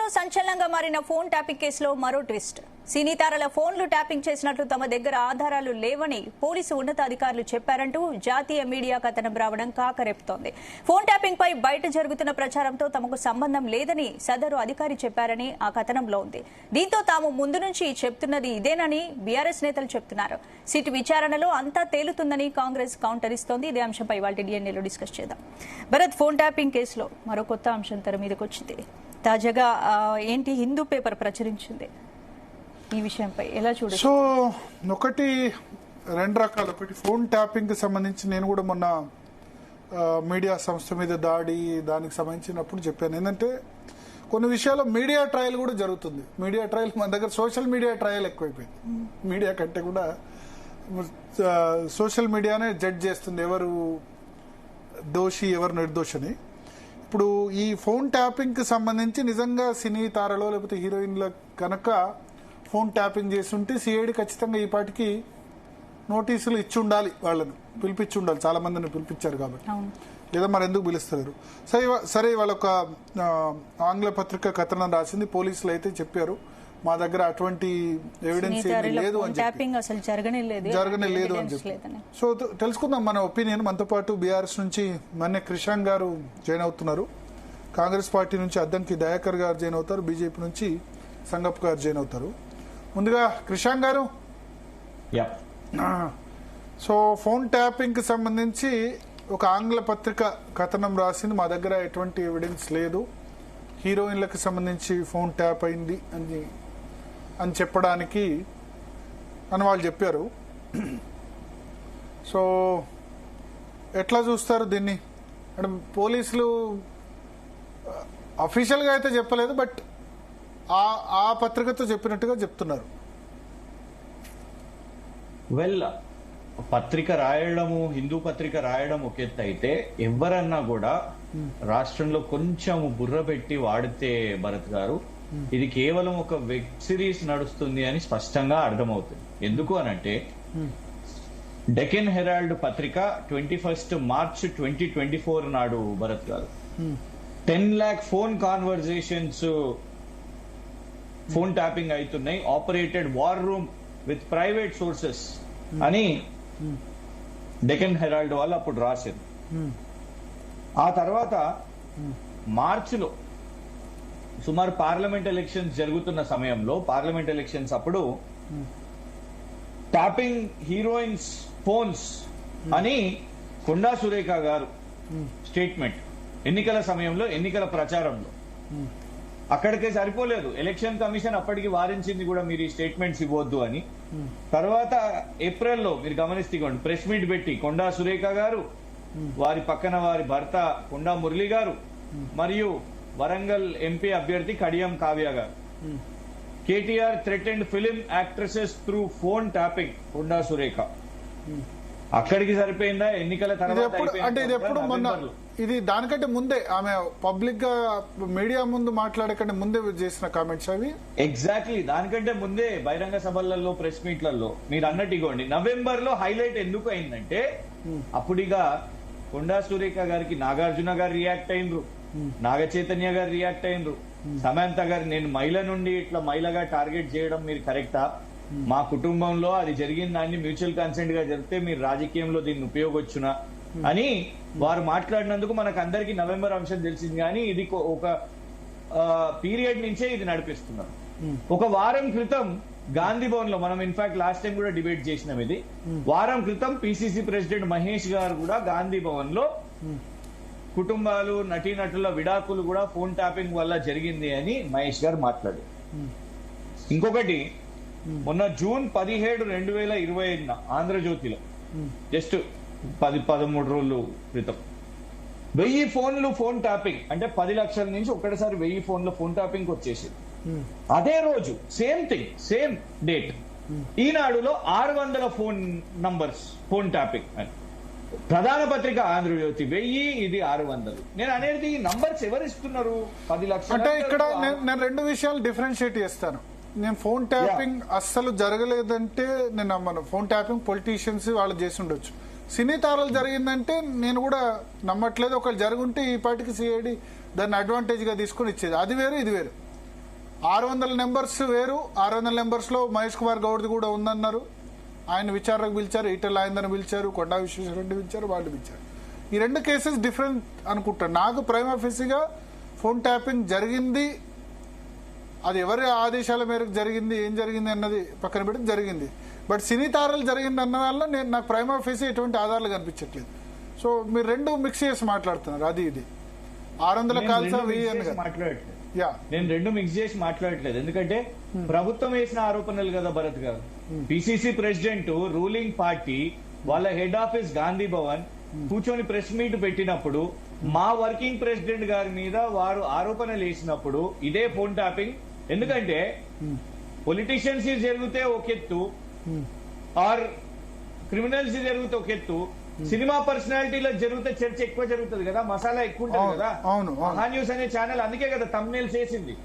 రాష్ట్రంలో సంచలనంగా మారిన ఫోన్ ట్యాపింగ్ కేసులో మరో ట్విస్ట్. సినీ తారల ఫోన్లు ట్యాపింగ్ చేసినట్లు తమ దగ్గర ఆధారాలు లేవని పోలీసు ఉన్నతాధికారులు చెప్పారంటూ జాతీయ మీడియా కథనం రావడం కాకరేపుతోంది. ఫోన్ ట్యాపింగ్ పై బయట జరుగుతున్న ప్రచారంతో తమకు సంబంధం లేదని సదరు అధికారి చెప్పారని ఆ కథనంలో ఉంది. దీంతో తాము ముందు నుంచి చెప్తున్నది ఇదేనని బీఆర్ఎస్ నేతలు చెప్తున్నారు. సిట్ విచారణలో అంతా తేలుతుందని కాంగ్రెస్ కౌంటర్ ఇస్తోంది. ఇదే అంశంపై వాళ్ళ డిఎన్ఏలో డిస్కస్ చేద్దాం. భరత్, ఫోన్ ట్యాపింగ్ కేసులో మరో కొత్త అంశం తెర మీదకి వచ్చింది. తాజాగా ఏంటి హిందూ పేపర్ ప్రచురించింది. ఈ విషయంపై ఎలా చూడొచ్చు? సో ఒకటి రెండు రకాలు. ఒకటి ఫోన్ ట్యాపింగ్ కి సంబంధించి నేను కూడా మొన్న మీడియా సంస్థ మీద దాడి దానికి సంబంధించినప్పుడు చెప్పాను. ఏంటంటే కొన్ని విషయాల్లో మీడియా ట్రయల్ కూడా జరుగుతుంది. మీడియా ట్రయల్ మన దగ్గర సోషల్ మీడియా ట్రయల్ ఎక్కువైపోయింది. మీడియా కంటే కూడా సోషల్ మీడియానే జడ్జ్ చేస్తుంది ఎవరు దోషి ఎవరు నిర్దోషని. ఇప్పుడు ఈ ఫోన్ ట్యాపింగ్ కి సంబంధించి నిజంగా సినీ తారలో లేకపోతే హీరోయిన్ల కనుక ఫోన్ ట్యాపింగ్ చేస్తుంటే సిఐడి ఖచ్చితంగా ఈ పాటికి నోటీసులు ఇచ్చి ఉండాలి, వాళ్ళను పిలిపించి ఉండాలి. చాలా మందిని పిలిపించారు కాబట్టి, లేదా మరి ఎందుకు పిలుస్తారు? సరే వాళ్ళ ఒక ఆంగ్ల పత్రిక కథనం రాసింది. పోలీసులు అయితే చెప్పారు మా దగ్గర అటువంటి ఎవిడెన్స్ లేదు అని చెప్పి, జరగలేదు అని చెప్పి. సో తెలుసుకుందాం మన ఒపీనియన్. మనతో పాటు బీఆర్ఎస్ నుంచి మొన్న క్రిషాంక్ గారు జాయిన్ అవుతున్నారు, కాంగ్రెస్ పార్టీ నుంచి అద్దంకి దయాకర్ గారు జాయిన్ అవుతారు, బీజేపీ నుంచి సంగప్ గారు జాయిన్ అవుతారు. ముందుగా క్రిషాంక్ గారు, సో ఫోన్ ట్యాపింగ్ కి సంబంధించి ఒక ఆంగ్ల పత్రిక కథనం రాసింది, మా దగ్గర ఎటువంటి ఎవిడెన్స్ లేదు, హీరోయిన్లకు సంబంధించి ఫోన్ ట్యాప్ అయింది అని చెప్పడానికి అని వాళ్ళు చెప్పారు. సో ఎట్లా చూస్తారు దీన్ని? అంటే పోలీసులు అఫీషియల్గా అయితే చెప్పలేదు, బట్ ఆ పత్రికతో చెప్పినట్టుగా చెప్తున్నారు. వెల్, పత్రిక రాయడము, హిందూ పత్రిక రాయడం ఒక ఎత్తు అయితే, ఎవరన్నా కూడా రాష్ట్రంలో కొంచెం బుర్ర పెట్టి వాడితే భరత్ గారు ఇది కేవలం ఒక వెబ్ సిరీస్ నడుస్తుంది అని స్పష్టంగా అర్థమవుతుంది. ఎందుకు అనంటే డెకెన్ హెరాల్డ్ పత్రిక 21 మార్చ్ 2024 నాడు భరత్ గారు 10 lakh phone conversations phone tapping అవుతున్నాయి, operated war room with private sources అని డెకెన్ హెరాల్డ్ వాళ్ళు అప్పుడు రాశారు. ఆ తర్వాత మార్చిలో సుమారు పార్లమెంట్ ఎలక్షన్స్ జరుగుతున్న సమయంలో, పార్లమెంట్ ఎలక్షన్స్ అప్పుడు ట్యాపింగ్ హీరోయిన్స్ ఫోన్స్ అని కొండా సురేఖ గారు స్టేట్మెంట్ ఎన్నికల సమయంలో, ఎన్నికల ప్రచారంలో. అక్కడికే సరిపోలేదు, ఎలక్షన్ కమిషన్ అప్పటికి వారించింది కూడా మీరు ఈ స్టేట్మెంట్స్ ఇవ్వద్దు అని. తర్వాత ఏప్రిల్లో మీరు గమనిస్తీగోండి, ప్రెస్ మీట్ పెట్టి కొండా సురేఖ గారు, వారి పక్కన వారి భర్త కొండా మురళి గారు, మరియు వరంగల్ ఎంపీ అభ్యర్థి కడియం కావ్య గారు, KTR threatened film actresses through phone tapping Konda Surekha. అక్కడికి సరిపోయిందా? ఎన్నికల తర్వాత అంటే ఇది ఎప్పుడు మొన్న, ఇది దానికంటే ముందే ఆమె పబ్లిక్ గా మీడియా ముందు మాట్లాడకంటే ముందే చేసిన కామెంట్స్ అవి. ఎగ్జాక్ట్లీ దానికంటే ముందే బహిరంగ సభలలో, ప్రెస్ మీట్లలో. మీరు అన్నట్టు ఇగోండి, నవంబర్ లో హైలైట్ ఎందుకు అయిందంటే అప్పుడిగా కొండా సురేఖ గారికి నాగార్జున గారు రియాక్ట్ అయినరు, నాగ చైతన్య గారు రియాక్ట్ అయినరు, సమంత గారు నేను మహిళ నుండి ఇట్లా మహిళగా టార్గెట్ చేయడం మీరు కరెక్టా, మా కుటుంబంలో అది జరిగిన దాన్ని మ్యూచువల్ కన్సెంట్ గా జరిగితే మీరు రాజకీయంలో దీన్ని ఉపయోగొచ్చునా అని వారు మాట్లాడినందుకు మనకు అందరికి నవంబర్ అంశం తెలిసింది. కానీ ఇది ఒక పీరియడ్ నుంచే ఇది నడిపిస్తున్నారు. ఒక వారం క్రితం గాంధీ భవన్ లో, మనం ఇన్ఫాక్ట్ లాస్ట్ టైం కూడా డిబేట్ చేసినాం ఇది, వారం క్రితం పిసిసి ప్రెసిడెంట్ మహేష్ గారు కూడా గాంధీ భవన్ లో కుటుంబాలు, నటీనటుల విడాకులు కూడా ఫోన్ ట్యాపింగ్ వల్ల జరిగింది అని మహేష్ గారు మాట్లాడారు. ఇంకొకటి, మొన్న జూన్ 17, 2025 ఆంధ్రజ్యోతిలో జస్ట్ 13 రోజులు క్రితం 1000 ఫోన్లు ఫోన్ ట్యాపింగ్, అంటే 10 లక్షల నుంచి ఒక్కటిసారి 1000 ఫోన్ల ఫోన్ ట్యాపింగ్ వచ్చేసింది. అదే రోజు సేమ్ థింగ్, సేమ్ డేట్ ఈనాడులో 600 ఫోన్ నంబర్స్ ఫోన్ ట్యాపింగ్ అని. ప్రధాన పత్రిక ఆంధ్రజ్యోతి 1000, ఇది 600. నేను అనేది ఈ నంబర్స్ ఎవరు ఇస్తున్నారు? 10 లక్షలు. అంటే ఇక్కడ నేను రెండు విషయాలు డిఫరెన్షియేట్ చేస్తాను. నేను ఫోన్ ట్యాపింగ్ అస్సలు జరగలేదంటే నేను నమ్మను. ఫోన్ ట్యాపింగ్ పొలిటీషియన్స్ వాళ్ళు చేసి ఉండొచ్చు. సినీ తారలు జరిగిందంటే నేను కూడా నమ్మట్లేదు. ఒకళ్ళు జరుగుంటే ఈ పాటికి సిఐడి దాన్ని అడ్వాంటేజ్ గా తీసుకుని ఇచ్చేది. అది వేరు, ఇది వేరు. 600 నెంబర్స్ వేరు. 600 నెంబర్స్ లో మహేష్ కుమార్ గౌడ్ది కూడా ఉందన్నారు. ఆయన విచారణకు పిలిచారు, ఈటెల రాజేందర్ని పిలిచారు, కొండా విశ్వేశ్వరరెడ్డి పిలిచారు, వాళ్ళు పిలిచారు. ఈ రెండు కేసెస్ డిఫరెంట్ అనుకుంటాను. నాకు ప్రైమ్ ఆఫీసీగా ఫోన్ ట్యాపింగ్ జరిగింది, అది ఎవరి ఆదేశాల మేరకు జరిగింది, ఏం జరిగింది అన్నది పక్కన పెట్టి జరిగింది. బట్ సినీ తారలు జరిగింది అన్న దానిలో నాకు ప్రైమ్ ఆఫీసీ ఎటువంటి ఆధారాలు కనిపించట్లేదు. సో మీరు రెండు మిక్స్ చేసి మాట్లాడుతున్నారు, అది ఇది 600 కాల్సా 1000 మాట్లాడట్లేదు. యా, నేను రెండు మిక్స్ చేసి మాట్లాడట్లేదు. ఎందుకంటే ప్రభుత్వం వేసిన ఆరోపణలు కదా భరత్ గారు. పిసిసి ప్రెసిడెంట్ రూలింగ్ పార్టీ వాళ్ళ హెడ్ ఆఫీస్ గాంధీ భవన్ కూర్చొని ప్రెస్ మీట్ పెట్టినప్పుడు మా వర్కింగ్ ప్రెసిడెంట్ గారి మీద వారు ఆరోపణలు వేసినప్పుడు ఇదే ఫోన్ ట్యాపింగ్. ఎందుకంటే పొలిటీషియన్స్ జరిగితే ఒక ఎత్తు, ఆర్ క్రిమినల్స్ జరిగితే ఒక ఎత్తు, సినిమా పర్సనాలిటీలో జరిగితే చర్చ ఎక్కువ జరుగుతుంది కదా, మసాలా ఎక్కువ ఉంటుంది కదా. మహా న్యూస్ అనే ఛానల్ అందుకే కదా తమ్నేల్స్ వేసింది.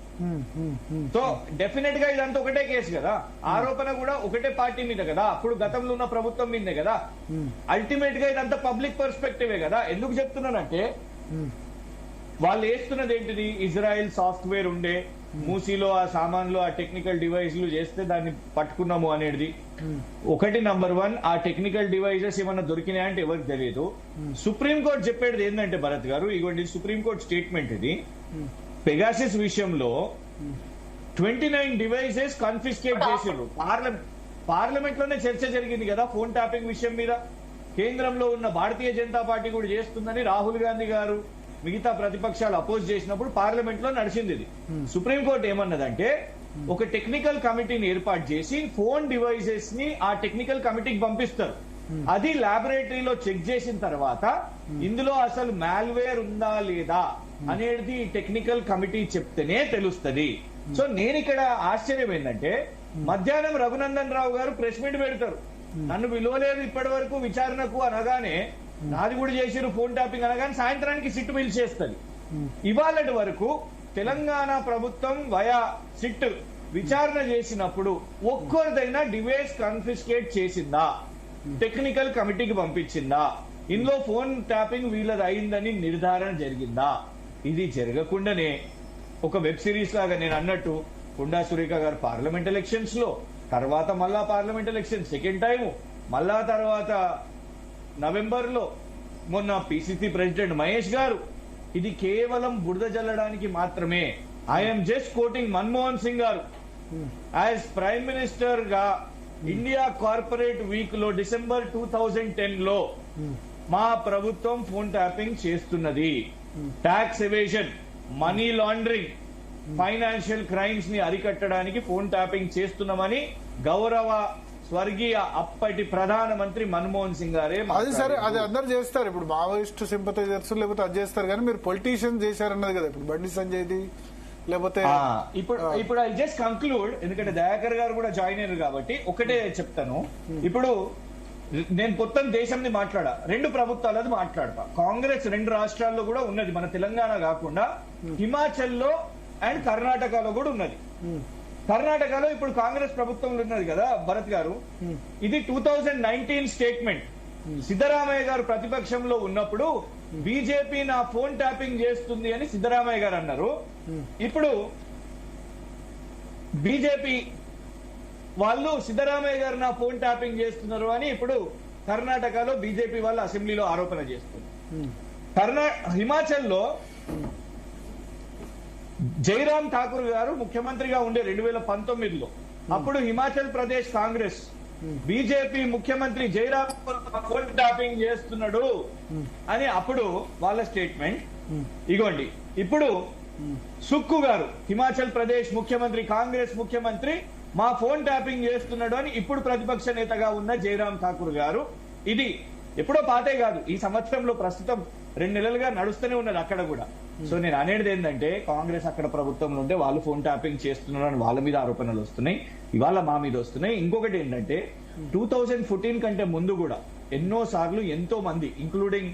సో డెఫినెట్ గా ఇదంతా ఒకటే కేసు కదా, ఆరోపణ కూడా ఒకటే పార్టీ మీద కదా, అప్పుడు గతంలో ఉన్న ప్రభుత్వం మీదే కదా. అల్టిమేట్ గా ఇదంతా పబ్లిక్ పర్స్పెక్టివే కదా. ఎందుకు చెప్తున్నానంటే వాళ్ళు వేస్తున్నది ఏంటిది, ఇజ్రాయెల్ సాఫ్ట్వేర్ ఉండే మూసీలో ఆ సామాన్లు ఆ టెక్నికల్ డివైస్లు చేస్తే దాన్ని పట్టుకున్నాము అనేది ఒకటి. నంబర్ 1, ఆ టెక్నికల్ డివైజెస్ ఏమన్నా దొరికినాయంటే ఎవరికి తెలియదు. సుప్రీంకోర్టు చెప్పేది ఏంటంటే భరత్ గారు, ఇగోండి సుప్రీంకోర్టు స్టేట్మెంట్ ఇది, పెగాసిస్ విషయంలో 29 డివైసెస్ కన్ఫిస్కేట్ చేసిండ్రు. పార్లమెంట్ లోనే చర్చ జరిగింది కదా ఫోన్ ట్యాపింగ్ విషయం మీద. కేంద్రంలో ఉన్న భారతీయ జనతా పార్టీ కూడా చేస్తుందని రాహుల్ గాంధీ గారు మిగతా ప్రతిపక్షాలు అపోజ్ చేసినప్పుడు పార్లమెంట్ లో నడిచింది ఇది. సుప్రీంకోర్టు ఏమన్నదంటే ఒక టెక్నికల్ కమిటీని ఏర్పాటు చేసి ఫోన్ డివైసెస్ ని ఆ టెక్నికల్ కమిటీకి పంపిస్తారు. అది ల్యాబొరేటరీలో చెక్ చేసిన తర్వాత ఇందులో అసలు మాల్వేర్ ఉందా లేదా అనేది టెక్నికల్ కమిటీ చెప్తేనే తెలుస్తుంది. సో నేను ఇక్కడ ఆశ్చర్యం ఏంటంటే మధ్యాహ్నం రఘునందన్ రావు గారు ప్రెస్ మీట్ పెడతారు, నన్ను విలువలేదు ఇప్పటి వరకు విచారణకు అనగానే, నాది కూడా చేసిరు ఫోన్ ట్యాపింగ్ అనగానే సాయంత్రానికి సిట్ పిలిచేస్తుంది. ఇవాళటి వరకు తెలంగాణ ప్రభుత్వం వయా సిట్ విచారణ చేసినప్పుడు ఒక్కరిదైనా డివైస్ కన్ఫిస్కేట్ చేసిందా, టెక్నికల్ కమిటీకి పంపించిందా, ఇందులో ఫోన్ ట్యాపింగ్ వీళ్ళది అయిందని నిర్ధారణ జరిగిందా? ఇది జరగకుండానే ఒక వెబ్ సిరీస్ లాగా నేను అన్నట్టు కొండా సురేఖ గారు పార్లమెంట్ ఎలక్షన్స్ లో, తర్వాత మళ్ళా పార్లమెంట్ ఎలక్షన్ సెకండ్ టైం, మళ్ళా తర్వాత నవంబర్ లో మొన్న పిసిసి ప్రెసిడెంట్ మహేష్ గారు, ఇది కేవలం బురద జల్లడానికి మాత్రమే. I'm just coating Manmohan Singh గారు యాజ్ ప్రైమ్ మినిస్టర్ గా ఇండియా కార్పొరేట్ వీక్ లో డిసెంబర్ 2010 లో మా ప్రభుత్వం ఫోన్ ట్యాపింగ్ చేస్తున్నది, tax evasion, money laundering, financial crimes ని అరికట్టడానికి ఫోన్ ట్యాపింగ్ చేస్తున్నామని గౌరవ స్వర్గీయ అప్పటి ప్రధానమంత్రి మన్మోహన్ సింగ్ గారే. అది సరే, అది అందరు చేస్తారు. ఇప్పుడు మావోయిస్ట్ సింపథైజర్స్ లేకపోతే అది చేస్తారు, కానీ మీరు పొలిటీషియన్స్ చేశారన్నది కదా ఇప్పుడు బండి సంజయ్ది లేకపోతే. ఇప్పుడు ఐ జస్ట్ కంక్లూడ్, ఎందుకంటే దయాకర్ గారు కూడా జాయిన్ అయ్యారు కాబట్టి ఒకటే చెప్తాను. ఇప్పుడు నేను మొత్తం దేశంని మాట్లాడా, రెండు ప్రభుత్వాలది మాట్లాడతా. కాంగ్రెస్ రెండు రాష్ట్రాల్లో కూడా ఉన్నది, మన తెలంగాణ కాకుండా హిమాచల్లో అండ్ కర్ణాటకలో కూడా ఉన్నది. కర్ణాటకలో ఇప్పుడు కాంగ్రెస్ ప్రభుత్వంలో ఉన్నది కదా భరత్ గారు. ఇది 2019 స్టేట్మెంట్. సిద్ధరామయ్య గారు ప్రతిపక్షంలో ఉన్నప్పుడు బీజేపీ నా ఫోన్ ట్యాపింగ్ చేస్తుంది అని సిద్ధరామయ్య గారు అన్నారు. ఇప్పుడు బీజేపీ వాళ్ళు సిద్ధరామయ్య గారు నా ఫోన్ ట్యాపింగ్ చేస్తున్నారు అని ఇప్పుడు కర్ణాటకలో బీజేపీ వాళ్ళు అసెంబ్లీలో ఆరోపణ చేస్తున్నారు. హిమాచల్లో జైరామ్ ఠాకూర్ గారు ముఖ్యమంత్రిగా ఉండే 2019లో, అప్పుడు హిమాచల్ ప్రదేశ్ కాంగ్రెస్ బీజేపీ ముఖ్యమంత్రి జైరామ్ ఫోన్ ట్యాపింగ్ చేస్తున్నాడు అని అప్పుడు వాళ్ళ స్టేట్మెంట్. ఇగోండి ఇప్పుడు సుక్కు గారు హిమాచల్ ప్రదేశ్ ముఖ్యమంత్రి, కాంగ్రెస్ ముఖ్యమంత్రి మా ఫోన్ ట్యాపింగ్ చేస్తున్నాడు అని ఇప్పుడు ప్రతిపక్ష నేతగా ఉన్న జైరామ్ ఠాకూర్ గారు. ఇది ఎప్పుడో పాతే కాదు, ఈ సంవత్సరంలో ప్రస్తుతం 2 నెలలుగా నడుస్తూనే ఉన్నది అక్కడ కూడా. సో నేను అనేది ఏంటంటే కాంగ్రెస్ అక్కడ ప్రభుత్వంలో ఉంటే వాళ్ళు ఫోన్ ట్యాపింగ్ చేస్తున్నారు అని వాళ్ళ మీద ఆరోపణలు వస్తున్నాయి, ఇవాళ మా మీద వస్తున్నాయి. ఇంకొకటి ఏంటంటే 2014 కంటే ముందు కూడా ఎన్నో సార్లు ఎంతో మంది ఇంక్లూడింగ్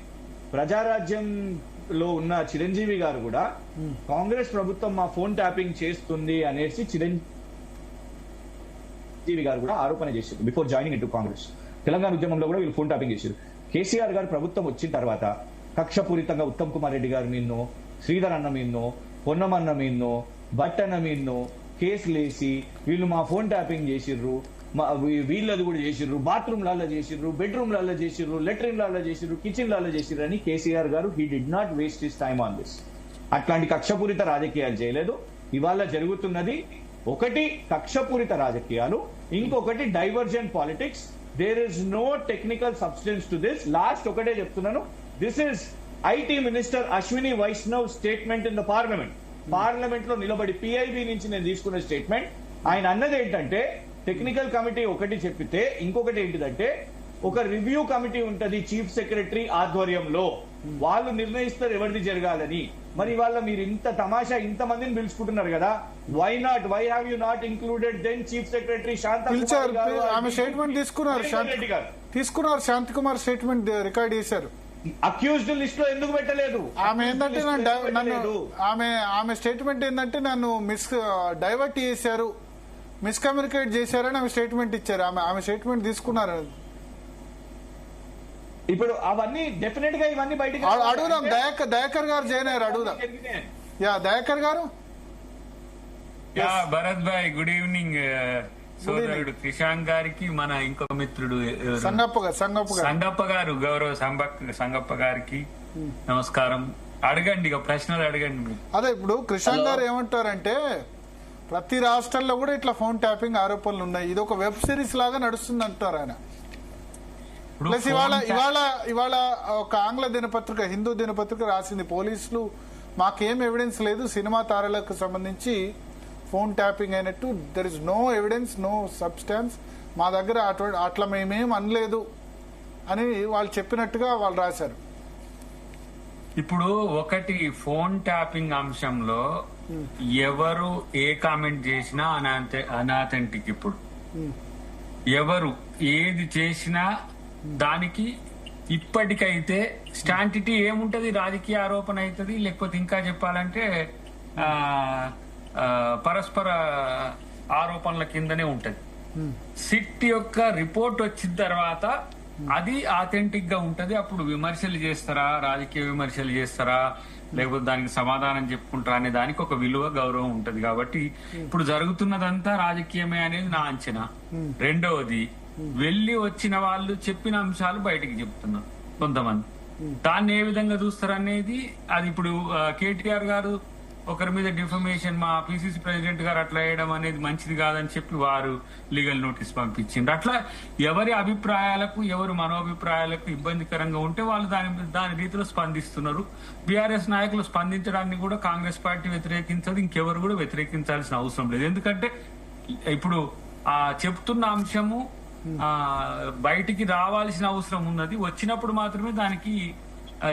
ప్రజారాజ్యంలో ఉన్న చిరంజీవి గారు కూడా కాంగ్రెస్ ప్రభుత్వం మా ఫోన్ ట్యాపింగ్ చేస్తుంది అనేసి చిరంజీవి గారు కూడా ఆరోపణ చేశారు before joining in to Congress. Telangana ఉద్యమంలో కూడా వీళ్ళు ఫోన్ ట్యాపింగ్ చేశారు. కేసీఆర్ గారు ప్రభుత్వం వచ్చిన తర్వాత కక్షపూరితంగా ఉత్తమ్ కుమార్ రెడ్డి గారి మీదనో, శ్రీధర్ అన్న మీదనో, పొన్నమన్న మీదనో, భట్ అన్న మీదనో కేసులు వేసి వీళ్ళు మా ఫోన్ ట్యాపింగ్ చేసిర్రు, వీళ్ళది కూడా చేసిర్రు, బాత్రూమ్లలో చేసిర్రు, బెడ్రూమ్లలో చేసిర్రు, లెట్రిన్లలో చేసిర్రు, కిచెన్లలో చేసిర్రు అని కేసీఆర్ గారు he did not waste his time on this. అట్లాంటి కక్షపూరిత రాజకీయాలు చేయలేదు. ఇవాళ జరుగుతున్నది ఒకటి కక్షపూరిత రాజకీయాలు, ఇంకొకటి divergent politics. There is no technical substance to this. Last ఒకటే చెప్తున్నాను, this is IT minister Ashwini Vaishnav statement in the parliament లో నిలబడి పిఐబి నుంచి నేను తీసుకున్న స్టేట్మెంట్. ఆయన అన్నది ఏంటంటే టెక్నికల్ కమిటీ ఒకటి చెప్పితే ఇంకొకటి ఏంటిదంటే ఒక రివ్యూ కమిటీ ఉంటది చీఫ్ సెక్రటరీ ఆధ్వర్యంలో, వాళ్ళు నిర్ణయిస్తారు ఎవరిది జరగాలని. మరి వాళ్ళ మీరు ఇంత తమాషా ఇంత మందిని పిలుచుకుంటున్నారు కదా, why have you not included then chief secretary ఆమె స్టేట్మెంట్ తీసుకున్నారు శాంతికుమార్ స్టేట్మెంట్ రికార్డ్ చేశారు. అక్యూజ్డ్ లిస్ట్ లో ఎందుకు పెట్టలేదు? ఆమె ఏంటంటే ఆమె స్టేట్మెంట్ ఏంటంటే నన్ను డైవర్ట్ చేశారు, మిస్కమ్యూనికేట్ చేశారని ఆమె స్టేట్మెంట్ ఇచ్చారు. ఆమె స్టేట్మెంట్ తీసుకున్నారు. ఇప్పుడు అవన్నీ డెఫినెట్ గా ఇవన్నీ బయటకు అడుగుదాం. దయాకర్ గారు జాయిన్ అయ్యారు, అడుగుదాం. దయాకర్ గారు. భరత్ భాయ్, గుడ్ ఈవినింగ్. సోదరుడు క్రిషాంక్ గారికి, మన ఇంకో మిత్రుడు సంగప్ప గారు, గౌరవ సంగప్ప గారికి నమస్కారం. అడగండి, ఇక ప్రశ్నలు అడగండి. అదే ఇప్పుడు క్రిషాంక్ గారు ఏమంటారంటే ప్రతి రాష్ట్రంలో కూడా ఇట్లా ఫోన్ ట్యాపింగ్ ఆరోపణలు ఉన్నాయి, ఇది ఒక వెబ్ సిరీస్ లాగా నడుస్తుంది అంటారు ఆయన. ప్లస్ ఇవాళ ఒక ఆంగ్ల దినపత్రిక, హిందూ దినపత్రిక రాసింది, పోలీసులు మాకేం ఎవిడెన్స్ లేదు సినిమా తారలకు సంబంధించి ఫోన్ ట్యాపింగ్ అయినట్టు, there is no evidence, no substance, మా దగ్గర అట్లా మేమేం అనలేదు అని వాళ్ళు చెప్పినట్టుగా వాళ్ళు రాశారు. ఇప్పుడు ఒకటి, ఫోన్ ట్యాపింగ్ అంశంలో ఎవరు ఏ కామెంట్ చేసినా అనాథెంటిక్. ఇప్పుడు ఎవరు ఏది చేసినా దానికి ఇప్పటికైతే స్టాంటిటీ ఏముంటది, రాజకీయ ఆరోపణ అవుతుంది, లేకపోతే ఇంకా చెప్పాలంటే పరస్పర ఆరోపణల కిందనే ఉంటది. సిట్ యొక్క రిపోర్ట్ వచ్చిన తర్వాత అది ఆథెంటిక్ గా ఉంటది. అప్పుడు విమర్శలు చేస్తారా, రాజకీయ విమర్శలు చేస్తారా, లేకపోతే దానికి సమాధానం చెప్పుకుంటారా అనే దానికి ఒక విలువ, గౌరవం ఉంటది. కాబట్టి ఇప్పుడు జరుగుతున్నదంతా రాజకీయమే అనేది నా అంచనా. రెండవది, వెళ్లి వచ్చిన వాళ్ళు చెప్పిన అంశాలు బయటికి చెప్తున్నారు కొంతమంది. దాన్ని ఏ విధంగా చూస్తారనేది, అది ఇప్పుడు కేటీఆర్ గారు ఒకరి మీద డిఫమేషన్, మా పిసిసి ప్రెసిడెంట్ గారు అట్లా వేయడం అనేది మంచిది కాదని చెప్పి వారు లీగల్ నోటీస్ పంపించిండ్రు. అట్లా ఎవరి అభిప్రాయాలకు, ఎవరి మనోభిప్రాయాలకు ఇబ్బందికరంగా ఉంటే వాళ్ళు దాని రీతిలో స్పందిస్తున్నారు. బీఆర్ఎస్ నాయకులు స్పందించడాన్ని కూడా కాంగ్రెస్ పార్టీ వ్యతిరేకించదు, ఇంకెవరు కూడా వ్యతిరేకించాల్సిన అవసరం లేదు. ఎందుకంటే ఇప్పుడు ఆ చెప్తున్న అంశము బయటికి రావాల్సిన అవసరం ఉన్నది, వచ్చినప్పుడు మాత్రమే దానికి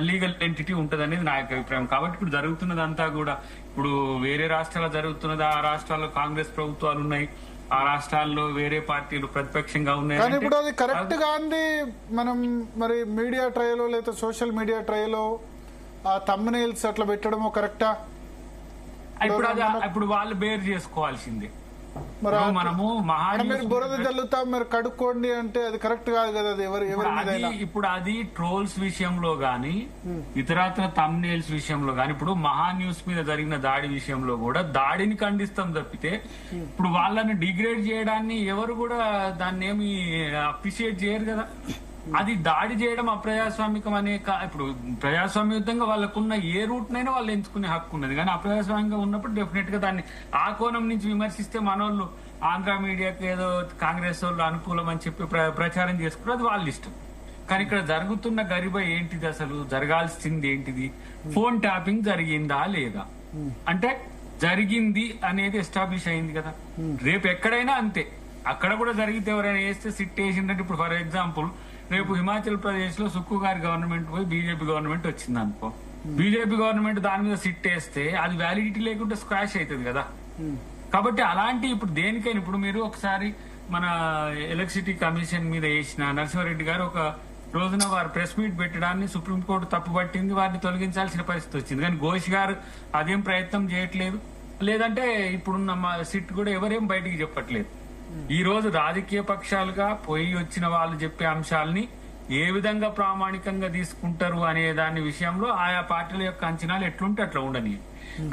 లీగల్ ఎంటిటీ ఉంటది అనేది నా యొక్క అభిప్రాయం. కాబట్టి ఇప్పుడు జరుగుతున్నదంతా కూడా, ఇప్పుడు వేరే రాష్ట్రాల్లో జరుగుతున్నది, ఆ రాష్ట్రాల్లో కాంగ్రెస్ ప్రభుత్వాలు ఉన్నాయి, ఆ రాష్ట్రాల్లో వేరే పార్టీలు ప్రతిపక్షంగా ఉన్నాయి. కానీ ఇప్పుడు అది కరెక్ట్ గా అంది. మనం మరి మీడియా ట్రయలో లేదా సోషల్ మీడియా ట్రయలో ఆ థంబ్నెయిల్స్ అట్లా పెట్టడమో కరెక్టా? ఇప్పుడు వాళ్ళు బేర్ చేసుకోవాల్సిందే. మనము మీరు బురద జల్లుతాం, మీరు కడుక్కోండి అంటే అది కరెక్ట్ కాదు కదా. అది ఎవరి మీద ఇప్పుడు అది ట్రోల్స్ విషయంలో గానీ, ఇతరత్ర థంబ్నెయిల్స్ విషయంలో గానీ, ఇప్పుడు మహా న్యూస్ మీద జరిగిన దాడి విషయంలో కూడా దాడిని ఖండిస్తాం తప్పితే ఇప్పుడు వాళ్ళని డిగ్రేడ్ చేయడాన్ని ఎవరు కూడా దాన్ని ఏమి అప్రిషియేట్ చేయరు కదా. అది దాడి చేయడం అప్రజాస్వామికం అనే ఇప్పుడు ప్రజాస్వామ్యయుతంగా వాళ్ళకున్న ఏ రూట్ నైనా వాళ్ళు ఎంచుకునే హక్కు ఉన్నది. కానీ అప్రజాస్వామ్యంగా ఉన్నప్పుడు డెఫినెట్ గా దాన్ని ఆ కోణం నుంచి విమర్శిస్తే మనోళ్ళు ఆంధ్ర మీడియాకి ఏదో కాంగ్రెస్ వాళ్ళు అనుకూలం అని చెప్పి ప్రచారం చేసుకున్నారు, అది వాళ్ళ ఇష్టం. కానీ ఇక్కడ జరుగుతున్న గరిబ ఏంటిది, అసలు జరగాల్సింది ఏంటిది? ఫోన్ ట్యాపింగ్ జరిగిందా లేదా అంటే జరిగింది అనేది ఎస్టాబ్లిష్ అయింది కదా. రేపు ఎక్కడైనా అంతే, అక్కడ కూడా జరిగితే ఎవరైనా వేస్తే సిట్ వేసిందంటే, ఇప్పుడు ఫర్ ఎగ్జాంపుల్ రేపు హిమాచల్ ప్రదేశ్ లో సుక్కు గారి గవర్నమెంట్ పోయి బీజేపీ గవర్నమెంట్ వచ్చింది అనుకో, బీజేపీ గవర్నమెంట్ దాని మీద సిట్ వేస్తే అది వ్యాలిడిటీ లేకుంటే స్క్వాష్ అవుతుంది కదా. కాబట్టి అలాంటి ఇప్పుడు దేనికైనా, ఇప్పుడు మీరు ఒకసారి మన ఎలక్ట్రిసిటీ కమిషన్ మీద వేసిన నరసింహారెడ్డి గారు ఒక రోజున వారు ప్రెస్ మీట్ పెట్టడాన్ని సుప్రీంకోర్టు తప్పుపట్టింది, వారిని తొలగించాల్సిన పరిస్థితి వచ్చింది. కానీ ఘోష్ గారు అదేం ప్రయత్నం చేయట్లేదు, లేదంటే ఇప్పుడున్న మా సిట్ కూడా ఎవరేం బయటికి చెప్పట్లేదు. ఈ రోజు రాజకీయ పక్షాలుగా పోయి వచ్చిన వాళ్ళు చెప్పే అంశాలని ఏ విధంగా ప్రామాణికంగా తీసుకుంటారు అనే దాని విషయంలో ఆయా పార్టీల యొక్క అంచనాలు ఎట్లుంటే అట్లా ఉండని.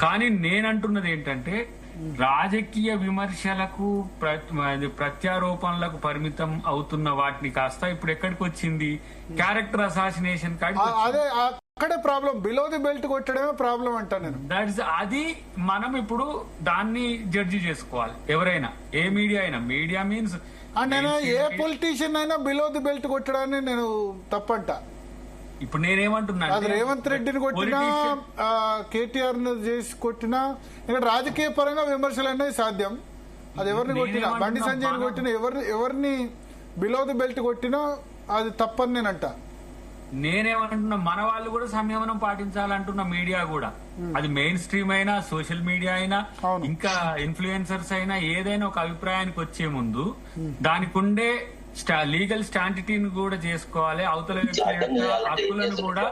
కానీ నేనంటున్నది ఏంటంటే రాజకీయ విమర్శలకు ప్రత్యారోపణలకు పరిమితం అవుతున్న వాటిని కాస్త ఇప్పుడు ఎక్కడికి వచ్చింది, క్యారెక్టర్ అసాసినేషన్ అదే అక్కడే ప్రాబ్లం, బిలో ది బెల్ట్ కొట్టడమే ప్రాబ్లం అంటా నేను. అది మనం ఇప్పుడు దాన్ని జడ్జి చేసుకోవాలి ఎవరైనా, ఏ మీడియా అయినా. మీడియా మీన్స్ నేను ఏ పొలిటీషియన్ అయినా బిలో ది బెల్ట్ కొట్టడాన్ని నేను తప్పంట. ఇప్పుడు నేనేమంటున్నా, అది రేవంత్ రెడ్డిని కొట్టినా కేటీఆర్ ను చేసి కొట్టినా, ఇక్కడ రాజకీయ పరంగా విమర్శలు అనేది సాధ్యం. అది ఎవరిని కొట్టినా, బండి సంజయ్ కొట్టినా, ఎవరిని బిలో ది బెల్ట్ కొట్టినా అది తప్పని నేనంట. నేనేమంటున్నా, మన వాళ్ళు కూడా సంయమనం పాటించాలంటున్న మీడియా కూడా, అది మెయిన్ స్ట్రీమ్ అయినా, సోషల్ మీడియా అయినా, ఇంకా ఇన్ఫ్లుయెన్సర్స్ అయినా, ఏదైనా ఒక అభిప్రాయానికి వచ్చే ముందు దానికి ఉండే లీగల్ స్టాంటిటీని కూడా చేసుకోవాలి, అవతల వ్యక్తుల యొక్క హక్కులను కూడా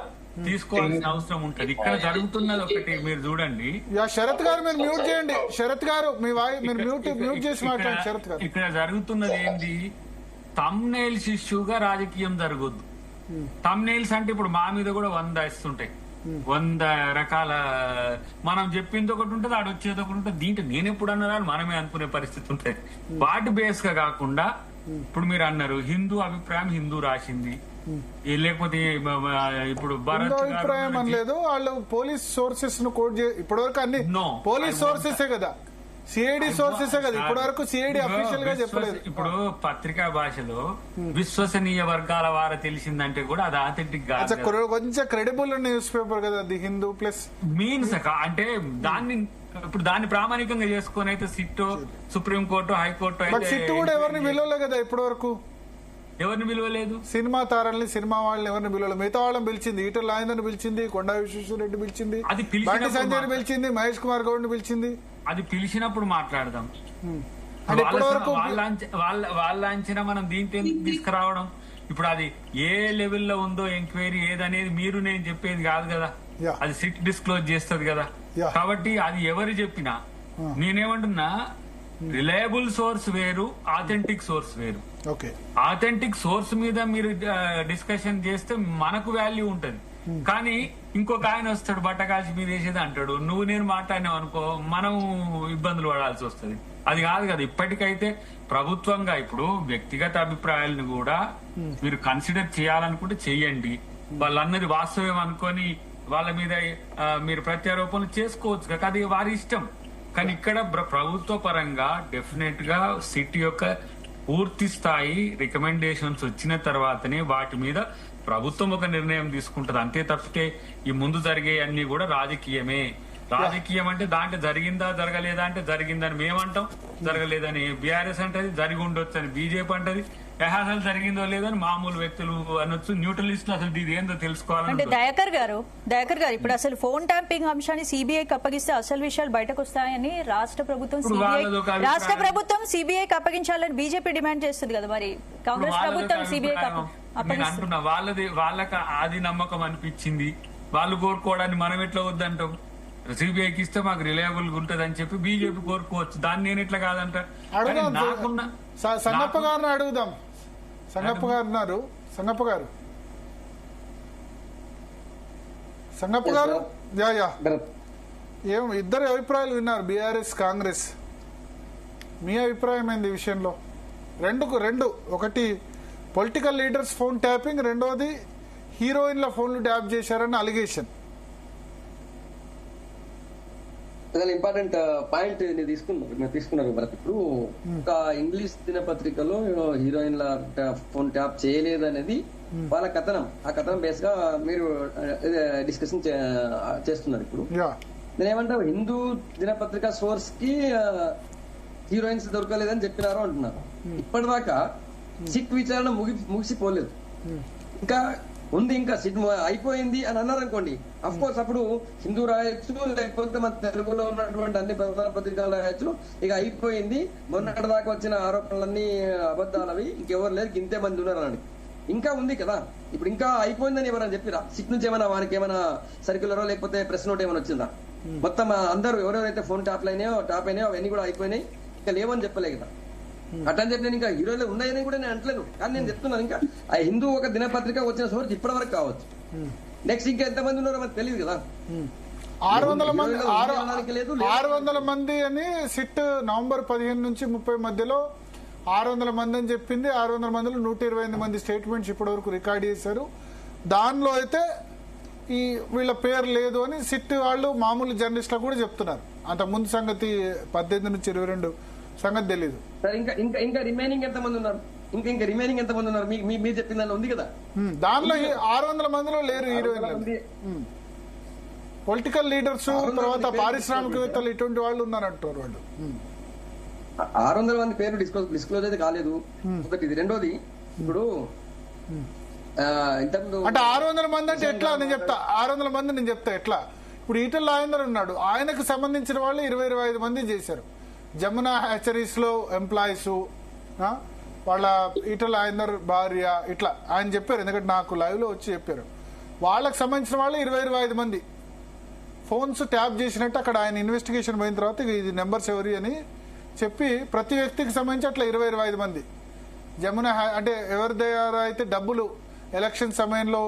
తీసుకోవాల్సిన అవసరం ఉంటది. ఇక్కడ జరుగుతున్నది ఒకటి మీరు చూడండి. శరత్ గారు మీరు మ్యూట్ చేయండి. శరత్ గారు మీ వాయిస్ మీరు మ్యూట్ చేసి మాట్లాడండి. శరత్ గారు, ఇక్కడ జరుగుతున్నది ఏంది, థంబ్నెయిల్స్ ఇష్యూగా రాజకీయం జరగొద్దు. థంబ్నెయిల్స్ అంటే ఇప్పుడు మా మీద కూడా 100 ఇస్తుంటాయి, 100 రకాల, మనం చెప్పింది ఒకటి ఉంటుంది, ఆడ వచ్చేది ఒకటి ఉంటుంది. దీంట్లో నేను ఎప్పుడు అన్నారా మనమే అనుకునే పరిస్థితి ఉంటుంది. వాటి బేస్ గా కాకుండా ఇప్పుడు మీరు అన్నారు హిందూ అభిప్రాయం హిందూ రాసింది, లేకపోతే ఇప్పుడు భరత్ అభిప్రాయం అనలేదు, వాళ్ళు పోలీస్ సోర్సెస్ ను కోట్ ఇప్పటివరకు అన్ని పోలీస్ సోర్సెస్ కదా, సిఐడి సోర్సెస్ కదా, ఇప్పటి వరకు సిఐడి అఫీషియల్ గా చెప్పలేదు. ఇప్పుడు పత్రికా భాషలో విశ్వసనీయ వర్గాల వారు తెలిసిందంటే కూడా అది ఆథెంటిక్ గా కొంచెం క్రెడిబుల్ న్యూస్ పేపర్ కదా ది హిందూ ప్లస్ మీన్స్ అంటే దాన్ని ప్రామాణికంగా చేసుకుని అయితే సిట్, సుప్రీంకోర్టు, హైకోర్టు అయితే సిట్ కూడా ఎవరిని విలువలే కదా ఇప్పటి వరకు, ఎవరిని విలువలేదు. సినిమా తారల్ని, సినిమా వాళ్ళని ఎవరిని పిలవలేదు. మిగతా వాళ్ళని పిలిచింది, ఈటల రాజేందర్ని పిలిచింది, కొండా విశ్వేశ్వరరెడ్డి పిలిచింది, బండి సంజయ్ పిలిచింది, మహేష్ కుమార్ గౌడ్ ని పిలిచింది. అది పిలిచినప్పుడు మాట్లాడదాం. వాళ్ళ అంచనా మనం దీంట్లో తీసుకురావడం, ఇప్పుడు అది ఏ లెవెల్లో ఉందో ఎంక్వైరీ ఏదనేది మీరు నేను చెప్పేది కాదు కదా, అది సిట్ డిస్క్లోజ్ చేస్తుంది కదా. కాబట్టి అది ఎవరు చెప్పినా నేనేమంటున్నా, రిలయబుల్ సోర్స్ వేరు, ఆథెంటిక్ సోర్స్ వేరు. ఆథెంటిక్ సోర్స్ మీద మీరు డిస్కషన్ చేస్తే మనకు వాల్యూ ఉంటది. కానీ ఇంకొక ఆయన వస్తాడు బట్టకాల్చి మీద వేసేది అంటాడు, నువ్వు నేను మాట్లాడినావు అనుకో మనం ఇబ్బందులు పడాల్సి వస్తుంది. అది కాదు కదా. ఇప్పటికైతే ప్రభుత్వంగా ఇప్పుడు వ్యక్తిగత అభిప్రాయాలను కూడా మీరు కన్సిడర్ చేయాలనుకుంటే చెయ్యండి. వాళ్ళు అన్నది వాస్తవం అనుకొని వాళ్ళ మీద మీరు ప్రత్యారోపణలు చేసుకోవచ్చు, అది వారి ఇష్టం. కానీ ఇక్కడ ప్రభుత్వ పరంగా డెఫినెట్ గా సిటీ యొక్క పూర్తి స్థాయి రికమెండేషన్స్ వచ్చిన తర్వాతనే వాటి మీద ప్రభుత్వం ఒక నిర్ణయం తీసుకుంటది. అంతే తప్పితే ఈ ముందు జరిగే అన్ని కూడా రాజకీయమే. రాజకీయం అంటే దాంట్లో జరిగిందా జరగలేదా అంటే జరిగిందని మేమంటాం, జరగలేదని బీఆర్ఎస్ అంటది, జరిగి ఉండొచ్చు అని బీజేపీ అంటది, అసలు జరిగిందో లేదని మామూలు వ్యక్తులు అనొచ్చు, న్యూట్రలిస్టులు అసలు ఇది ఏందో తెలుసుకోవాలంటే. దయాకర్ గారు ఇప్పుడు అసలు ఫోన్ ట్యాంపింగ్ అంశాన్ని సిబిఐకి అప్పగిస్తే అసలు విషయాలు బయటకు వస్తాయని రాష్ట్ర ప్రభుత్వం సిబిఐకి అప్పగించాలని బీజేపీ డిమాండ్ చేస్తుంది కదా. మరి కాంగ్రెస్ ప్రభుత్వం సిబిఐకి అంటున్నా, వాళ్ళకి ఆది నమ్మకం అనిపించింది, వాళ్ళు కోరుకోవడాన్ని మనం ఎట్లా వద్దంటాం. సిబిఐకి ఇస్తే మాకు రిలయబుల్ గా ఉంటది అని చెప్పి బీజేపీ కోరుకోవచ్చు, దాన్ని నేను ఎట్లా కాదంట. నాకున్న సంగప్ప గారిని అడుగుదాం. సంగప్ప గారు ఉన్నారు. సంగప్ప గారు ఏం ఇద్దరు అభిప్రాయాలు విన్నారు, బీఆర్ఎస్ కాంగ్రెస్. మీ అభిప్రాయం ఏంది ఈ విషయంలో? రెండు ఒకటి పొలిటికల్ లీడర్స్ ఫోన్ ట్యాపింగ్, రెండోది హీరోయిన్ల ఫోన్లు ట్యాప్ చేశారని అలిగేషన్. చాలా ఇంపార్టెంట్ పాయింట్ తీసుకున్నారు భరత్. ఇప్పుడు ఒక ఇంగ్లీష్ దినపత్రికలో హీరోయిన్ల ఫోన్ ట్యాప్ చేయలేదు అనేది వాళ్ళ కథనం. ఆ కథనం బేస్ గా మీరు డిస్కషన్ చేస్తున్నారు. ఇప్పుడు నేనేమంటా, హిందూ దినపత్రిక సోర్స్ కి హీరోయిన్స్ దొరకలేదని చెప్పినారు అంటున్నారు. ఇప్పటిదాకా సిట్ విచారణ ముగిసిపోలేదు, ఇంకా ఉంది, ఇంకా సిట్ అయిపోయింది అని అన్నారు అనుకోండి. అఫ్ కోర్స్ అప్పుడు హిందూ రాయొచ్చు, లేకపోతే మన తెలుగులో ఉన్నటువంటి అన్ని ప్రధాన పత్రికలు రాయొచ్చు, ఇక అయిపోయింది, మొన్నటి దాకా వచ్చిన ఆరోపణలన్నీ అబద్దాలవి, ఇంకెవరు లేరు, ఇంతే మంది ఉన్నారని. ఇంకా ఉంది కదా, ఇప్పుడు ఇంకా అయిపోయిందని ఎవరైనా చెప్పిరా? సిట్ నుంచి ఏమైనా వారికి ఏమైనా సర్క్యులరో లేకపోతే ప్రెస్ నోట్ ఏమైనా వచ్చిందా? మొత్తం అందరూ ఎవరెవరైతే ఫోన్ టాప్ అయినాయో అవన్నీ కూడా అయిపోయినాయి, ఇంకా లేవని చెప్పలే కదా. అట్లని చెప్పి నేను ఇంకా హీరోలు ఉన్నాయని కూడా నేను అంటలేను, కానీ నేను చెప్తున్నాను ఇంకా ఆ హిందూ ఒక దినపత్రిక వచ్చిన సోర్స్ ఇప్పటి వరకు కావచ్చు. నెక్స్ట్ ఇంకా ఎంతమంది ఉన్నారో మనకు తెలియదు కదా. 600 మంది లేదు 600 మంది అని సిట్ నవంబర్ 15 నుంచి 30 మధ్యలో 600 మంది అని చెప్పింది. 600 మందిలో 128 మంది స్టేట్మెంట్స్ ఇప్పటి వరకు రికార్డ్ చేశారు. దానిలో అయితే ఈ వీళ్ళ పేరు లేదు అని సిట్ వాళ్ళు మామూలు జర్నలిస్టులు కూడా చెప్తున్నారు. అంత ముందు సంగతి 18 నుంచి 22 సంగతి తెలీదు. సార్ ఇంకా రిమైనింగ్ ఎంత మంది ఉన్నారు? ఇంకా రిమైనింగ్ ఎంత మంది ఉన్నారు? మీరు చెప్పిన దానిలో ఉంది కదా. దానిలో 600 మందిలో లేరు హీరోయిన్లు. పొలిటికల్ లీడర్స్, తర్వాత పారిశ్రామికవేత్తలు ఇటువంటి వాళ్ళు ఉన్నారంటారు వాళ్ళు. 600 మంది పేరు డిస్క్లోజ్ అయితే కాలేదు ఒకటి. ఇది రెండోది, ఇప్పుడు ఇంతకుముందు అంటే 600 మంది అంటే ఎట్లా నేను చెప్తా. 600 మంది నేను చెప్తా ఎట్లా. ఇప్పుడు ఈటెల రాజేందర్ ఉన్నాడు, ఆయనకు సంబంధించిన వాళ్ళు 20-25 మంది చేశారు. జమునా హ్యాచరీస్ లో ఎంప్లాయీస్, వాళ్ళ ఈటెల రాజేందర్ భార్య, ఇట్లా ఆయన చెప్పారు. ఎందుకంటే నాకు లైవ్ లో వచ్చి చెప్పారు. వాళ్ళకి సంబంధించిన వాళ్ళు 20-25 మంది ఫోన్స్ ట్యాప్ చేసినట్టు అక్కడ ఆయన ఇన్వెస్టిగేషన్ పోయిన తర్వాత ఇది నెంబర్స్ ఎవరి అని చెప్పి ప్రతి వ్యక్తికి సంబంధించి అట్లా 20-25 మంది జమున అంటే ఎవరి దగ్గర అయితే డబ్బులు ఎలక్షన్ సమయంలో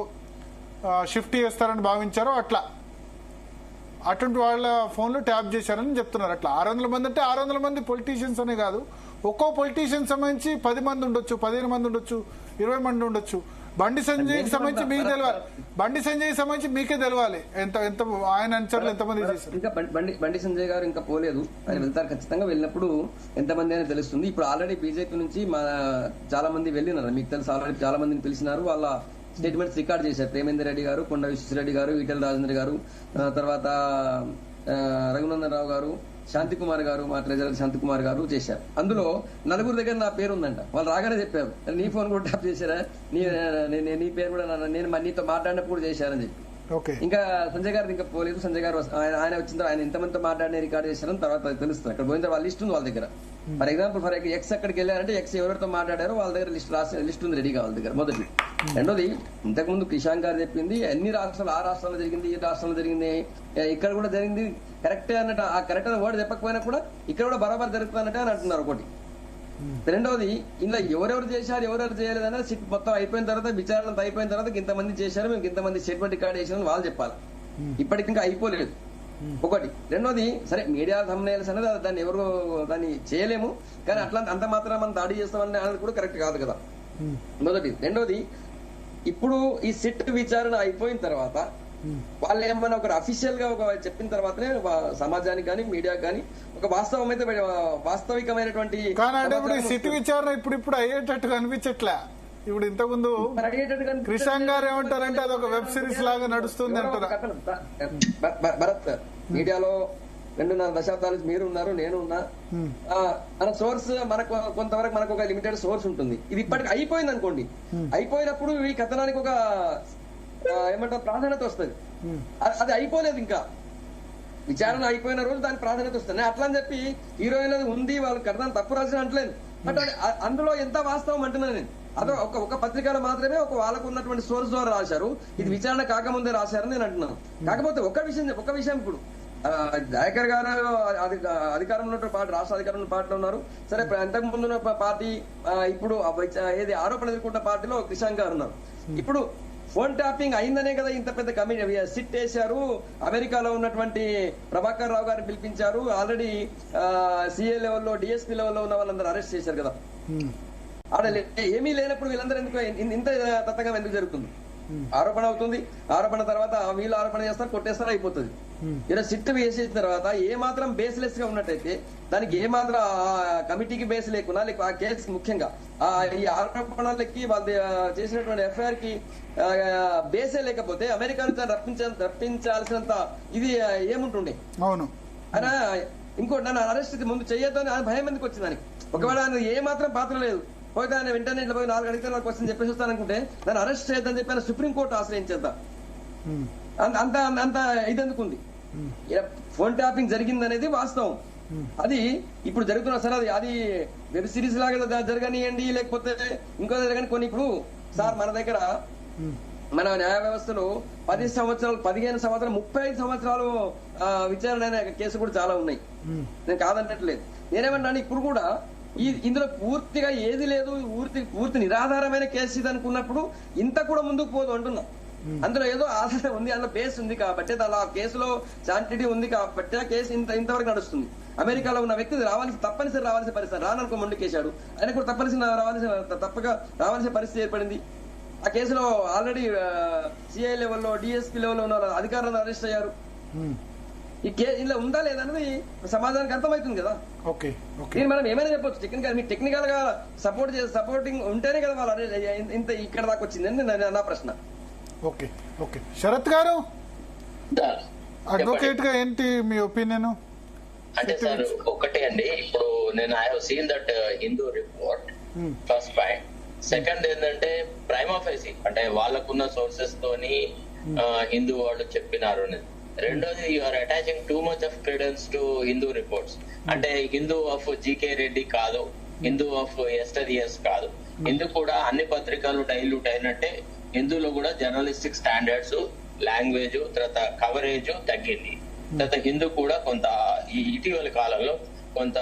షిఫ్ట్ చేస్తారని భావించారో అటువంటి వాళ్ళ ఫోన్లు ట్యాప్ చేశారని చెప్తున్నారు. అట్లా 600 మంది అంటే 600 మంది పొలిటీషియన్స్ అనే కాదు, ఒక్కో పొలిటీషియన్ సంబంధించి 10 మంది ఉండొచ్చు, 15 మంది ఉండొచ్చు, 20 మంది ఉండొచ్చు. బండి సంజయ్కి సంబంధించి మీకు తెలియాలి, బండి సంజయ్ సంబంధించి మీకే తెలవాలి ఎంత ఆయన అనుచరులు ఎంతమంది చేశారు. ఇంకా బండి సంజయ్ గారు ఇంకా పోలేదు, ఆయన వెళ్తారు ఖచ్చితంగా. వెళ్ళినప్పుడు ఎంతమంది అని తెలుస్తుంది. ఇప్పుడు ఆల్రెడీ బీజేపీ నుంచి చాలా మంది వెళ్ళినారు, మీకు తెలుసు. ఆల్రెడీ చాలా మందిని పిలిచినారు, వాళ్ళ స్టేట్మెంట్స్ రికార్డ్ చేశారు. ప్రేమేందర్ రెడ్డి గారు, కొండ విశ్వేశ్వరరెడ్డి గారు, ఈటెల రాజేందర్ గారు, తర్వాత రఘునందన్ రావు గారు, శాంతికుమార్ గారు, మా ట్రెజరర్ శాంతికుమార్ గారు చేశారు. అందులో 4 దగ్గర నా పేరు ఉందంట. వాళ్ళు రాగానే చెప్పారు, నీ ఫోన్ కూడా ట్యాప్ చేశారా, నీ పేరు కూడా నేను నీతో మాట్లాడినప్పుడు కూడా చేశారని చెప్పి. ఇంకా సంజయ్ గారు ఇంకా పోలేదు. సంజయ్ గారు ఆయన వచ్చిన తర్వాత ఆయన ఎంతమందితో మాట్లాడిన రికార్డ్ చేశారని తర్వాత తెలుస్తుంది. అక్కడ పోయిన తర్వాత లిస్ట్ ఉంది వాళ్ళ దగ్గర. ఫర్ ఎగ్జాంపుల్ ఎక్స్ అక్కడికి వెళ్ళారంటే ఎక్స్ ఎవరితో మాట్లాడారో వాళ్ళ దగ్గర లిస్ట్ ఉంది రెడీగా వాళ్ళ దగ్గర. మొదటి. రెండోది, ఇంతకుముందు కిషాన్ గారు చెప్పింది అన్ని రాష్ట్రాలు, ఆ రాష్ట్రంలో జరిగింది, ఈ రాష్ట్రంలో జరిగింది, ఇక్కడ కూడా జరిగింది కరెక్టే అన్నట్టు. ఆ కరెక్ట్ అనే వర్డ్ చెప్పకపోయినా కూడా ఇక్కడ కూడా బరాబర్ జరుగుతున్నట్టే అని అంటున్నారు ఒకటి. రెండవది, ఇందులో ఎవరెవరు చేశారు ఎవరెవరు చేయలేదనేది సిట్ మొత్తం అయిపోయిన తర్వాత, విచారణ అయిపోయిన తర్వాత ఇంతమంది చేశారు, మేము ఇంతమంది స్టేట్మెంట్ రికార్డ్ చేసామని వాళ్ళు చెప్పాలి. ఇప్పటికి ఇంకా అయిపోలేదు ఒకటి. రెండోది, సరే మీడియా థంబ్నెయిల్స్ అనేది దాన్ని చేయలేము, కానీ అట్లా అంత మాత్రం మనం దాడి చేస్తామని అనేది కూడా కరెక్ట్ కాదు కదా. మొదటి. రెండోది, ఇప్పుడు ఈ సిట్ విచారణ అయిపోయిన తర్వాత వాళ్ళు ఏమన్నా ఒక అఫీషియల్ గా ఒక చెప్పిన తర్వాతనే సమాజానికి కానీ మీడియాకి కానీ ఒక వాస్తవికమైనటువంటి సిట్ విచారణ ఇప్పుడు అయ్యేటట్టు అనిపించట్లే. ఇప్పుడు ఇంతకుముందు కృష్ణ గారు ఏమంటారంటే అదొక వెబ్ సిరీస్ లాగా నడుస్తుంది అంటారు. భరత్, మీడియాలో 2.5 దశాబ్దాలు మీరు ఉన్నారు, నేను ఉన్నా. మన సోర్స్ మనకు కొంతవరకు మనకు ఒక లిమిటెడ్ సోర్స్ ఉంటుంది. ఇది ఇప్పటికి అయిపోయింది అనుకోండి. అయిపోయినప్పుడు ఈ కథనానికి ఒక ఏమంటారు ప్రాధాన్యత వస్తుంది. అది అయిపోలేదు, ఇంకా విచారణ అయిపోయిన రోజు దానికి ప్రాధాన్యత వస్తుంది. అట్లా అని చెప్పి హీరోయిన్ అది ఉంది, వాళ్ళు కథనాన్ని తప్పు రాసిన అంటలేదు. బట్ అందులో ఎంత వాస్తవం అంటున్నాను నేను. అదో ఒక పత్రికలో మాత్రమే వాళ్ళకు ఉన్నటువంటి సోర్స్ ద్వారా రాశారు, ఇది విచారణ కాకముందే రాశారని నేను అంటున్నాను. కాకపోతే ఒక విషయం ఇప్పుడు దయాకర్ గారు అధికారంలో పార్టీ, రాష్ట్ర అధికారంలో పార్టీలో ఉన్నారు. సరే, అంతకు ముందున్న పార్టీ ఇప్పుడు ఏది ఆరోపణ ఎదుర్కొంటున్న పార్టీలో కిషాన్ గారు ఉన్నారు. ఇప్పుడు ఫోన్ ట్యాపింగ్ అయిందనే కదా ఇంత పెద్ద కమిటీ సిట్ వేశారు. అమెరికాలో ఉన్నటువంటి ప్రభాకర్ రావు గారిని పిలిపించారు. ఆల్రెడీ సిఏ లెవెల్లో, డిఎస్పీ లెవెల్లో ఉన్న వాళ్ళందరూ అరెస్ట్ చేశారు కదా. ఆడ ఏమీ లేనప్పుడు వీళ్ళందరూ ఎందుకు ఇంత తతంగం ఎందుకు జరుగుతుంది? ఆరోపణ అవుతుంది, ఆరోపణ తర్వాత వీళ్ళు ఆరోపణ చేస్తారు, కొట్టేస్తారు, అయిపోతుంది. ఇలా సిట్ వేసేసిన తర్వాత ఏ మాత్రం బేస్లెస్ గా ఉన్నట్టయితే, దానికి ఏ మాత్రం కమిటీకి బేస్ లేకున్నా, లేక ఆ కేసు ముఖ్యంగా ఈ ఆరోపణలకి వాళ్ళు చేసినటువంటి ఎఫ్ఐఆర్ కి బేసే లేకపోతే అమెరికా నుంచి రప్పించాల్సినంత ఇది ఏముంటుండే. అవును. అయినా ఇంకోటి, నన్ను అరెస్ట్ ముందు చెయ్యొద్దని భయం ఎందుకు వచ్చింది దానికి? ఒకవేళ ఆయన ఏ మాత్రం పాత్ర లేదు, పోతే ఆయన వెంటనే పోయి 4 అడిగితే నాకు క్వశ్చన్ చెప్పేసి వస్తాననుకుంటే దాన్ని అరెస్ట్ చేయొద్దని చెప్పి ఆయన సుప్రీంకోర్టు ఆశ్రయించేద్దాం. అంత ఇదెందుకుంది? ఫోన్ ట్యాపింగ్ జరిగింది అనేది వాస్తవం. అది ఇప్పుడు జరుగుతున్న సరే అది వెబ్ సిరీస్ లాగా జరగనియండి, లేకపోతే ఇంకో జరగని కొన్ని. ఇప్పుడు సార్ మన దగ్గర మన న్యాయ వ్యవస్థలో 10 సంవత్సరాలు, 15 సంవత్సరాలు, 35 సంవత్సరాలు విచారణ అయిన కేసు కూడా చాలా ఉన్నాయి. నేను కాదన్నట్లేదు. నేనేమన్నాను, ఇప్పుడు కూడా ఇందులో పూర్తిగా ఏది లేదు, పూర్తి నిరాధారమైన కేసు ఇది అనుకున్నప్పుడు ఇంత కూడా ముందుకు పోదు అంటున్నా. అందులో ఏదో ఆధారం ఉంది, అందులో బేస్ ఉంది కాబట్టి, అలా కేసులో శాంటిటీ ఉంది కాబట్టి ఆ కేసు ఇంతవరకు నడుస్తుంది. అమెరికాలో ఉన్న వ్యక్తి తప్పనిసరి రావాల్సిన పరిస్థితి, రాననుకో మొండికేశాడు, ఆయన కూడా తప్పక రావాల్సిన పరిస్థితి ఏర్పడింది. ఆ కేసులో ఆల్రెడీ సిఐ లెవెల్లో, డిఎస్పీ లెవెల్లో ఉన్న అధికారులను అరెస్ట్ అయ్యారు. ఈ ఇలా ఉందా లేదా అనేది సమాధానానికి అర్థమవుతుంది కదా. దీన్ని మనం ఏమైనా చెప్పొచ్చు, టెక్నికల్ గా సపోర్టింగ్ ఉంటేనే కదా వాళ్ళు ఇంత ఇక్కడ దాకా వచ్చిందని నా ప్రశ్న. ఓకే శరత్ గారు, అడ్వకేట్ గా ఏంటి మీ ఒపీనియన్? అంటే సార్ ఒకటే అండి, ఇప్పుడు నేను I have seen that Hindu report, first point. Second ఏంటంటే ప్రైమ్ ఆఫీసీ అంటే వాళ్ళకున్న సోర్సెస్ తోని హిందూ వాళ్ళు చెప్పినారు. రెండోది you are attaching too much of credence to Hindu reports. అంటే హిందూ ఆఫ్ జీకే రెడ్డి కాదు, హిందూ ఆఫ్ ఎస్టర్ఇయర్స్ కాదు. హిందూ కూడా అన్ని పత్రికలు డైల్యూట్ అయినట్టే హిందూలో కూడా జర్నలిస్టిక్ స్టాండర్డ్స్, లాంగ్వేజ్, తర్వాత కవరేజ్ తగ్గింది. తర్వాత హిందూ కూడా కొంత ఈ ఇటీవల కాలంలో కొంత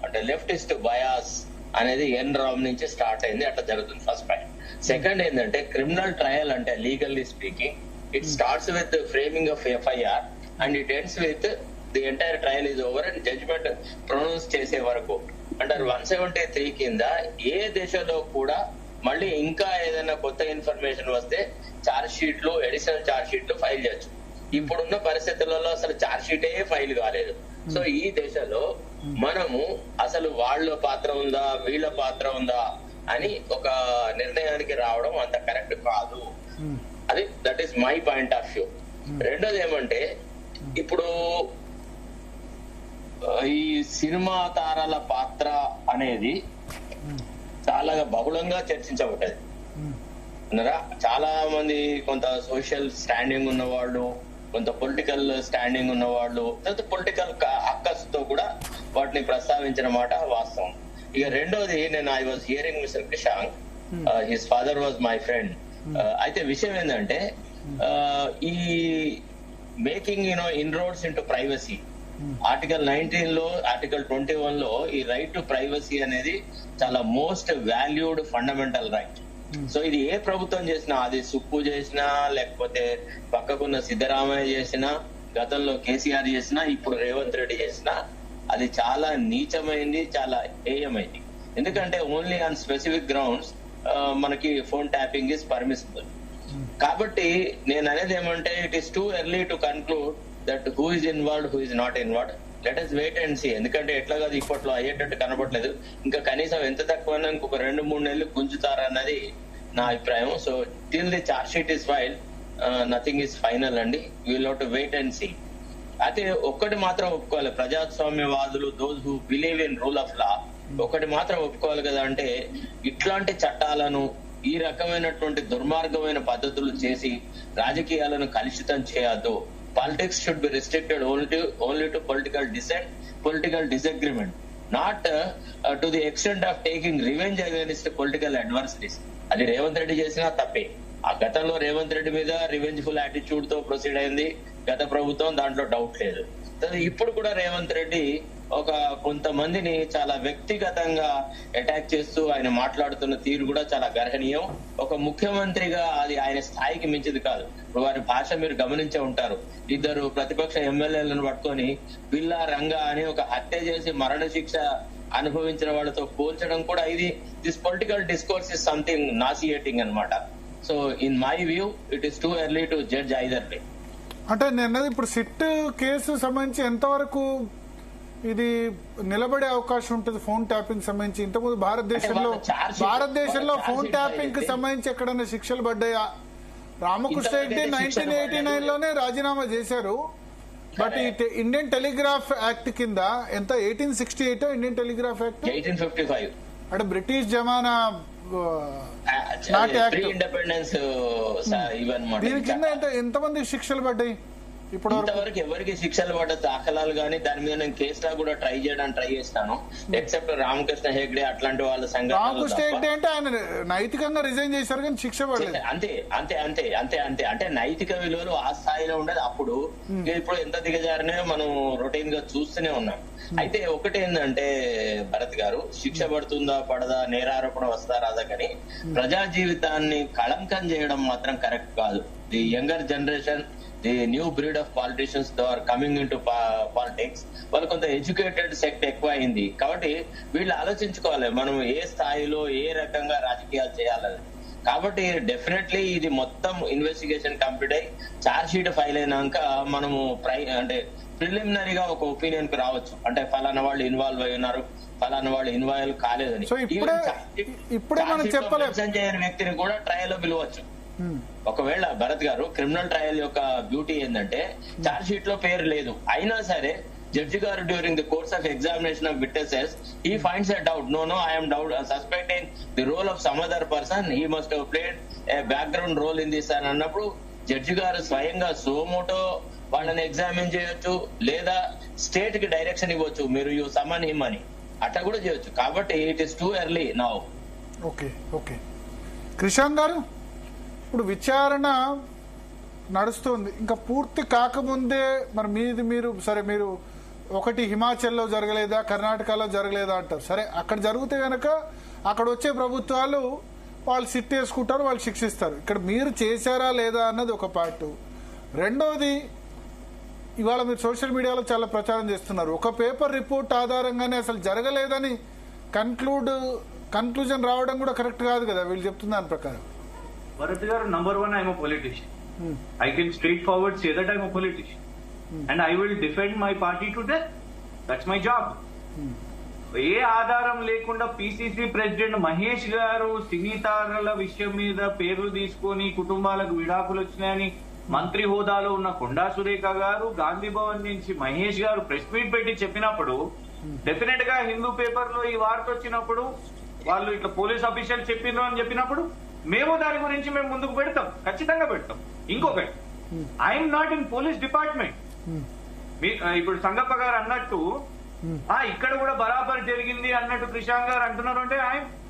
అంటే లెఫ్టిస్ట్ బయాస్ అనేది ఎన్ రామ్ నుంచి స్టార్ట్ అయింది, అట్లా జరుగుతుంది. First point. సెకండ్ ఏంటంటే క్రిమినల్ ట్రయల్ అంటే legally speaking it starts with framing of FIR and it ends with the entire trial is over and judgment pronounce చేసే వరకు. అండర్ 173 కింద ఏ దేశంలో కూడా మళ్ళీ ఇంకా ఏదైనా కొత్త ఇన్ఫర్మేషన్ వస్తే ఛార్జ్ షీట్లు, అడిషనల్ ఛార్జ్ షీట్లు ఫైల్ చేయొచ్చు. ఇప్పుడున్న పరిస్థితులలో అసలు ఛార్జ్ షీటే ఫైల్ కాలేదు. సో ఈ దేశంలో మనము అసలు వాళ్ళ పాత్ర ఉందా, వీళ్ళ పాత్ర ఉందా అని ఒక నిర్ణయానికి రావడం అంత కరెక్ట్ కాదు. అది that is my point of view. రెండోది ఏమంటే ఇప్పుడు ఈ సినిమా తారల పాత్ర అనేది చాలా బహుళంగా చర్చించబడ్డది. చాలా మంది కొంత సోషల్ స్టాండింగ్ ఉన్న వాళ్ళు, కొంత పొలిటికల్ స్టాండింగ్ ఉన్న వాళ్ళు, తర్వాత పొలిటికల్ అక్కస్ తో కూడా వాటిని ప్రస్తావించిన మాట వాస్తవం. ఇక రెండోది, నేను I was hearing mister Krishank, his father was my friend. అయితే విషయం ఏంటంటే ఈ మేకింగ్ ఇన్రోడ్స్ ఇంటూ ప్రైవసీ, ఆర్టికల్ 19 లో, ఆర్టికల్ 21 లో ఈ రైట్ టు ప్రైవసీ అనేది చాలా most valued fundamental right. So ఇది ఏ ప్రభుత్వం చేసినా, అది సుప్పు చేసినా, లేకపోతే పక్కకున్న సిద్ధరామయ్య చేసినా, గతంలో కేసీఆర్ చేసినా, ఇప్పుడు రేవంత్ రెడ్డి చేసినా, అది చాలా నీచమైంది, చాలా హేయమైంది. ఎందుకంటే ఓన్లీ ఆన్ స్పెసిఫిక్ గ్రౌండ్స్ మనకి ఫోన్ ట్యాపింగ్ ఇస్ పర్మిసిబుల్. కాబట్టి నేను అనేది ఏమంటే it is too early to conclude that who is involved, who is not involved. Let us wait and see. ఎందుకంటే ఎట్లా కాదు, ఇప్పట్లో అయ్యేటట్టు కనపడలేదు. ఇంకా కనీసం ఎంత తక్కువైనా ఇంకొక 2-3 నెలలు గుంజుతారన్నది నా అభిప్రాయం. So till the charge sheet is file, nothing is final అండి. Will have to wait and see. అయితే ఒక్కటి మాత్రం ఒప్పుకోవాలి, ప్రజాస్వామ్యవాదులు, those who believe in rule of law, ఒకటి మాత్రం ఒప్పుకోవాలి కదా, అంటే ఇట్లాంటి చట్టాలను, ఈ రకమైనటువంటి దుర్మార్గమైన పద్ధతులు చేసి రాజకీయాలను కలుషితం చేయొద్దు. Politics should be restricted only to political dissent, political disagreement, not to the extent of taking revenge against political adversaries. అది రేవంత్ రెడ్డి చేసినా తప్పే. ఆ గతంలో రేవంత్ రెడ్డి మీద రివెంజ్ఫుల్ యాటిట్యూడ్ తో ప్రొసీడ్ అయింది గత ప్రభుత్వం, దాంట్లో డౌట్ లేదు. ఇప్పుడు కూడా రేవంత్ రెడ్డి ఒక కొంతమందిని చాలా వ్యక్తిగతంగా అటాక్ చేస్తూ ఆయన మాట్లాడుతున్న తీరు కూడా చాలా గర్హనీయం. ఒక ముఖ్యమంత్రిగా అది ఆయన స్థాయికి మించింది కాదు. ఇప్పుడు వారి భాష మీరు గమనించే ఉంటారు. 2 ప్రతిపక్ష ఎమ్మెల్యేలను పట్టుకొని బిల్లా రంగా అని ఒక హత్య చేసి మరణశిక్ష అనుభవించిన వాళ్ళతో పోల్చడం కూడా ఇది this political discourse is something nauseating అన్నమాట. So in my view it is too early to judge either way. అంటే నేను ఇప్పుడు సిట్ కేసు సంబంధించి ఎంతవరకు ఇది నిలబడే అవకాశం ఉంటుంది ఫోన్ ట్యాపింగ్ సంబంధించి? ఇంతకుముందు భారతదేశంలో ఫోన్ ట్యాపింగ్ కి సంబంధించి ఎక్కడైనా శిక్షలు పడ్డాయా? రామకృష్ణ రెడ్డి 1989 లోనే రాజీనామా చేశారు. బట్ ఈ ఇండియన్ టెలిగ్రాఫ్ యాక్ట్ కింద ఎంత 1868 ఇండియన్ టెలిగ్రాఫ్ యాక్ట్ 1855 అంటే బ్రిటిష్ జమానా ఇండిపెండెన్స్. దీని కింద ఎంతమంది శిక్షలు పడ్డాయి? ఇంతవరకు ఎవరికి శిక్షలు పడ్డ దాఖలాలు గానీ దాని మీద నేను కేసులా కూడా ట్రై చేస్తాను, ఎక్సెప్ట్ రామకృష్ణ హెగ్డే అట్లాంటి వాళ్ళ సంఘటన. రామకృష్ణ హెగ్డే అంటే ఆయన నైతికంగా రిజైన్ చేశారు కానీ శిక్ష పడలేదు. అంతే అంతే అంతే అంతే అంతే అంటే నైతిక విలువలు ఆ స్థాయిలో ఉండదు అప్పుడు. ఇప్పుడు ఎంత దిగజారినా మనం రొటీన్ గా చూస్తూనే ఉన్నాం. అయితే ఒకటేందంటే భరత్ గారు, శిక్ష పడుతుందా పడదా, నేరారోపణ వస్తా రాదా, కానీ ప్రజా జీవితాన్ని కళంకం చేయడం మాత్రం కరెక్ట్ కాదు. The younger generation, the new breed of politicians are coming in to politics, వాళ్ళు కొంత ఎడ్యుకేటెడ్ సెక్ట్ ఎక్కువ అయింది. కాబట్టి వీళ్ళు ఆలోచించుకోవాలి మనం ఏ స్థాయిలో ఏ రకంగా రాజకీయాలు చేయాలని. కాబట్టి డెఫినెట్లీ ఇది మొత్తం ఇన్వెస్టిగేషన్ కంప్లీట్ అయ్యి ఛార్జ్ షీట్ ఫైల్ అయినాక మనము అంటే ప్రిలిమినరీగా ఒక ఒపీనియన్ కు రావచ్చు, అంటే ఫలానా వాళ్ళు ఇన్వాల్వ్ అయి ఉన్నారు, ఫలానా వాళ్ళు ఇన్వాల్వ్ కాలేదని. సో ఇప్పుడే మనం చెప్పలేము. చేయని వ్యక్తిని కూడా ట్రయల్ లో పిలవచ్చు. ఒకవేళ భరత్ గారు, క్రిమినల్ ట్రయల్ యొక్క బ్యూటీ ఏంటంటే ఛార్జ్ షీట్ లో పేరు లేదు, అయినా సరే జడ్జి గారు during the course of examination of witnesses he finds a doubt, no I'm suspecting the role of some other person, he must have played a background role in this అని అన్నప్పుడు judge గారు స్వయంగా suo motu వాళ్ళని examine చేయొచ్చు, లేదా state కి direction ఇవ్వచ్చు, మీరు యూ సమన్ హిమ్ అని, అట్లా కూడా చేయొచ్చు. కాబట్టి it is too early now. Okay Krishank గారు, ఇప్పుడు విచారణ నడుస్తుంది, ఇంకా పూర్తి కాకముందే మరి మీరు సరే, మీరు ఒకటి హిమాచల్లో జరగలేదా, కర్ణాటకలో జరగలేదా అంటారు. సరే, అక్కడ జరిగితే గనక అక్కడ వచ్చే ప్రభుత్వాలు వాళ్ళు సిట్ వేసుకుంటారు, వాళ్ళు శిక్షిస్తారు. ఇక్కడ మీరు చేశారా లేదా అన్నది ఒక పార్ట్. రెండోది, ఇవాళ మీరు సోషల్ మీడియాలో చాలా ప్రచారం చేస్తున్నారు, ఒక పేపర్ రిపోర్ట్ ఆధారంగానే అసలు జరగలేదని కన్క్లూజన్ రావడం కూడా కరెక్ట్ కాదు కదా వీళ్ళు చెప్తున్న దాని ప్రకారం. భరత్ గారు, number 1, I'm a politician. I can straightforward say that I'm a politician. And I will defend my party to death. That's my job. ఏ ఆధారం లేకుండా పిసిసి ప్రెసిడెంట్ మహేష్ గారు సినీ తారల విషయం మీద పేర్లు తీసుకొని కుటుంబాలకు విడాకులు వచ్చినాయని మంత్రి హోదాలో ఉన్న కొండా సురేఖ గారు గాంధీ భవన్ నుంచి మహేష్ గారు ప్రెస్ మీట్ పెట్టి చెప్పినప్పుడు, డెఫినెట్ గా హిందూ పేపర్ లో ఈ వార్త వచ్చినప్పుడు, వాళ్ళు ఇట్లా పోలీస్ అఫీషియల్ చెప్పిండ్రు అని చెప్పినప్పుడు మేము దాని గురించి మేము ముందుకు పెడతాం, ఖచ్చితంగా పెడతాం. ఇంకొకటి, I'm not in police department. ఇప్పుడు సంగప్ప గారు అన్నట్టు ఇక్కడ కూడా బరాబర్ జరిగింది అన్నట్టు క్రిషాంక్ గారు అంటున్నారు. అంటే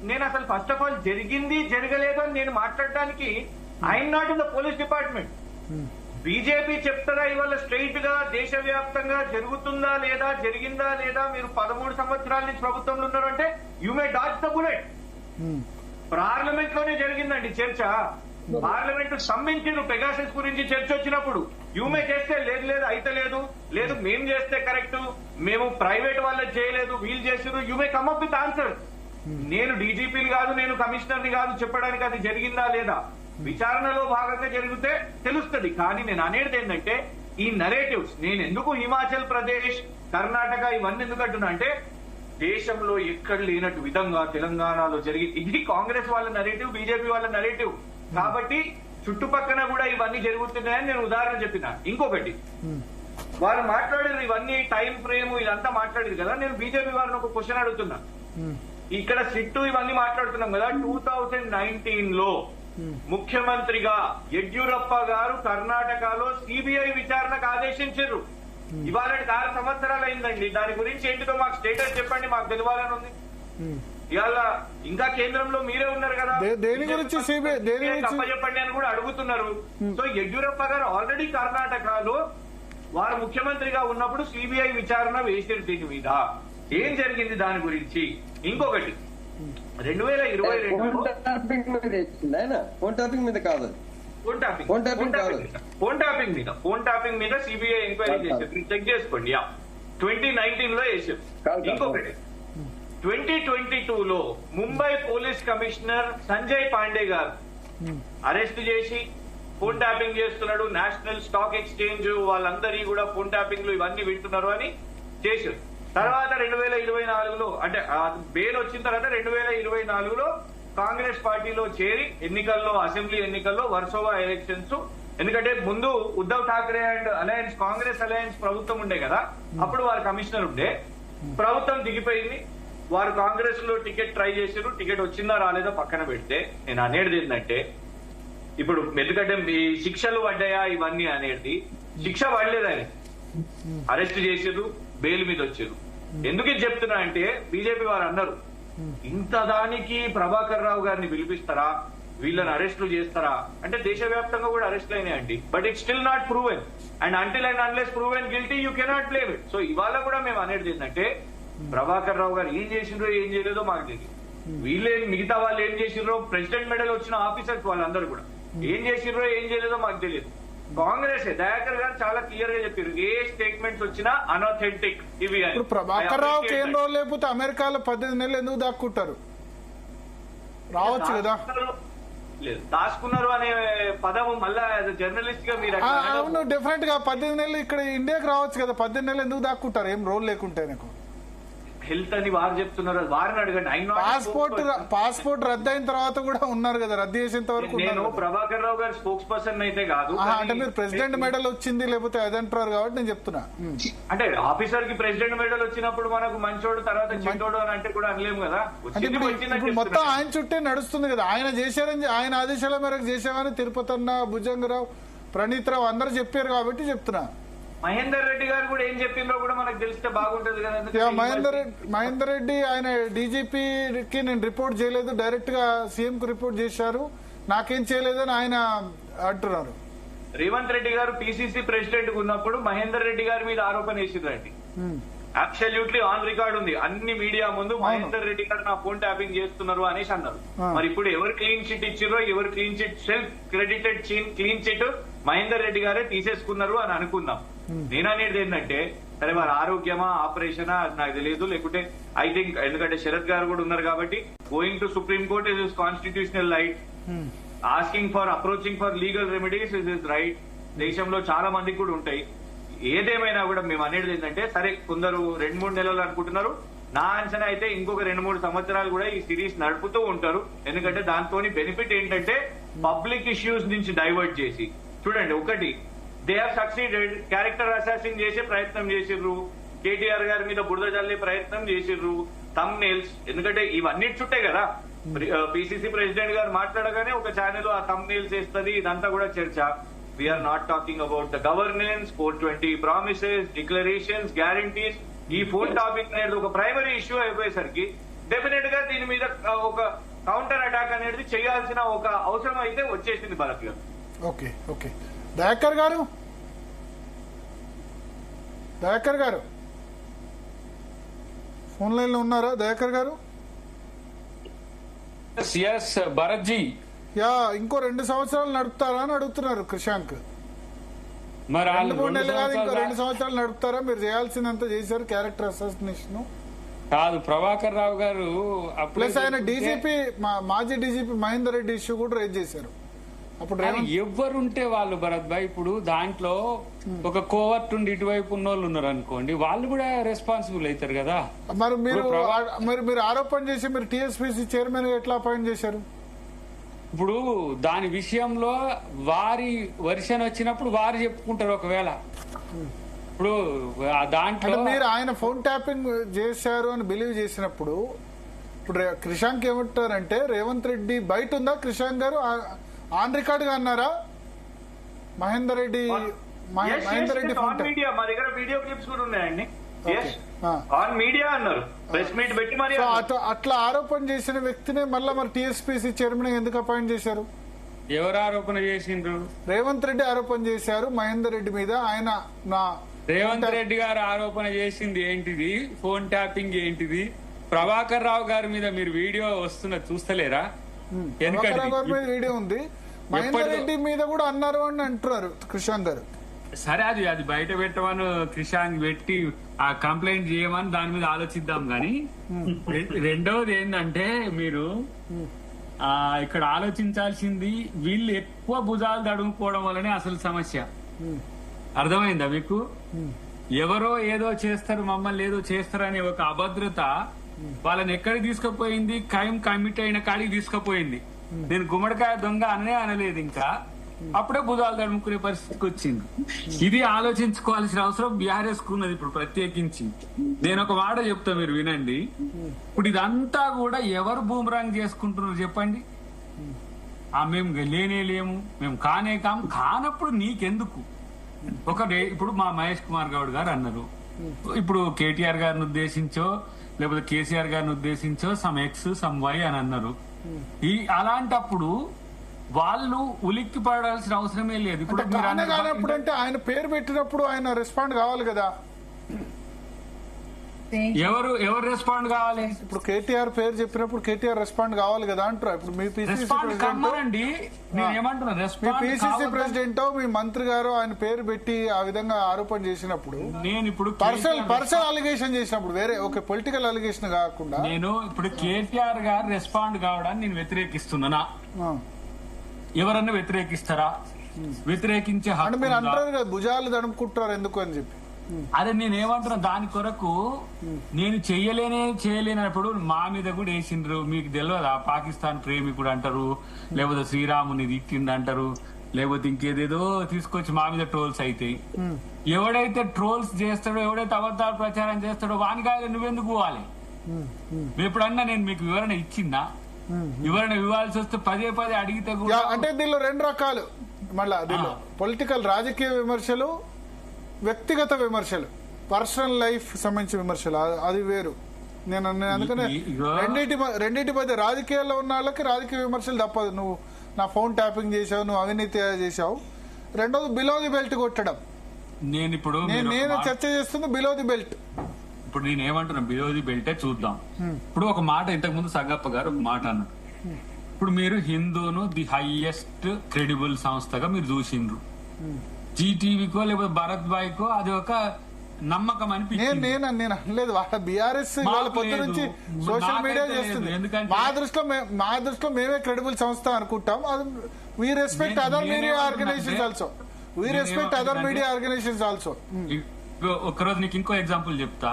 నేను అసలు ఫస్ట్ ఆఫ్ ఆల్ జరిగింది జరగలేదు అని నేను మాట్లాడడానికి I'm not in the police department. BJP చెప్తారా ఇవాళ స్ట్రైట్ గా దేశవ్యాప్తంగా జరుగుతుందా లేదా, జరిగిందా లేదా, మీరు 13 సంవత్సరాల నుంచి ప్రభుత్వంలో ఉన్నారు అంటే you may Dodge the bullet. Parliament లోనే జరిగిందండి చర్చ. పార్లమెంట్ సమ్మించిన పెగాసస్ గురించి చర్చ వచ్చినప్పుడు యూమే చేస్తే లేదు అయితే లేదు మేము చేస్తే కరెక్ట్, మేము ప్రైవేట్ వాళ్ళకి చేయలేదు, వీళ్ళు చేసారు, యూమే కమ్ అప్ విత్ ఆన్సర్. నేను డీజీపీని కాదు, నేను కమిషనర్ని కాదు చెప్పడానికి అది జరిగిందా లేదా. విచారణలో భాగంగా జరిగితే తెలుస్తుంది. కానీ నేను అనేది ఏంటంటే ఈ నరేటివ్స్, నేను ఎందుకు హిమాచల్ ప్రదేశ్, కర్ణాటక ఇవన్నీ ఎందుకు అంటున్నా అంటే, దేశంలో ఎక్కడ లేనట్టు విధంగా తెలంగాణలో జరిగింది. ఇది కాంగ్రెస్ వాళ్ళ నరేటివ్, బీజేపీ వాళ్ళ నరేటివ్. కాబట్టి చుట్టుపక్కల కూడా ఇవన్నీ జరుగుతున్నాయని నేను ఉదాహరణ చెప్పిన. ఇంకొకటి, వారు మాట్లాడారు ఇవన్నీ టైం ఫ్రేమ్ ఇదంతా మాట్లాడారు కదా, నేను బీజేపీ వారిని ఒక క్వశ్చన్ అడుగుతున్నా. ఇక్కడ సిట్టు ఇవన్నీ మాట్లాడుతున్నాం కదా, 2019 లో ముఖ్యమంత్రిగా యడ్యూరప్ప గారు కర్ణాటకలో సిబిఐ విచారణకు ఆదేశించారు. ఇవాళ 6 సంవత్సరాలు అయిందండి. దాని గురించి ఏంటిదో మాకు స్టేటస్ చెప్పండి, మాకు తెలియాలని ఉంది. ఇవాళ ఇంకా కేంద్రంలో మీరే ఉన్నారు కదా, దేని గురించి చెప్పండి అని కూడా అడుగుతున్నారు. సో యడ్యూరప్ప గారు ఆల్రెడీ కర్ణాటకలో వారు ముఖ్యమంత్రిగా ఉన్నప్పుడు సిబిఐ విచారణ వేసారు దీని మీద. ఏం జరిగింది దాని గురించి. ఇంకొకటి, 2022 ఫోన్ ట్యాపింగ్ మీద సిబిఐ ఎంక్వైరీ చేశారు, చెక్ చేసుకోండి. 2019 లో వేసారు. ఇంకొకటి, 2022లో ముంబై పోలీస్ కమిషనర్ సంజయ్ పాండే గారు అరెస్ట్ చేసి ఫోన్ ట్యాపింగ్ చేస్తున్నాడు, నేషనల్ స్టాక్ ఎక్స్చేంజ్ వాళ్ళందరి కూడా ఫోన్ ట్యాపింగ్ లో ఇవన్నీ వింటున్నారు అని చేశారు. తర్వాత 2024లో అంటే బెయిల్ వచ్చిన తర్వాత 2024లో కాంగ్రెస్ పార్టీలో చేరి ఎన్నికల్లో, అసెంబ్లీ ఎన్నికల్లో, వర్సోవా ఎలక్షన్స్, ఎందుకంటే ముందు Uddhav Thackeray and alliance, Congress alliance ప్రభుత్వం ఉండే కదా, అప్పుడు వారు కమిషనర్ ఉండే. ప్రభుత్వం దిగిపోయింది, వారు కాంగ్రెస్ లో టికెట్ ట్రై చేశారు, టికెట్ వచ్చిందా రాలేదో పక్కన పెడితే, నేను అనేది ఏంటంటే ఇప్పుడు ఎందుకంటే ఈ శిక్షలు పడ్డాయా ఇవన్నీ అనేది, శిక్ష పడలేదు, ఆయన అరెస్ట్ చేసారు, బెయిల్ మీద వచ్చారు. ఎందుకు ఇది చెప్తున్నా అంటే, బీజేపీ వారు అన్నారు ఇంత దానికి ప్రభాకర్ రావు గారిని పిలిపిస్తారా, వీళ్ళని అరెస్టులు చేస్తారా అంటే, దేశవ్యాప్తంగా కూడా అరెస్టులు అయినాయండి. But it still not proven, and until and unless proven guilty you cannot blame it. So ఇవాళ కూడా మేము అనేది ఏంటంటే, ప్రభాకర్ రావు గారు ఏం చేసిండ్రో ఏం చేయలేదో మాకు తెలియదు, వీళ్ళే మిగతా వాళ్ళు ఏం చేసిండ్రో, ప్రెసిడెంట్ మెడల్ వచ్చిన ఆఫీసర్స్ వాళ్ళందరూ కూడా ఏం చేసిర్రో ఏం చేయలేదో మాకు తెలియదు. కాంగ్రెస్ దయాకర్ గారు చాలా క్లియర్ గా చెప్పారు, ఏ స్టేట్మెంట్స్ వచ్చినా అన్అథెంటిక్ ఇవి అని. ఇప్పుడు ప్రభాకర్ రావుకి ఏం రోజులు లేకపోతే అమెరికాలో 18 నెలలు ఎందుకు దాక్కుంటారు? రావచ్చు కదా. లేదు, దాచుకున్నారు అనే పదము మళ్ళా జర్నలిస్ట్ గా మీరు అవును, డిఫరెంట్ గా 18 నెలలు ఇక్కడ ఇండియాకి రావచ్చు కదా. 18 నెలలు ఎందుకు దాక్కుంటారు ఏం రోల్ లేకుంటే? నాకు హెల్త్ అని వారు చెప్తున్నారు, వారిని అడగండి. పాస్పోర్ట్ రద్దు అయిన తర్వాత కూడా ఉన్నారు కదా, రద్దు చేసేంత వరకు. నేను ప్రభాకర్ రావు గారు స్పోక్స్ పర్సన్ అయితే కాదు. అంటే మీరు ప్రెసిడెంట్ మెడల్ వచ్చింది లేకపోతే అదంటారు కాబట్టి నేను చెప్తున్నా. అంటే ఆఫీసర్ కి ప్రెసిడెంట్ మెడల్ వచ్చినప్పుడు మనకు మంచోడు తర్వాత చెడ్డోడు అని అంటే కూడా అనలేము కదా. ఇప్పుడు మొత్తం ఆయన చుట్టే నడుస్తుంది కదా. ఆయన చేశారని, ఆయన ఆదేశాల మేరకు చేసామని తిరుపతి అన్న, భుజంగరావు, ప్రణీత్ రావు అందరూ చెప్పారు కాబట్టి చెప్తున్నా. మహేందర్ రెడ్డి గారు కూడా ఏం చెప్పిందో కూడా మనకు తెలిస్తే బాగుంటది కదా. మహేందర్ రెడ్డి ఆయన డీజీపీకి నేను రిపోర్ట్ చేయలేదు, డైరెక్ట్ గా సీఎం కు రిపోర్ట్ చేశారు, నాకేం చేయలేదని ఆయన అంటున్నారు. రేవంత్ రెడ్డి గారు పిసిసి ప్రెసిడెంట్ ఉన్నప్పుడు మహేందర్ రెడ్డి గారి మీద ఆరోపణ వేసిందండి. అబ్సల్యూట్లీ ఆన్ రికార్డ్ ఉంది, అన్ని మీడియా ముందు మహేందర్ రెడ్డి గారు నా ఫోన్ ట్యాపింగ్ చేస్తున్నారు అనేసి అన్నారు. మరి ఇప్పుడు ఎవరు క్లీన్ చిట్ ఇచ్చిరో, ఎవరు clean chit, self credited clean chit Mahender Reddy గారే తీసేసుకున్నారు అని అనుకుందాం. నేననేది ఏంటంటే, సరే వారి ఆరోగ్యమా ఆపరేషనా అది నాకు తెలియదు, లేకుంటే ఐ థింక్ ఎందుకంటే శరత్ గారు కూడా ఉన్నారు కాబట్టి going to supreme court is is constitutional right, asking for approaching for legal remedies is is right. దేశంలో చాలా మందికి కూడా ఉంటాయి. ఏదేమైనా కూడా మేము అనేది ఏంటంటే, సరే కొందరు 2-3 నెలలు అనుకుంటున్నారు, నా అంచనా అయితే ఇంకొక 2-3 సంవత్సరాలు కూడా ఈ సిరీస్ నడుపుతూ ఉంటారు. ఎందుకంటే దాంతో బెనిఫిట్ ఏంటంటే పబ్లిక్ ఇష్యూస్ నుంచి డైవర్ట్ చేసి, చూడండి ఒకటి, they have succeeded, character assassin చేసే ప్రయత్నం చేసిర్రు, కేటీఆర్ గారి మీద బురద జల్లే ప్రయత్నం చేసిర్రు, థంబ్నెయిల్స్, ఎందుకంటే ఇవన్నీ చుట్టే కదా. పిసిసి ప్రెసిడెంట్ గారు మాట్లాడగానే ఒక ఛానల్ ఆ థంబ్నెయిల్స్ వేస్తుంది, ఇదంతా కూడా చర్చ. We're not talking about the governance, 420 promises, declarations, guarantees. ఈ ఫోన్ టాపిక్ అనేది ఒక ప్రైమరీ ఇష్యూ అయిపోయేసరికి డెఫినెట్ గా దీని మీద ఒక కౌంటర్ అటాక్ అనేది చేయాల్సిన ఒక అవసరం అయితే వచ్చేసింది భరత్ గారు. ఓకే ఓకే, దయాకర్ గారు, దయాకర్ గారు ఫోన్ లైన్ లో ఉన్నారా? దయాకర్ గారు, భరత్ జీ, యా, ఇంకో 2 సంవత్సరాలు నడుపుతారా అని అడుగుతున్నారు క్రిషాంక్. మరి 2-3 నెలలు కాదు, ఇంకో 2 సంవత్సరాలు నడుపుతారా? మీరు చేయాల్సినంత చేశారు, క్యారెక్టర్ అసాసినేషన్ కాదు. ప్రభాకర్ రావు గారు ప్లస్ ఆయన డీజీపీ, మాజీ డీజీపీ మహేందర్ రెడ్డి ఇష్యూ కూడా రైజ్ చేశారు. అప్పుడు ఎవరుంటే వాళ్ళు భరత్ భాయ్, ఇప్పుడు దాంట్లో ఒక కోవర్ట్ ఉండి ఇటువైపు ఉన్న వాళ్ళు ఉన్నారు అనుకోండి, వాళ్ళు కూడా రెస్పాన్సిబుల్ అవుతారు కదా. మరి మీరు ఆరోపణ చేసి మీరు టీఎస్పీసీ చైర్మన్ గా ఎట్లా అపాయింట్ చేశారు? ఇప్పుడు దాని విషయంలో వారి వర్షన్ వచ్చినప్పుడు వారు చెప్పుకుంటారు. ఒకవేళ ఇప్పుడు దాంట్లో మీరు ఆయన ఫోన్ ట్యాపింగ్ చేశారు అని బిలీవ్ చేసినప్పుడు, ఇప్పుడు క్రిషాంక్ ఏమంటారంటే, రేవంత్ రెడ్డి బయట ఉందా క్రిషాంక్ గారు ఆన్ రికార్డ్ గా అన్నారా మహేందర్ రెడ్డి ఫోన్ మీడియా, మా దగ్గర వీడియో క్లిప్స్ కూడా ఉన్నాయండి. ఆన్ మీడియా అన్నారు, ప్రెస్ మీట్ పెట్టి మరి అట్లా ఆరోపణ చేసిన వ్యక్తిని మళ్ళా మరి టీఎస్పీసీ చైర్మన్ ఎందుకు అపాయింట్ చేశారు? ఎవరు ఆరోపణ చేసిండ్రు? రేవంత్ రెడ్డి ఆరోపణ చేశారు మహేందర్ రెడ్డి మీద. ఆయన రేవంత్ రెడ్డి గారు ఆరోపణ చేసింది ఏంటిది? ఫోన్ ట్యాపింగ్ ఏంటిది? ప్రభాకర్ రావు గారి మీద మీరు వీడియో వస్తున్న చూస్తలేరా? వీడియో ఉంది, మహేందర్ రెడ్డి మీద కూడా అన్నారు అని అంటున్నారు క్రిషాంక్ గారు. సరే, అది బయట పెట్టమని క్రిషాంక్ పెట్టి ఆ కంప్లైంట్ చేయమని దాని మీద ఆలోచిద్దాం గాని, రెండవది ఏంటంటే మీరు ఇక్కడ ఆలోచించాల్సింది, వీళ్ళు ఎక్కువ భుజాలు తడుముకోవడం వల్లనే అసలు సమస్య. అర్థమైందా మీకు? ఎవరో ఏదో చేస్తారు, మమ్మల్ని ఏదో చేస్తారు అనే ఒక అభద్రత వాళ్ళని ఎక్కడికి తీసుకుపోయింది? క్రైమ్ కమిట్ అయిన కాడికి తీసుకుపోయింది. నేను గుమ్మడికాయ దొంగ అనలేదు, ఇంకా అప్పుడే భుజాలు తడుముకునే పరిస్థితికి వచ్చింది. ఇది ఆలోచించుకోవాల్సిన అవసరం బీఆర్ఎస్ కు ఉన్నది ఇప్పుడు ప్రత్యేకించి. నేను ఒక మాట చెప్తా, మీరు వినండి. ఇప్పుడు ఇదంతా కూడా ఎవరు బూమరాంగ్ చేసుకుంటున్నారు చెప్పండి? మేము లేము, మేము కానప్పుడు నీకెందుకు? ఇప్పుడు మా మహేష్ కుమార్ గౌడ్ గారు అన్నారు, ఇప్పుడు కేటీఆర్ గారిని ఉద్దేశించో లేకపోతే కేసీఆర్ గారిని ఉద్దేశించో సమ్ ఎక్స్ సమ్ వై అని అన్నారు. అలాంటప్పుడు వాళ్ళు ఉలిక్కి పడాల్సిన అవసరమే లేదు. ఇప్పుడు కానప్పుడు అంటే ఆయన పేరు పెట్టినప్పుడు ఆయన రెస్పాండ్ కావాలి కదా. ఎవరు రెస్పాండ్ కావాలి? ఇప్పుడు కేటీఆర్ పేరు చెప్పినప్పుడు కేటీఆర్ రెస్పాండ్ కావాలి కదా అంటారు. ఇప్పుడు మీ రెస్పాండ్ కమ్మరండి. నేను ఏమంటున్నా, పిసిసి ప్రెసిడెంట్ మీ మంత్రి గారు ఆయన పేరు పెట్టి ఆ విధంగా ఆరోపణ చేసినప్పుడు, నేను ఇప్పుడు పర్సనల్ అలిగేషన్ చేసినప్పుడు, వేరే ఒక పొలిటికల్ అలిగేషన్ కాకుండా, నేను ఇప్పుడు కేటీఆర్ గారు రెస్పాండ్ కావడాన్ని నేను వ్యతిరేకిస్తున్నానా? ఎవరన్నా వ్యతిరేకిస్తారా? వ్యతిరేకించే అంటే మీరు అంటారు కదా భుజాలు దడుపుకుంటారు ఎందుకు అని చెప్పి. అదే నేను ఏమంటున్నా, దాని కొరకు నేను చేయలేనప్పుడు మా మీద కూడా వేసిండ్రు. మీకు తెలియదా పాకిస్తాన్ ప్రేమికుడు అంటారు, లేకపోతే శ్రీరాముని తిట్టిండు అంటారు, లేకపోతే ఇంకేదేదో తీసుకొచ్చి మా మీద ట్రోల్స్ అవుతాయి. ఎవడైతే ట్రోల్స్ చేస్తాడో, ఎవడైతే అబద్ధాలు ప్రచారం చేస్తాడో వానికాయ నువ్వెందుకు పోవాలి? ఎప్పుడన్నా నేను మీకు వివరణ ఇచ్చిందా? వివరణ ఇవ్వాల్సి వస్తే పదే అడిగితే కూడా. అంటే దీనిలో రెండు రకాలు, మళ్ళా దీనిలో పొలిటికల్ రాజకీయ విమర్శలు, వ్యక్తిగత విమర్శలు, పర్సనల్ లైఫ్ సంబంధించిన విమర్శలు, అది వేరు. నేను అందుకనే రెండింటి మధ్య రాజకీయాల్లో ఉన్న వాళ్ళకి రాజకీయ విమర్శలు తప్పదు. నువ్వు నా ఫోన్ ట్యాపింగ్ చేసావు, నువ్వు అవినీతి చేసావు. రెండోది బిలో ది బెల్ట్ కొట్టడం. నేను చర్చ చేస్తుంది బిలో ది బెల్ట్. ఇప్పుడు నేను ఏమంటున్నా, బిలో ది బెల్టే చూద్దాం. ఇప్పుడు ఒక మాట ఇంతకు ముందు సంగప్ప గారు ఒక మాట అన్నారు. ఇప్పుడు మీరు హిందూను ది హైయెస్ట్ క్రెడిబుల్ సంస్థగా మీరు చూసిండ్రు. జీటీవీకో లేకపోతే భరత్ బాయ్కో అది ఒక నమ్మకం అనిపించింది. నేను అనలేదు, వాళ్ళ బీఆర్ఎస్ వాళ్ళ పొద్దు నుంచి సోషల్ మీడియా చేస్తుంది. మా దృష్టిలో మేమే క్రెడిబుల్ సంస్థ అనుకుంటాం. We respect other media organisations also. ఒకరోజు నీకు ఇంకో ఎగ్జాంపుల్ చెప్తా.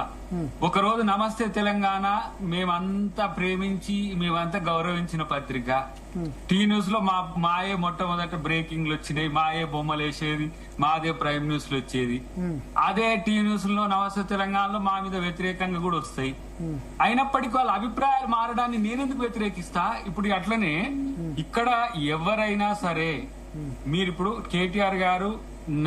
ఒకరోజు నమస్తే తెలంగాణ మేమంతా ప్రేమించి మేమంతా గౌరవించిన పత్రిక. టీ న్యూస్ లో మాయే మొట్టమొదట బ్రేకింగ్లు వచ్చినాయి, మాయే బొమ్మలు వేసేది, మాదే ప్రైమ్ న్యూస్ లో వచ్చేది. అదే టీ న్యూస్ లో నమస్తే తెలంగాణలో మా మీద వ్యతిరేకంగా కూడా వస్తాయి. అయినప్పటికీ వాళ్ళ అభిప్రాయాలు మారడాన్ని నేనెందుకు వ్యతిరేకిస్తా? ఇప్పుడు అట్లనే ఇక్కడ ఎవరైనా సరే, మీరు ఇప్పుడు కేటీఆర్ గారు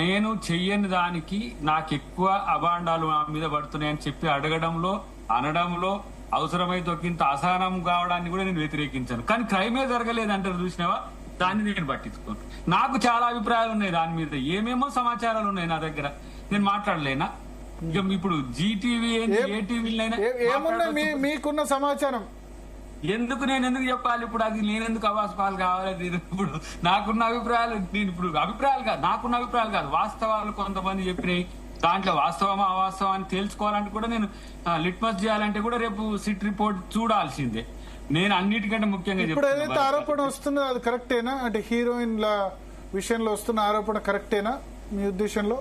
నేను చెయ్యని దానికి నాకు ఎక్కువ అభాండాలు నా మీద పడుతున్నాయని చెప్పి అడగడంలో, అనడంలో అవసరమైతే ఒకంత అసహనం కావడాన్ని కూడా నేను వ్యతిరేకించాను. కానీ క్రైమే జరగలేదంటారు చూసినావా, దాన్ని నేను పట్టించుకోను. నాకు చాలా అభిప్రాయాలు ఉన్నాయి దాని మీద, ఏమేమో సమాచారాలు ఉన్నాయి నా దగ్గర, నేను మాట్లాడలేనా? ఇక ఇప్పుడు జీటీవీ ఏ టీవీలైనా మీకున్న సమాచారం నేను ఎందుకు చెప్పాలి? ఇప్పుడు అది నేనెందుకు అవాస్తవాలు కావాలి? ఇప్పుడు నాకున్న అభిప్రాయాలు, నేను ఇప్పుడు అభిప్రాయాలు కాదు, నాకున్న అభిప్రాయాలు కాదు, వాస్తవాలు కొంతమంది చెప్పినాయి. దాంట్లో వాస్తవమా అవాస్తవం అని తెలుసుకోవాలంటే కూడా నేను లిట్మస్ చేయాలంటే కూడా రేపు సిట్ రిపోర్ట్ చూడాల్సిందే. నేను అన్నిటికంటే ముఖ్యంగా ఇప్పుడు ఏదైతే ఆరోపణ వస్తుందో అది కరెక్టేనా? అంటే హీరోయిన్ల విషయంలో వస్తున్న ఆరోపణ కరెక్టేనా మీ ఉద్దేశంలో?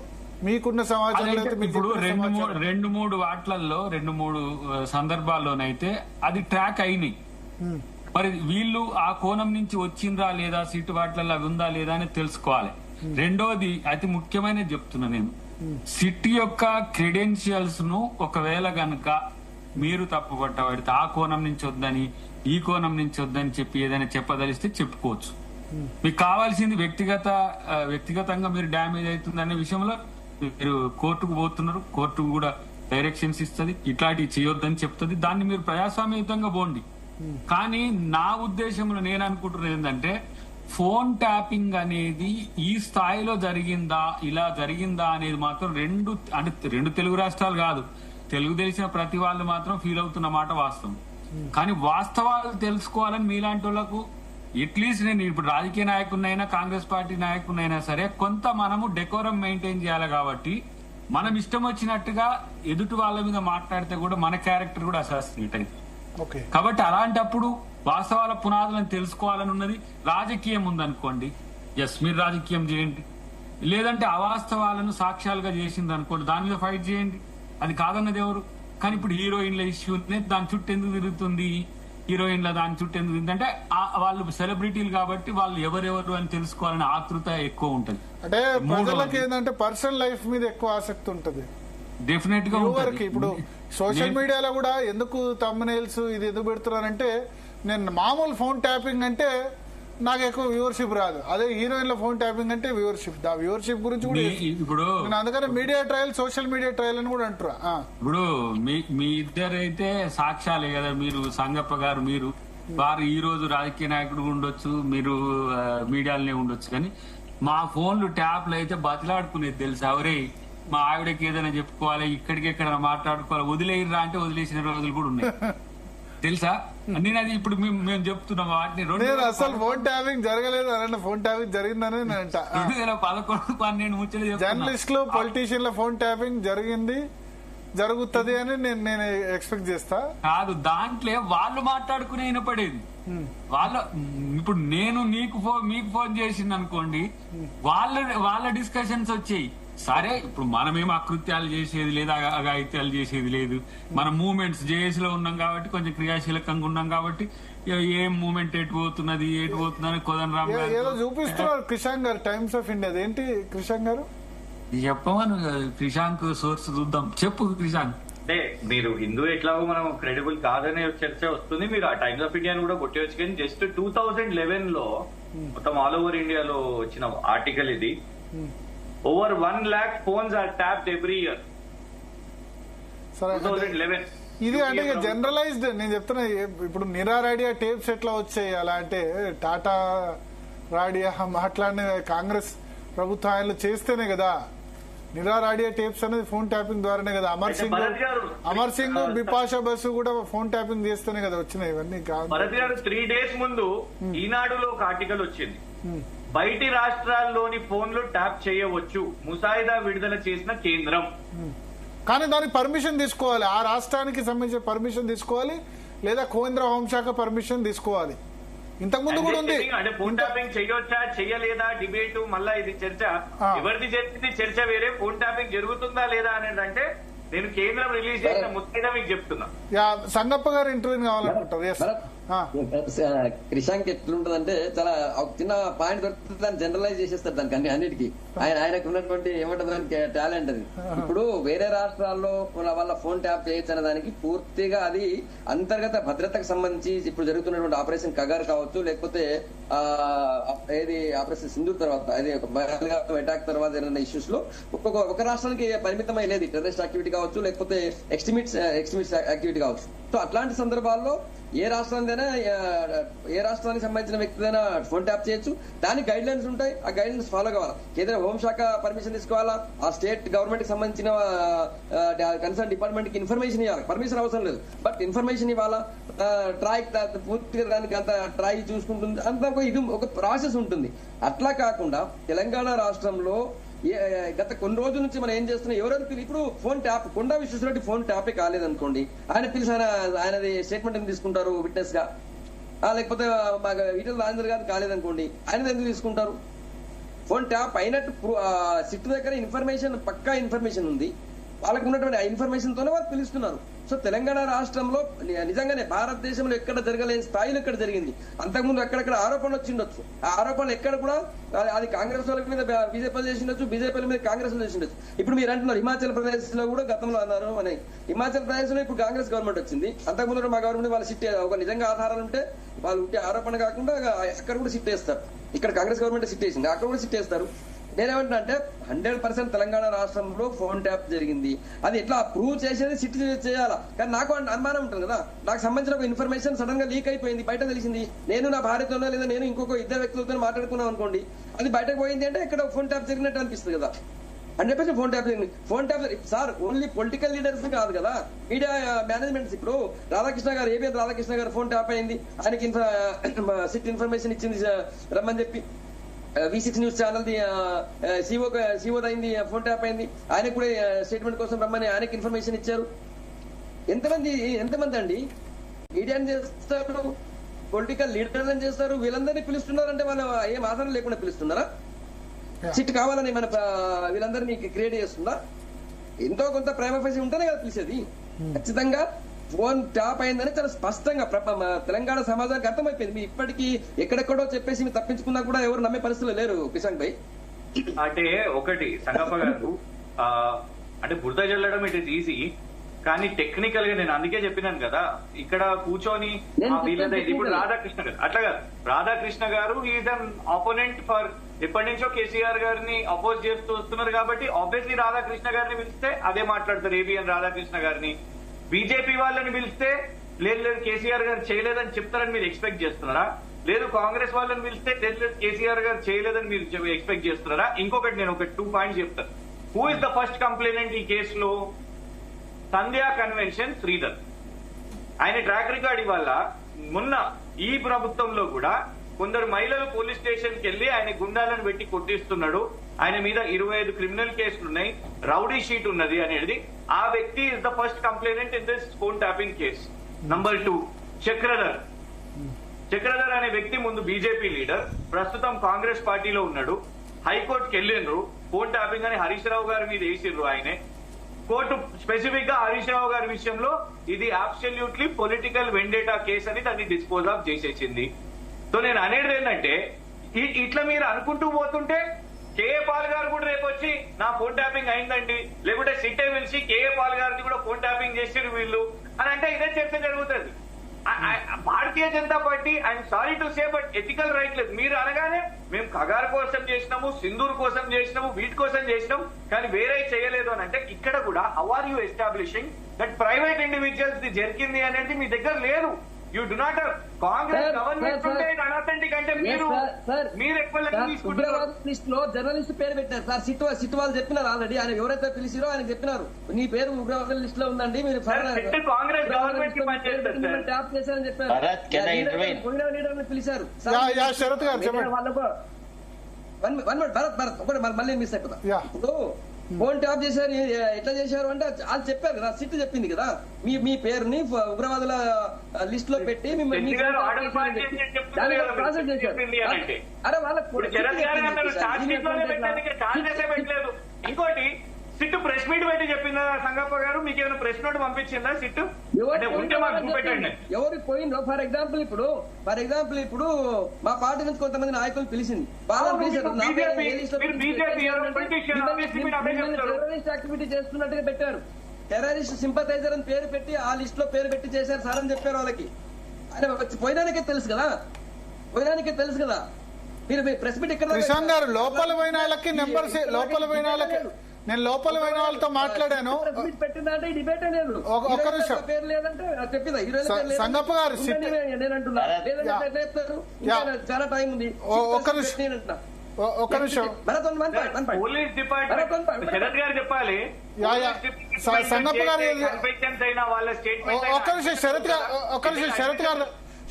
మీకున్న సమాచారం ఇప్పుడు రెండు మూడు వాట్లల్లో 2-3 సందర్భాల్లోనైతే అది ట్రాక్ అయినాయి. మరి వీళ్ళు ఆ కోణం నుంచి వచ్చిందా లేదా, సీటు వాట్లలో అవి ఉందా లేదా అని తెలుసుకోవాలి. రెండోది అతి ముఖ్యమైనది చెప్తున్నా నేను, సిటీ యొక్క క్రెడెన్షియల్స్ ను ఒకవేళ గనక మీరు తప్పు పట్టబడితే ఆ కోణం నుంచి వద్దని, ఈ కోణం నుంచి వద్దని చెప్పి ఏదైనా చెప్పదలిస్తే చెప్పుకోవచ్చు. మీకు కావాల్సింది వ్యక్తిగతంగా మీరు డ్యామేజ్ అవుతుందనే విషయంలో మీరు కోర్టుకు పోతున్నారు, కోర్టు కూడా డైరెక్షన్స్ ఇస్తుంది, ఇట్లాంటివి చేయొద్దని చెప్తుంది. దాన్ని మీరు ప్రజాస్వామ్యయుతంగా పోండి. కానీ నా ఉద్దేశంలో నేను అనుకుంటున్నది ఏంటంటే, ఫోన్ ట్యాపింగ్ అనేది ఈ స్థాయిలో జరిగిందా, ఇలా జరిగిందా అనేది మాత్రం రెండు తెలుగు రాష్ట్రాలు కాదు, తెలుగు తెలిసిన ప్రతి వాళ్ళు మాత్రం ఫీల్ అవుతున్న మాట వాస్తవం. కానీ వాస్తవాలు తెలుసుకోవాలని మీలాంటి వాళ్ళకు, అట్లీస్ట్ నేను ఇప్పుడు రాజకీయ నాయకుడినైనా కాంగ్రెస్ పార్టీ నాయకుడినైనా సరే కొంత మనము డెకోరం మెయింటైన్ చేయాలి. కాబట్టి మనం ఇష్టం వచ్చినట్టుగా ఎదుటి వాళ్ళ మీద మాట్లాడితే కూడా మన క్యారెక్టర్ కూడా అసాసినేట్ అయింది. కాబట్టి అలాంటప్పుడు వాస్తవాల పునాదులను తెలుసుకోవాలని ఉన్నది. రాజకీయం ఉందనుకోండి, ఎస్ మీరు రాజకీయం చేయండి, లేదంటే అవాస్తవాలను సాక్ష్యాలుగా చేసింది అనుకోండి, దాని మీద ఫైట్ చేయండి, అది కాదన్నది ఎవరు. కానీ ఇప్పుడు హీరోయిన్ల ఇష్యూ దాని చుట్టూ ఎందుకు తిరుగుతుంది, హీరోయిన్ల దాని చుట్టూ ఎందుకు తిరుగుతుందంటే వాళ్ళు సెలబ్రిటీలు కాబట్టి వాళ్ళు ఎవరెవరు అని తెలుసుకోవాలని ఆతృత ఎక్కువ ఉంటది. అంటే ప్రజలకి ఏంటంటే పర్సనల్ లైఫ్ మీద ఎక్కువ ఆసక్తి ఉంటది డెఫినెట్ గా. ఇప్పుడు సోషల్ మీడియాలో కూడా ఎందుకు థంబ్నెయిల్స్ ఇది ఎందుకు పెడుతున్నారంటే, నేను మామూలు ఫోన్ ట్యాపింగ్ అంటే నాకు ఎక్కువ వ్యూవర్షిప్ రాదు, అదే హీరోయిన్ల ఫోన్ ట్యాపింగ్ అంటే వ్యూవర్షిప్. ఆ వ్యూవర్షిప్ గురించి కూడా ఇప్పుడు అందుకని media trial, social media trial అని కూడా అంటారు. ఇప్పుడు మీ ఇద్దరైతే సాక్ష్యాలే కదా, మీరు సంగప్ప గారు, మీరు వారు ఈ రోజు రాజకీయ నాయకుడు ఉండొచ్చు, మీరు మీడియాలనే ఉండొచ్చు, కానీ మా ఫోన్లు ట్యాప్లు అయితే బతిలాడుకునేది తెలుసు. ఎవరే మా ఆవిడకి ఏదైనా చెప్పుకోవాలి, ఇక్కడికి ఎక్కడైనా మాట్లాడుకోవాలి, వదిలేయరా అంటే వదిలేసిన రోజులు కూడా ఉన్నాయి. తెలుసా? నేను అది ఇప్పుడు మేము చెప్తున్నాం వాటిని. నేను అసలు ఫోన్ ట్యాపింగ్ జరగలేదు అన్న, ఫోన్ ట్యాపింగ్ జరిగిందని నేను అంట. 2011, 12 ముచ్చలు జర్నలిస్టులు, పొలిటీషియన్ల ఫోన్ ట్యాపింగ్ జరిగింది, జరుగుతుంది అని నేను ఎక్స్పెక్ట్ చేస్తా. కాదు, దాంట్లో వాళ్ళు మాట్లాడుకునే వినపడేది. వాళ్ళ ఇప్పుడు నేను మీకు ఫోన్ చేసింది అనుకోండి, వాళ్ళ డిస్కషన్స్ వచ్చాయి. సరే, ఇప్పుడు మనమేం అకృత్యాలు చేసేది లేదు, అఘాయిత్యాలు చేసేది లేదు. మన మూమెంట్స్ జేఏసీలో ఉన్నాం కాబట్టి, కొంచెం క్రియాశీలకంగా ఉన్నాం కాబట్టి ఏం మూమెంట్ ఎటు పోతున్నది కోదన్ రామ్ ఏదో చూపిస్తున్నారు క్రిషాంక్ గారు టైమ్స్ ఆఫ్ ఇండియా. అదేంటి క్రిషాంక్ గారు చెప్పమను, క్రిషాంక్ సోర్స్ చూద్దాం. చెప్పు క్రిషాంక్. అంటే మీరు హిందూ ఎట్లాగో మనం క్రెడిబుల్ కాదనే చర్చ వస్తుంది. మీరు ఆ టైమ్స్ ఆఫ్ ఇండియాను కూడా కొట్టేవచ్చు. కానీ జస్ట్ 2011 లో మొత్తం ఆల్ ఓవర్ ఇండియాలో వచ్చిన ఆర్టికల్ ఇది. Over 1 lakh phones are tapped every year. 2011. ఇది అంటే జనరలైజ్డ్. నేను చెప్తున్నా, ఇప్పుడు నిరా రాడియా టేప్స్ ఎట్లా వచ్చాయి అలా అంటే, టాటా రాడియా మాట్లాడిన కాంగ్రెస్ ప్రభుత్వాలు చేస్తేనే కదా. నిరా రాడియా టేప్స్ అనేది ఫోన్ ట్యాపింగ్ ద్వారానే కదా. అమర్ సింగ్ బిపాషా బసు కూడా ఫోన్ ట్యాపింగ్ చేస్తేనే కదా వచ్చినాయి ఇవన్నీ. భరత్ గారు 3 days ముందు ఈనాడులో ఒక ఆర్టికల్ వచ్చింది. బయటి రాష్ట్రాల్లోని ఫోన్లు ట్యాప్ చేయవచ్చు, ముసాయిదా విడుదల చేసిన కేంద్రం. కానీ దానికి పర్మిషన్ తీసుకోవాలి, ఆ రాష్ట్రానికి సంబంధించిన పర్మిషన్ తీసుకోవాలి, లేదా కేంద్ర హోంశాఖ పర్మిషన్ తీసుకోవాలి. ఇంతకుముందు కూడా ఉంది. అంటే ఫోన్ ట్యాపింగ్ చేయొచ్చా చేయలేదా డిబేట్, మళ్ళా ఇది చర్చ. ఎవరిది జరిగింది చర్చ వేరే, ఫోన్ ట్యాపింగ్ జరుగుతుందా లేదా అనేది అంటే నేను కేంద్రం రిలీజ్ చేసిన ముఖ్యంగా మీకు చెప్తున్నా. సంగప్ప గారు ఇంటర్వ్యూ కావాలనుకుంటారు. క్రిషాంక్ ఎట్లుంటదంటే, చాలా చిన్న పాయింట్ దొరుకుతుంది, దాన్ని జనరలైజ్ చేసేస్తారు దానికి అన్నిటికీ. ఆయనకు ఉన్నటువంటి ఏమంటారు దానికి టాలెంట్ అది. ఇప్పుడు వేరే రాష్ట్రాల్లో వాళ్ళ ఫోన్ ట్యాప్ చేయొచ్చు అనే దానికి పూర్తిగా అది అంతర్గత భద్రతకు సంబంధించి ఇప్పుడు జరుగుతున్నటువంటి ఆపరేషన్ కగార్ కావచ్చు, లేకపోతే ఏది ఆపరేషన్ సింధూర్ తర్వాత అది అటాక్ తర్వాత జరిగిన ఇష్యూస్ లో ఒక రాష్ట్రానికి పరిమితమై లేదు. టెర్రరిస్ట్ యాక్టివిటీ కావచ్చు, లేకపోతే ఎక్స్ట్రీమిస్ట్ యాక్టివిటీ కావచ్చు. సో అట్లాంటి సందర్భాల్లో ఏ రాష్ట్రానికి సంబంధించిన వ్యక్తిదైనా ఫోన్ ట్యాప్ చేయొచ్చు. దానికి గైడ్ లైన్స్ ఉంటాయి, ఆ గైడ్ లైన్స్ ఫాలో కావాలా. కేంద్ర హోంశాఖ పర్మిషన్ తీసుకోవాలా, ఆ స్టేట్ గవర్నమెంట్ కి సంబంధించిన కన్సర్న్ డిపార్ట్మెంట్ కి ఇన్ఫర్మేషన్ ఇవ్వాలి. పర్మిషన్ అవసరం లేదు, బట్ ఇన్ఫర్మేషన్ ఇవ్వాలా. ట్రై పూర్తిగా దానికి అంత ట్రై చూసుకుంటుంది, అంత ఇది ఒక ప్రాసెస్ ఉంటుంది. అట్లా కాకుండా తెలంగాణ రాష్ట్రంలో గత కొన్ని రోజుల నుంచి మనం ఏం చేస్తున్నాం, ఎవరెవరు ఇప్పుడు ఫోన్ ట్యాప్, కొండా విశ్వేశ్వరరెడ్డి ఫోన్ ట్యాపే కాలేదనుకోండి, ఆయన పిలిచి ఆయనది స్టేట్మెంట్ ఎందుకు తీసుకుంటారు విట్నెస్ గా? లేకపోతే ఈటల రాజేందర్ గారు కాలేదనుకోండి, ఆయన ఎందుకు తీసుకుంటారు? ఫోన్ ట్యాప్ అయినట్టు సిట్ దగ్గర ఇన్ఫర్మేషన్, పక్కా ఇన్ఫర్మేషన్ ఉంది, వాళ్ళకు ఉన్నటువంటి ఆ ఇన్ఫర్మేషన్ తోనే వాళ్ళు పిలుస్తున్నారు. సో తెలంగాణ రాష్ట్రంలో నిజంగానే భారతదేశంలో ఎక్కడ జరగలేని స్థాయిలో ఇక్కడ జరిగింది. అంతకుముందు ఎక్కడెక్కడ ఆరోపణలు వచ్చిండొచ్చు, ఆ ఆరోపణలు ఎక్కడ కూడా అది కాంగ్రెస్ వాళ్ళ మీద బీజేపీ చేసిండొచ్చు, బీజేపీ మీద కాంగ్రెస్ చేసిండొచ్చు. ఇప్పుడు మీరు అంటున్నారు హిమాచల్ ప్రదేశ్ లో కూడా గతంలో అన్నారు అని. హిమాచల్ ప్రదేశ్ లో ఇప్పుడు కాంగ్రెస్ గవర్నమెంట్ వచ్చింది, అంతకుముందు మా గవర్నమెంట్ వాళ్ళు సిట్ ఒక నిజంగా ఆధారాలు ఉంటే వాళ్ళు ఉంటే ఆరోపణ కాకుండా అక్కడ కూడా సిట్ వేస్తారు. ఇక్కడ కాంగ్రెస్ గవర్నమెంట్ సిట్ వేసింది, అక్కడ కూడా సిట్ వేస్తారు. నేనేమంటున్నా అంటే 100% తెలంగాణ రాష్ట్రంలో ఫోన్ ట్యాప్ జరిగింది. అది ఎట్లా ప్రూవ్ చేసేది సిట్ చేయాలా. కానీ నాకు అనుమానం ఉంటుంది కదా, నాకు సంబంధించిన ఒక ఇన్ఫర్మేషన్ సడన్ గా లీక్ అయిపోయింది, బయట తెలిసింది, నేను నా భార్యతోనో లేదా నేను ఇంకొక 2 వ్యక్తులతో మాట్లాడుకున్నాం అనుకోండి, అది బయటకు పోయింది అంటే ఇక్కడ ఫోన్ ట్యాప్ జరిగినట్టు అనిపిస్తుంది కదా. 100% ఫోన్ ట్యాప్ జరిగింది. Phone tap sir only political leaders కాదు కదా, మీడియా మేనేజ్మెంట్స్. ఇప్పుడు రాధాకృష్ణ గారు, ఏబిఎన్ రాధాకృష్ణ గారు ఫోన్ ట్యాప్ అయింది, ఆయనకి సిట్ ఇన్ఫర్మేషన్ ఇచ్చింది రమ్మని చెప్పి. V6 న్యూస్ ఛానల్ సీఓ అయింది, ఫోన్ ట్యాప్ అయింది, ఆయనకు కూడా స్టేట్మెంట్ కోసం రమ్మని ఆయనకి ఇన్ఫర్మేషన్ ఇచ్చారు. ఎంతమంది అండి మీడియాని చేస్తారు, పొలిటికల్ లీడర్లను చేస్తారు, వీళ్ళందరినీ పిలుస్తున్నారంటే వాళ్ళు ఏం ఆధారం లేకుండా పిలుస్తున్నారా? సిట్ కావాలని మన వీళ్ళందరినీ క్రియేట్ చేస్తుందా? ఎంతో కొంత ప్రేమ ఫేసి ఉంటేనే కదా పిలిచేది. ఖచ్చితంగా ఫోన్ ట్యాప్ అయిందని చాలా స్పష్టంగా తెలంగాణ సమాజానికి అర్థమైపోయింది. మీరు ఇప్పటికీ ఎక్కడెక్కడో చెప్పేసి మీరు తప్పించుకున్నా కూడా ఎవరు నమ్మే పరిస్థితులు లేరు కిషాంక్ భాయ్. అంటే ఒకటి సంగప్ప గారు, అంటే బురద జల్లడం ఇట్ ఈస్ ఈజీ, కానీ టెక్నికల్ గా నేను అందుకే చెప్పినాను కదా, ఇక్కడ కూర్చొని ఇప్పుడు రాధాకృష్ణ గారు అట్లా కాదు. రాధాకృష్ణ గారు ఈజ్ అన్ ఆపోనెంట్ ఫర్ ఎప్పటి నుంచో కేసీఆర్ గారిని అపోజ్ చేస్తూ వస్తున్నారు కాబట్టి ఆబ్వియస్లీ రాధాకృష్ణ గారిని పిలిస్తే అదే మాట్లాడతారు, ఏబిఎన్ రాధాకృష్ణ గారిని. బీజేపీ వాళ్ళని పిలిస్తే లేదు కేసీఆర్ గారు చేయలేదని చెప్తారని మీరు ఎక్స్పెక్ట్ చేస్తున్నారా? లేదు కాంగ్రెస్ వాళ్ళని పిలిస్తే లేదు కేసీఆర్ గారు చేయలేదని మీరు ఎక్స్పెక్ట్ చేస్తున్నారా? ఇంకొకటి నేను ఒక 2 పాయింట్స్ చెప్తాను. Who is the first complainant ఈ కేసులో? సంధ్యా కన్వెన్షన్ శ్రీధర్. ఆయన ట్రాక్ రికార్డ్ ఇవాళ మొన్న ఈ ప్రభుత్వంలో కూడా కొందరు మహిళలు పోలీస్ స్టేషన్ కి వెళ్లి ఆయన గుండాలను పెట్టి కొట్టిస్తున్నాడు, ఆయన మీద 25 క్రిమినల్ కేసులు ఉన్నాయి, రౌడీ షీట్ ఉన్నది అనేది ఆ వ్యక్తి is the first complainant in this phone tapping case. Number 2 Chakradhar. Chakradhar అనే వ్యక్తి ముందు బీజేపీ లీడర్, ప్రస్తుతం కాంగ్రెస్ పార్టీలో ఉన్నాడు. హైకోర్టుకి వెళ్ళిండ్రు, ఫోన్ ట్యాపింగ్ అని హరీష్ రావు గారి మీద వేసిండ్రు. ఆయనే కోర్టు స్పెసిఫిక్ గా హరీష్ రావు గారి విషయంలో ఇది అబ్సల్యూట్లీ పొలిటికల్ వెండేటా కేసు అని దాన్ని డిస్పోజ్ ఆఫ్ చేసేసింది. సో నేను అనేది ఏంటంటే ఇట్లా మీరు అనుకుంటూ పోతుంటే కేఏ పాల్ గారు కూడా రేపు వచ్చి నా ఫోన్ ట్యాపింగ్ అయిందండి, లేకుంటే సిట్టే పిలిచి కేఏ పాల్ గారిది కూడా ఫోన్ ట్యాపింగ్ చేసారు వీళ్ళు అని అంటే ఇదే చర్చ జరుగుతుంది. Bharatiya Janata Party I'm sorry to say but ethical right లేదు. మీరు అనగానే మేము కగార్ కోసం చేసినాము, సింధూర్ కోసం చేసినాము, వీటి కోసం చేసినాం, కానీ వేరే చేయలేదు అని అంటే ఇక్కడ కూడా how are you establishing that private individuals the జరిగింది అనేది మీ దగ్గర లేదు. You do not Congress government ఉంటే ఇది అనథెంటిక్ అంటే మీరు ఎక్కువ లిస్ట్ లో జర్నలిస్ట్ పేరు పెట్టారు సార్. సిట్ వాళ్ళు చెప్పినారు ఆల్రెడీ, ఆయన ఎవరైతే పిలిచిరో ఆయన చెప్పినారు నీ పేరు ఉగ్రవాద లిస్ట్ లో ఉందండి, మీరు కాంగ్రెస్ గవర్నమెంట్ కి పనిచేస్తారు ట్యాప్ చేశారని చెప్పారు. పోయిన లీడర్ని పిలిచారు శరత్ గారు వాళ్ళకు భరత్ ఒకటి మళ్ళీ మిస్ అయిపోతా. ఇప్పుడు ఫోన్ ట్యాప్ చేశారు, ఎట్లా చేశారు అంటే వాళ్ళు చెప్పారు కదా, సిట్ చెప్పింది కదా మీ పేరుని ఉగ్రవాదుల లిస్ట్ లో పెట్టి మిమ్మల్ని ప్రాసెస్ చేశారు. అరే ఇంకోటి సిట్ ప్రెస్ మీట్ పెట్టి చెప్పిందా సంగప్ప గారు? మీకు ఏమైనా ప్రెస్ నోట్ పంపించిందా సిట్? ఉంటే మాకు పెట్టండి. ఎవరికి పోయిందో ఫర్ ఎగ్జాంపుల్ ఇప్పుడు మా పార్టీ నుంచి కొంతమంది నాయకులు పిలిచింది, టెర్రరిస్ట్ యాక్టివిటీ చేస్తున్నట్టుగా పెట్టారు. టెర్రరిస్ట్ సింపథైజర్ అని పేరు పెట్టి ఆ లిస్ట్ లో పేరు పెట్టి చేశారు సార్ అని చెప్పారు వాళ్ళకి. ఆయన పోయినానికే తెలుసు కదా. మీరు ప్రెస్ మీట్ ఇక్కడ లోపల పోయిన వాళ్ళకి నెంబర్స్, లోపల పోయిన వాళ్ళకి నేను లోపల పోయిన వాళ్ళతో మాట్లాడాను. పెట్టిందంటే డిబేట్ లేదు, ఒక్క నిమిషం పేరు లేదంటే చెప్పిందా సంగప్ప గారు నేనంటున్నా చాలా టైం ఉంది. ఒక్క నిమిషం పోలీస్ డిపార్ట్మెంట్ శరత్ గారు చెప్పాలి. సంగప్ప గారు వాళ్ళ స్టేట్మెంట్ ఒక్క నిమిషం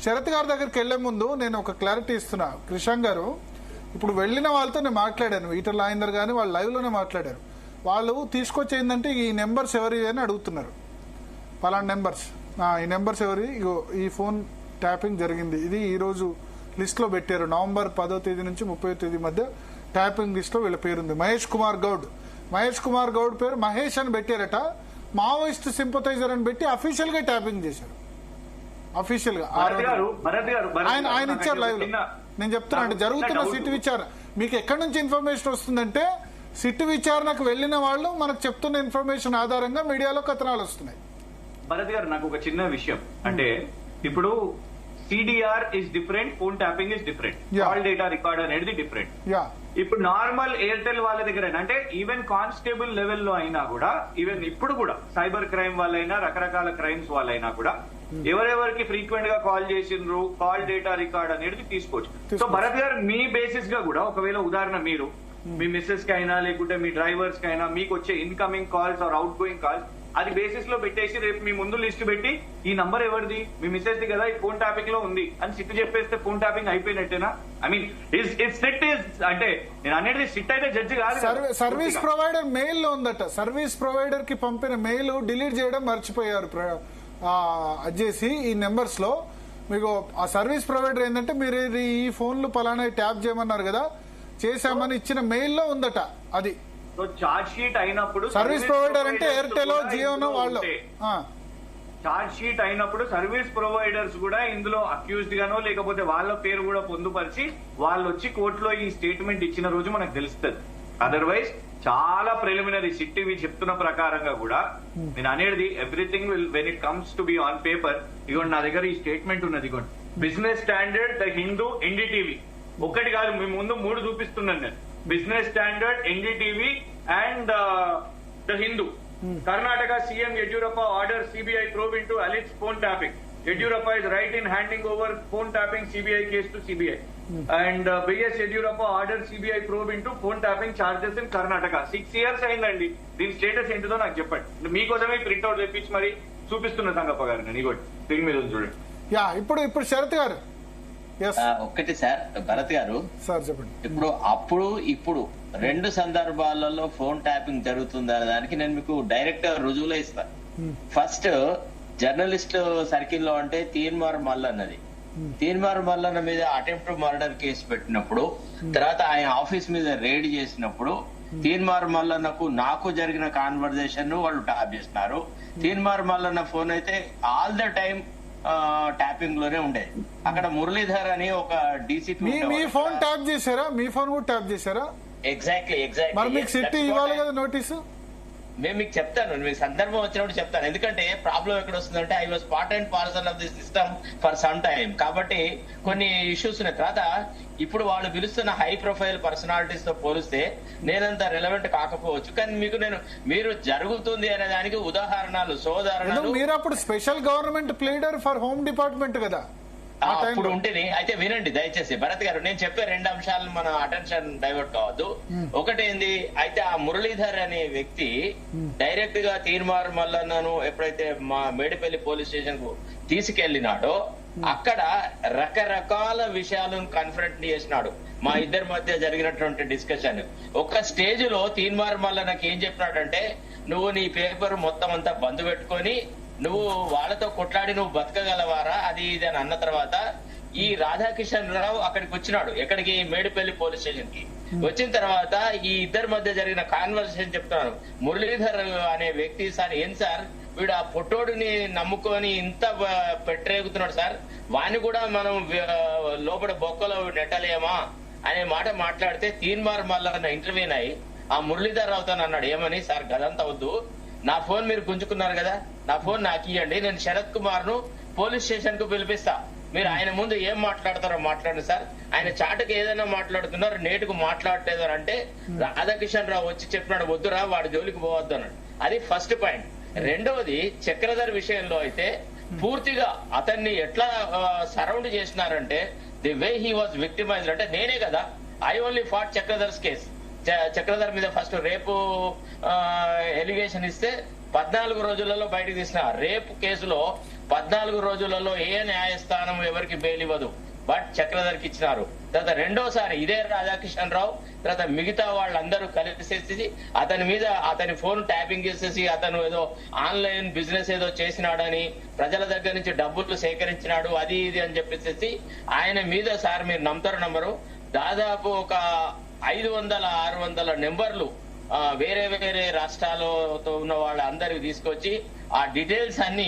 శరత్ గారి దగ్గరికి వెళ్లే ముందు నేను ఒక క్లారిటీ ఇస్తున్నా. కృష్ణ గారు ఇప్పుడు వెళ్ళిన వాళ్ళతో నేను మాట్లాడాను, ఈటల రాజేందర్ గాని వాళ్ళు లైవ్ లోనే మాట్లాడారు. వాళ్ళు తీసుకొచ్చి ఏంటంటే ఈ నెంబర్స్ ఎవరి అని అడుగుతున్నారు. పలానా నెంబర్స్, ఈ నెంబర్స్ ఎవరి, ఈ ఫోన్ ట్యాపింగ్ జరిగింది, ఇది ఈ రోజు లిస్ట్ లో పెట్టారు. నవంబర్ 10వ తేదీ నుంచి 30వ తేదీ మధ్య ట్యాపింగ్ లిస్ట్ లో వీళ్ళ పేరుంది. మహేష్ కుమార్ గౌడ్ పేరు మహేష్ అని పెట్టారట. మావోయిస్ట్ సింపథైజర్ అని పెట్టి అఫీషియల్ గా ట్యాపింగ్ చేశారు. అఫీషియల్ గా ఆయన ఇచ్చారు లైవ్ లో. నేను చెప్తున్నా అంటే జరుగుతున్న సిట్ విచారణ మీకు ఎక్కడి నుంచి ఇన్ఫర్మేషన్ వస్తుందంటే సిట్ విచారణకు వెళ్లిన వాళ్ళు మనకు చెప్తున్న ఇన్ఫర్మేషన్ ఆధారంగా మీడియాలో కథనాలు వస్తున్నాయి. భరత్ గారు నాకు ఒక చిన్న విషయం అంటే ఇప్పుడు CDR is different, phone tapping is different, call data record అనేది డిఫరెంట్. ఇప్పుడు నార్మల్ ఎయిర్టెల్ వాళ్ళ దగ్గర అంటే ఈవెన్ కానిస్టేబుల్ లెవెల్లో అయినా కూడా, ఈవెన్ ఇప్పుడు కూడా సైబర్ క్రైమ్ వాళ్ళైనా రకరకాల క్రైమ్స్ వాళ్ళైనా కూడా ఎవరెవరికి ఫ్రీక్వెంట్ గా కాల్ చేసిండ్రు, కాల్ డేటా రికార్డ్ అనేది తీసుకోవచ్చు. సో భరత్ గారు మీ బేసిస్ గా కూడా ఒకవేళ ఉదాహరణ మీరు మీ మిస్సెస్ కి అయినా లేకుంటే మీ డ్రైవర్స్ కి అయినా మీకు వచ్చే incoming calls or outgoing calls అది బేసిస్ లో పెట్టేసి రేపు మీ ముందు లిస్ట్ పెట్టి ఈ నంబర్ ఎవరిది, మీ మిస్సెస్ ది కదా, ఈ ఫోన్ ట్యాపింగ్ లో ఉంది అని సిట్ చెప్పేస్తే ఫోన్ ట్యాపింగ్ అయిపోయినట్టేనా? ఐ మీన్ సిట్ అంటే నేను అనేది సిట్ అయితే జడ్జి కాదు. సర్వీస్ ప్రొవైడర్ మెయిల్ లో ఉందట, సర్వీస్ ప్రొవైడర్ కి పంపిన మెయిల్ డిలీట్ చేయడం మర్చిపోయారు చేసి ఈ నెంబర్స్ లో. మీకు ఆ సర్వీస్ ప్రొవైడర్ ఏంటంటే మీరు ఈ ఫోన్లు పలానా ట్యాప్ చేయమన్నారు కదా, చేశామని ఇచ్చిన మెయిల్ లో ఉందట. అది చార్జ్ షీట్ అయినప్పుడు సర్వీస్ ప్రొవైడర్ అంటే ఎయిర్టెల్, జియోనో వాళ్ళు చార్జ్ షీట్ అయినప్పుడు సర్వీస్ ప్రొవైడర్స్ కూడా ఇందులో అక్యూజ్డ్ గానో లేకపోతే వాళ్ళ పేరు కూడా పొందుపరిచి వాళ్ళు వచ్చి కోర్టులో ఈ స్టేట్మెంట్ ఇచ్చిన రోజు మనకు తెలుస్తుంది. అదర్వైజ్ చాలా ప్రిలిమినరీ సిట్ ఇవి చెప్తున్న ప్రకారంగా కూడా నేను అనేది everything will when it comes to be on paper. ఇగోండి నా దగ్గర ఈ స్టేట్మెంట్ ఉన్నది. ఇగోండి Business Standard, the Hindu, NDTV. ఒకటి కాదు మీ ముందు 3 చూపిస్తున్నాను నేను. Business Standard, NDTV and the Hindu. Karnataka CM Yediyurappa order CBI probe into alleged phone tapping. Yediyurappa is right in handing over phone tapping CBI case to CBI. And B.S. Yediyurappa ordered CBI probe into phone tapping charges in Karnataka. 6 years అయిందండి. దీని status ఏంటిదో నాకు చెప్పండి. మీకోసమే printout తెప్పించి మరి చూపిస్తున్న సంగప్ప గారు నేను ఇగోటి స్క్రీన్ మీద చూడండి. యా ఇప్పుడు శరత్ గారు. ఒక్కటి సార్ భరత్ గారు, సార్ చెప్పండి. ఇప్పుడు 2 సందర్భాలలో ఫోన్ ట్యాపింగ్ జరుగుతుందనే దానికి నేను మీకు డైరెక్ట్ రుజువులో ఇస్తాను. ఫస్ట్ జర్నలిస్ట్ సర్కిల్లో అంటే తీన్మార్ మల్లన్నది. తీన్మార్ మల్లన్న మీద అటెంప్ట్ మర్డర్ కేసు పెట్టినప్పుడు, తర్వాత ఆయన ఆఫీస్ మీద రేడ్ చేసినప్పుడు తీన్మార్ మల్లన్నకు నాకు జరిగిన కాన్వర్జేషన్ వాళ్ళు ట్యాప్ చేస్తున్నారు. తీన్మార్ మల్లన్న ఫోన్ అయితే ఆల్ ద టైమ్ ట్యాపింగ్ లోనే ఉండేది. అక్కడ మురళీధర్ అని ఒక డీసీపీ మీ ఫోన్ ట్యాప్ చేశారా? మీ ఫోన్ కూడా ట్యాప్ చేశారా? ఎగ్జాక్ట్లీ మరి మీకు సిటీ ఇవ్వాలి కదా నోటీసు. మేము మీకు చెప్తాను, మీకు సందర్భం వచ్చినప్పుడు చెప్తాను. ఎందుకంటే ప్రాబ్లం ఎక్కడ వస్తుందంటే I was part and parcel of the system for some time. కాబట్టి కొన్ని ఇష్యూస్ ఉన్నాయి. తర్వాత ఇప్పుడు వాళ్ళు పిలుస్తున్న హై ప్రొఫైల్ పర్సనాలిటీస్ తో పోలిస్తే నేనంత రెలవెంట్ కాకపోవచ్చు, కానీ మీరు జరుగుతుంది అనే దానికి ఉదాహరణలు సోదాహరణలు. మీరు అప్పుడు special government pleader for home department కదా అప్పుడు ఉంటేనే. అయితే వినండి దయచేసి భరత్ గారు, నేను చెప్పే 2 అంశాలను మన అటెన్షన్ డైవర్ట్ కావద్దు. ఒకటేంది, అయితే ఆ మురళీధర్ అనే వ్యక్తి డైరెక్ట్ గా తీన్మార్ మల్లన్నను ఎప్పుడైతే మా మేడిపల్లి పోలీస్ స్టేషన్ కు తీసుకెళ్లినాడో అక్కడ రకరకాల విషయాలను కన్ఫరెంట్ చేసినాడు. మా ఇద్దరి మధ్య జరిగినటువంటి డిస్కషన్ ఒక స్టేజ్ లో తీన్మార్ మల్లన్నకి ఏం చెప్పినాడంటే, నువ్వు నీ పేపర్ మొత్తం అంతా బంద్ పెట్టుకొని నువ్వు వాళ్ళతో కొట్లాడి నువ్వు బతకగలవారా అది ఇది అని అన్న తర్వాత ఈ రాధాకిషన్ రావు అక్కడికి వచ్చినాడు. ఎక్కడికి? మేడిపల్లి పోలీస్ స్టేషన్ కి వచ్చిన తర్వాత ఈ ఇద్దరి మధ్య జరిగిన కాన్వర్సేషన్ చెప్తున్నాను. మురళీధర్ అనే వ్యక్తి, సార్ ఏం సార్ వీడు ఆ పొట్టోడిని నమ్ముకొని ఇంత పెట్టరేగుతున్నాడు సార్, వాణ్ణి కూడా మనం లోపల బొక్కలో నెట్టలేమా అనే మాట మాట్లాడితే తీన్మార్ మల్లన్న ఇంటర్వ్యూన్ అయ్యి ఆ మురళీధర్ రావుతో అన్నాడు, ఏమని సార్ గదంతా వద్దు, నా ఫోన్ మీరు గుంజుకున్నారు కదా, నా ఫోన్ నాకు ఇవ్వండి, నేను శరత్ కుమార్ ను పోలీస్ స్టేషన్ కు పిలిపిస్తా, మీరు ఆయన ముందు ఏం మాట్లాడతారో మాట్లాడండి సార్, ఆయన చాటుకు ఏదైనా మాట్లాడుతున్నారు నేటుకు మాట్లాడలేదు అంటే రాధాకిషన్ రావు వచ్చి చెప్పినాడు, వద్దురా వాడి జోలికి పోవద్దు అన్నాడు. అది ఫస్ట్ పాయింట్. రెండవది చక్రధర్ విషయంలో అయితే పూర్తిగా అతన్ని ఎట్లా సరౌండ్ చేసినారంటే the way he was victimised. అంటే నేనే కదా, I only fought Chakradhar's case. Chakradhar మీద ఫస్ట్ రేపు ఎలిగేషన్ ఇస్తే 14 రోజులలో బయటకు తీసిన రేపు కేసులో 14 రోజులలో ఏ న్యాయస్థానం ఎవరికి బెయిల్ ఇవ్వదు, బట్ చక్రధర్కి ఇచ్చినారు. తర్వాత రెండోసారి ఇదే రాధాకిషన్ రావు తర్వాత మిగతా వాళ్ళందరూ కలిసేసి అతని మీద అతని ఫోన్ ట్యాపింగ్ చేసేసి అతను ఏదో ఆన్లైన్ బిజినెస్ ఏదో చేసినాడని ప్రజల దగ్గర నుంచి డబ్బులు సేకరించినాడు అది ఇది అని చెప్పేసి ఆయన మీద సార్ మీరు నమ్మరు దాదాపు ఒక 500-600 నెంబర్లు వేరే వేరే రాష్ట్రాలతో ఉన్న వాళ్ళందరికి తీసుకొచ్చి ఆ డీటెయిల్స్ అన్ని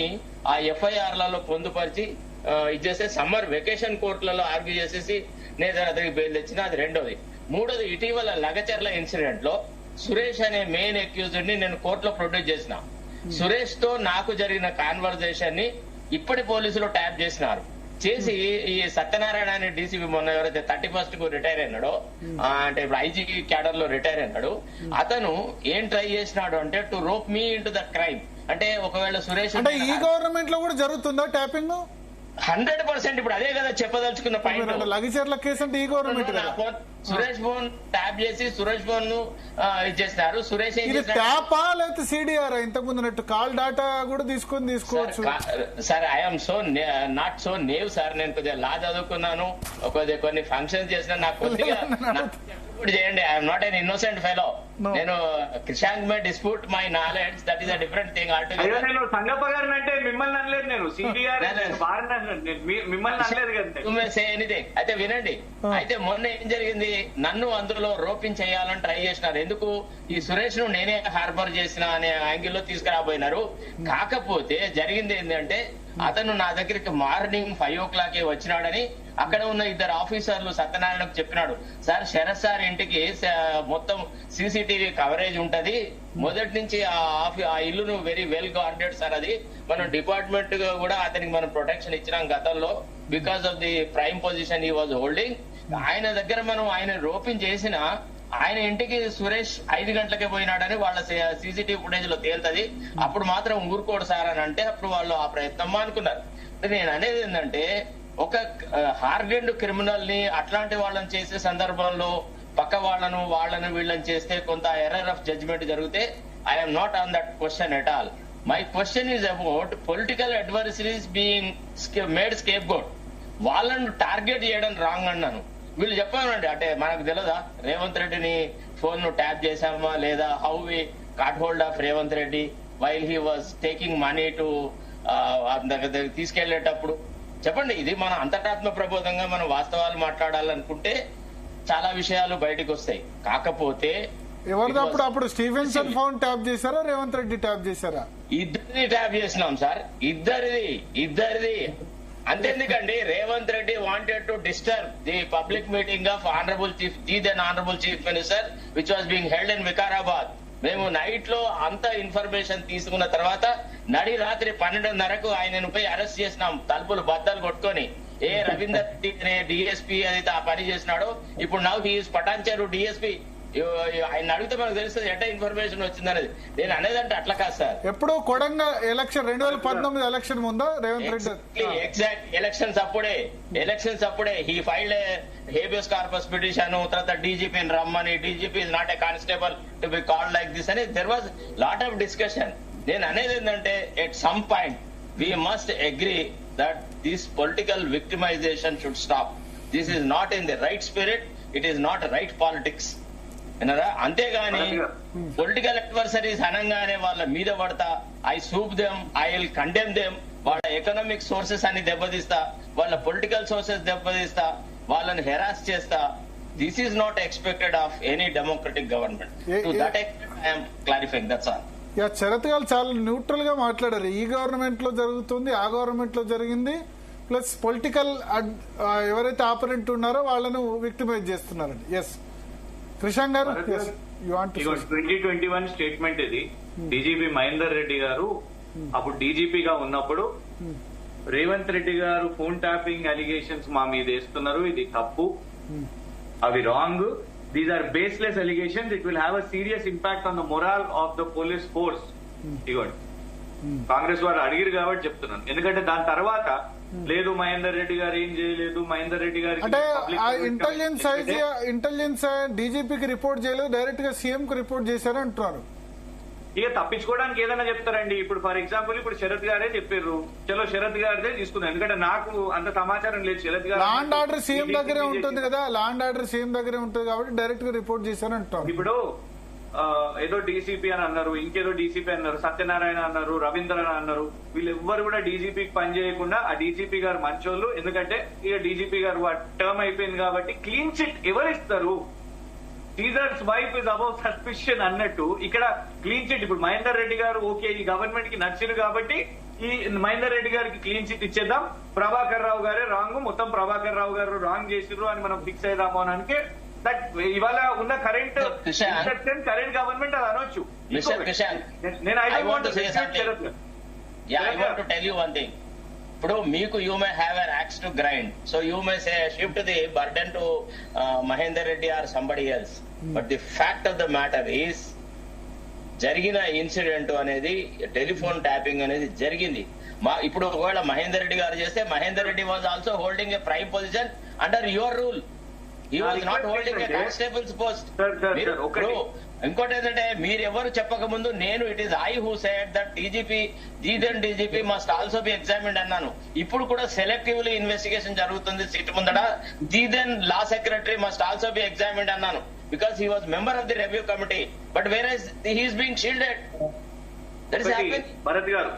ఆ ఎఫ్ఐఆర్లలో పొందుపరిచి ఇచ్చేస్తే సమ్మర్ వెకేషన్ కోర్టులలో ఆర్గ్యూ చేసేసి నేను అతనికి బెయిల్ తెచ్చిన. అది రెండోది. మూడోది, ఇటీవల లగచర్ల ఇన్సిడెంట్ లో సురేష్ అనే మెయిన్ అక్యూజ్డ్ ని నేను కోర్టులో ప్రొడ్యూస్ చేసిన. సురేష్ తో నాకు జరిగిన కాన్వర్జేషన్ ని ఇప్పటి పోలీసులు ట్యాప్ చేసినారు. చేసి ఈ సత్యనారాయణ అనే డీసీపీ మొన్న ఎవరైతే 31st కు రిటైర్ అయినాడో అంటే ఇప్పుడు ఐజీ క్యాడర్ లో రిటైర్ అయినాడు, అతను ఏం ట్రై చేసినాడు అంటే to rope me into the crime. అంటే ఒకవేళ సురేష్ అంటే ఈ గవర్నమెంట్ లో కూడా జరుగుతుందా ట్యాపింగ్? 100% ఇప్పుడు అదే కదా చెప్పదలుచుకున్న పాయింట్. లగచర్ల కేసు అంటే ఈ గవర్నమెంట్ సురేష్ ఫోన్ ట్యాప్ చేసి సురేష్ ఫోన్ ను ఇచ్చేస్తారు. సురేష్ ట్యాపా లేకపోతే సిడిఆర్ ఇంతకు ముందు కాల్ డాటా కూడా తీసుకోవచ్చు sir. I'm so not so నేవ్ sir. నేను కొద్దిగా లా చదువుకున్నాను, కొద్దిగా కొన్ని ఫంక్షన్స్ చేసిన నాకు కొద్దిగా చేయండి. I'm not an innocent fellow. నేను Krishank may dispute my knowledge, that is a different thing altogether. నేను సంగప్ప గారిని అంటే మిమ్మల్ని అనలేదు, నేను సిడిఆర్ మిమ్మల్ని అనలేదు కదా. అయితే వినండి, అయితే మొన్న ఏం జరిగింది, నన్ను అందులో రోపింగ్ చేయాలని ట్రై చేసినారు. ఎందుకు? ఈ సురేష్ ను నేనే హార్బర్ చేసిన అనే యాంగిల్లో తీసుకురాబోయినారు. కాకపోతే జరిగింది ఏంటంటే అతను నా దగ్గరికి మార్నింగ్ 5 o'clock వచ్చినాడని అక్కడ ఉన్న 2 ఆఫీసర్లు సత్యనారాయణకు చెప్పినాడు, సార్ శరత్ సార్ ఇంటికి మొత్తం సీసీటీవీ కవరేజ్ ఉంటది, మొదటి నుంచి ఆ ఇల్లును వెరీ వెల్ గార్డెడ్ సార్, అది మనం డిపార్ట్మెంట్ కూడా అతనికి మనం ప్రొటెక్షన్ ఇచ్చినాం గతంలో because of the prime position he was holding. ఆయన దగ్గర మనం ఆయన రోపింగ్ చేసిన ఆయన ఇంటికి సురేష్ 5 గంటలకే పోయినాడని వాళ్ళ సీసీటీవీ ఫుటేజ్ లో తేలుతుంది, అప్పుడు మాత్రం ఊరుకోడు సార్ అని అంటే అప్పుడు వాళ్ళు ఆ ప్రయత్నం అనుకున్నారు. నేను అనేది ఏంటంటే ఒక హార్డెండ్ క్రిమినల్ ని అట్లాంటి వాళ్ళని చేసే సందర్భంలో పక్క వాళ్ళను వీళ్ళని చేస్తే కొంత ఎర్రర్ ఆఫ్ జడ్జ్మెంట్ జరిగితే I'm not on that question at all. My question is about political adversaries being made scapegoat. వాళ్ళను టార్గెట్ చేయడం రాంగ్ అన్నాను. వీళ్ళు చెప్పానండి అంటే మనకు తెలియదా రేవంత్ రెడ్డిని ఫోన్ ను ట్యాప్ చేశామా లేదా, how we caught hold of Revanth Reddy while he was taking money to తీసుకెళ్లేటప్పుడు. చెప్పండి, ఇది మన అంతరాత్మ ప్రబోధంగా మనం వాస్తవాలు మాట్లాడాలనుకుంటే చాలా విషయాలు బయటకు వస్తాయి. కాకపోతే ఎవరిదప్పుడు అప్పుడు స్టీఫెన్సన్ ఫోన్ ట్యాప్ చేశారా, రేవంత్ రెడ్డి ట్యాప్ చేశారా? ఇద్దరిని ట్యాప్ చేసినాం సార్, ఇద్దరిది. అంతెందుకండి, Revanth Reddy wanted to disturb the public meeting of then honorable chief minister which was being held in Vikarabad. మేము నైట్ లో అంత ఇన్ఫర్మేషన్ తీసుకున్న తర్వాత నడి రాత్రి 12:30కు ఆయనను పోయి అరెస్ట్ చేసినాం, తలుపులు బద్దలు కొట్టుకొని. రవీందర్ రెడ్డి అనే డిఎస్పీ అయితే ఆ పని చేసినాడో ఇప్పుడు నౌ హీఈస్ పటాన్చేరు డిఎస్పీ. ఆయన అడిగితే మనకు తెలుస్తుంది ఎట్లా ఇన్ఫర్మేషన్ వచ్చిందనేది. నేను అనేదంటే అట్లా కాదు సార్. ఎప్పుడు కొడంగా ఎలక్షన్ 2019 ఎలక్షన్ ముందా రేవంత్ రెడ్డి? ఎగ్జాక్ట్ ఎలక్షన్స్ అప్పుడే he filed habeas corpus petition. తర్వాత డీజీపీని రమ్మని, DGP is not a constable to be called like this అని there was lot of discussion. నేను అనేది ఏంటంటే at some point we must agree that this political victimisation should stop. This is not in the right spirit, it is not right politics. విన్నారా? అంతేగాని political adversaries అనగానే వాళ్ళ మీద పడతా, I soup them, I will condemn them, వాళ్ళ economic sources అని దెబ్బతీస్తా, వాళ్ళ పొలిటికల్ సోర్సెస్ దెబ్బతీస్తా, వాళ్ళని హెరాస్ చేస్తా. This is not expected of any democratic government. To that extent I'm clarifying, that's all. Sharat garu చాలా న్యూట్రల్ గా మాట్లాడారు. ఈ గవర్నమెంట్ లో జరుగుతుంది, ఆ గవర్నమెంట్ లో జరిగింది, ప్లస్ పొలిటికల్ ఎవరైతే ఆపరెంట్ ఉన్నారో వాళ్ళను విక్టిమైజ్ చేస్తున్నారండి. ఎస్ కృష్ణ గారు, 2021 స్టేట్మెంట్ ఇది. డీజీపీ మహేందర్ రెడ్డి గారు అప్పుడు డీజీపీగా ఉన్నప్పుడు రేవంత్ రెడ్డి గారు ఫోన్ ట్యాపింగ్ అలిగేషన్స్ మా మీద వేస్తున్నారు, ఇది తప్పు, అవి wrong, these are baseless allegations, it will have a serious impact on the morale of the police force. ఇవ్వండి, కాంగ్రెస్ వారు అడిగిరు కాబట్టి చెప్తున్నాను. ఎందుకంటే దాని తర్వాత లేదు మహేందర్ రెడ్డి గారు ఏం చేయలేదు, మహేందర్ రెడ్డి గారు అంటే ఇంటెలిజెన్స్ డీజీపీకి రిపోర్ట్ చేయలేదు, డైరెక్ట్ గా సీఎం కు రిపోర్ట్ చేశారు అంటున్నారు. ఇక తప్పించుకోవడానికి ఏదైనా చెప్తారండి. ఇప్పుడు ఫర్ ఎగ్జాంపుల్ ఇప్పుడు శరత్ గారే చెప్పారు, చలో శరత్ గారిదే తీసుకున్నాను, ఎందుకంటే నాకు అంత సమాచారం లేదు. శరత్ గారు లాండ్ ఆర్డర్ సీఎం దగ్గరే ఉంటుంది కదా, లాండ్ ఆర్డర్ సీఎం దగ్గరే ఉంటుంది కాబట్టి డైరెక్ట్ గా రిపోర్ట్ చేశారు అంటున్నారు. ఇప్పుడు ఏదో డీసీపీ అని అన్నారు, ఇంకేదో డీసీపీ అన్నారు, సత్యనారాయణ అన్నారు, రవీంద్ర అని అన్నారు. వీళ్ళెవ్వరు కూడా డీజీపీకి పని చేయకుండా ఆ డీజీపీ గారు మంచోళ్ళు, ఎందుకంటే ఇక డీజీపీ గారు టర్మ్ అయిపోయింది కాబట్టి క్లీన్ చిట్ ఎవరిస్తారు? Caesar's wife is above suspicion అన్నట్టు ఇక్కడ క్లీన్ చిట్. ఇప్పుడు మహేందర్ రెడ్డి గారు ఓకే ఈ గవర్నమెంట్ కి నచ్చింది కాబట్టి ఈ మహేందర్ రెడ్డి గారికి క్లీన్ చిట్ ఇచ్చేద్దాం, ప్రభాకర్ రావు గారే రాంగ్, మొత్తం ప్రభాకర్ రావు గారు రాంగ్ చేసిర్రు అని మనం ఫిక్స్ అయిదాము అనడానికి ఇవాళ ఉన్న కరెంట్ గవర్నమెంట్ అది అనొచ్చు. నేను I want to tell you one thing. ఇప్పుడు మీకు you may have an axe to grind, so you may say shift the burden to Mahender Reddy or somebody else, but the fact of the matter is జరిగిన incident అనేది telephone tapping అనేది జరిగింది. ఇప్పుడు ఒకవేళ మహేందర్ రెడ్డి గారు చేస్తే Mahender Reddy was also holding a prime position under your rule. He was not holding a constable's post. ఇంకోటి ఏంటంటే మీరెవరు చెప్పక ముందు నేను it is I who said that DGP must also be examined అన్నాను. ఇప్పుడు కూడా సెలెక్టివ్లీ ఇన్వెస్టిగేషన్ జరుగుతుంది సీట్ ముందట. Then law secretary must also be examined అన్నాను because he was member of the review committee, but where he's being shielded. Bharat గారు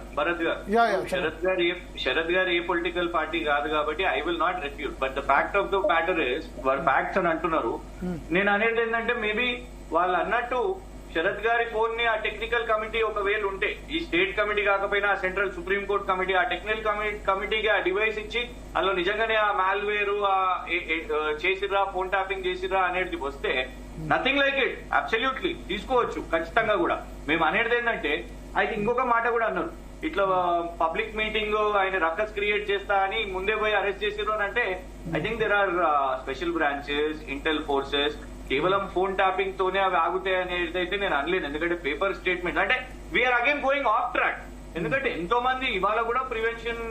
శరత్ గారు ఏ political party కాదు కాబట్టి I will not refute, but the fact of the matter is facts అని అంటున్నారు. నేను అనేది ఏంటంటే మేబీ వాళ్ళు అన్నట్టు శరత్ గారి ఫోన్ ని ఆ టెక్నికల్ కమిటీ ఒకవేళ ఉంటే, ఈ స్టేట్ కమిటీ కాకపోయినా ఆ సెంట్రల్ సుప్రీం కోర్ట్ కమిటీ ఆ టెక్నికల్ కమిటీకి ఆ డివైస్ ఇచ్చి అందులో నిజంగానే ఆ మాల్వేర్ చేసిరా ఫోన్ ట్యాపింగ్ చేసిరా అనేది వస్తే నథింగ్ లైక్ ఇట్, అబ్సల్యూట్లీ తీసుకోవచ్చు ఖచ్చితంగా కూడా. మేము అనేది ఏంటంటే అయితే ఇంకొక మాట కూడా అన్నారు, ఇట్లా పబ్లిక్ మీటింగ్ ఆయన రక్కస్ క్రియేట్ చేస్తా అని ముందే పోయి అరెస్ట్ చేసిరు అని అంటే I think there are special branches, intel forces. కేవలం ఫోన్ ట్యాపింగ్ తోనే అవి ఆగుతాయి అనేది అయితే నేను అనలేను, ఎందుకంటే పేపర్ స్టేట్మెంట్ అంటే we're again going off track. ఎందుకంటే ఎంతో మంది ఇవాళ కూడా ప్రివెన్షన్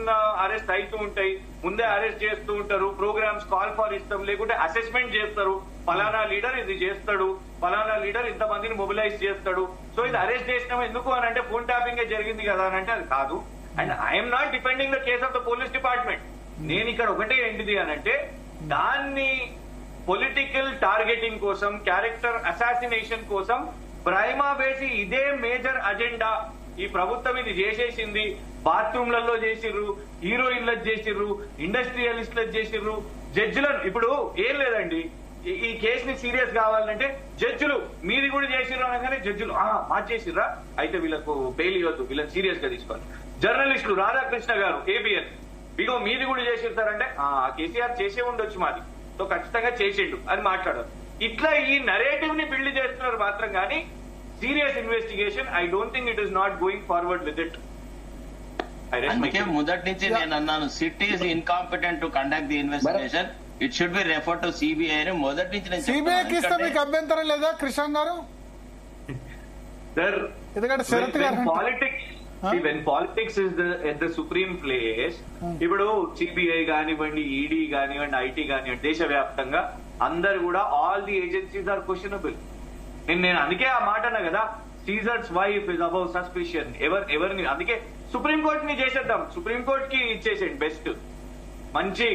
అరెస్ట్ అవుతూ ఉంటాయి, ముందే అరెస్ట్ చేస్తూ ఉంటారు, ప్రోగ్రామ్స్ కాల్ ఫర్ ఇస్తాం, లేకుంటే అసెస్మెంట్ చేస్తారు, ఫలానా లీడర్ ఇది చేస్తాడు, ఫలానా లీడర్ ఇంతమందిని మొబిలైజ్ చేస్తాడు, సో ఇది అరెస్ట్ చేసినాం ఎందుకు అని అంటే ఫోన్ ట్యాపింగ్ జరిగింది కదా అని అంటే అది కాదు. And I'm not depending the case of the police department. నేను ఇక్కడ ఒకటే ఏంటిది అని అంటే దాన్ని పొలిటికల్ టార్గెటింగ్ కోసం, క్యారెక్టర్ అసాసినేషన్ కోసం ప్రైమా వేసి ఇదే మేజర్ అజెండా ఈ ప్రభుత్వం ఇది చేసేసింది, బాత్రూమ్లలో చేసిర్రు, హీరోయిన్లకు చేసిర్రు, ఇండస్ట్రియలిస్టులకు చేసిర్రు, జడ్జిలను ఇప్పుడు ఏం లేదండి ఈ కేసుని సీరియస్ కావాలంటే జడ్జిలు మీది కూడా చేసిర్రు అనగానే జడ్జిలు మార్చేసిర్రా అయితే వీళ్ళకు బెయిల్ ఇవ్వద్దు, వీళ్ళని సీరియస్ గా తీసుకోవాలి. జర్నలిస్టులు రాధాకృష్ణ గారు ఏబిఎన్ ఇగో మీది కూడా చేసిర్తారంటే కేసీఆర్ చేసే ఉండొచ్చు మాది, సో ఖచ్చితంగా చేసిండు అని మాట్లాడారు. ఇట్లా ఈ నరేటివ్ ని బిల్డ్ చేస్తున్నారు మాత్రం కానీ serious investigation I don't think it is not going forward with it. అందుకే మొదటి నుంచి నేను అన్నాను SIT is incompetent to conduct the investigation, it should be refer to CBI అని మొదటి నుంచి సిబిఐకి ఇస్తే మీకు అభ్యంతరం లేదా కృష్ణ గారు? సార్ ఎందుకంటే శరత్ గారు when politics is at the supreme place, ఇప్పుడు సిబిఐ కానివ్వండి, ఈడీ కానివ్వండి, ఐటీ కానివ్వండి, దేశవ్యాప్తంగా అందరు కూడా all the agencies are questionable. నేను అందుకే ఆ మాట అన్నా కదా, Caesar's wife is above suspicion. ఎవరిని అందుకే సుప్రీంకోర్టుని చేసేద్దాం, సుప్రీంకోర్టుకి ఇచ్చేసేయండి బెస్ట్, మంచి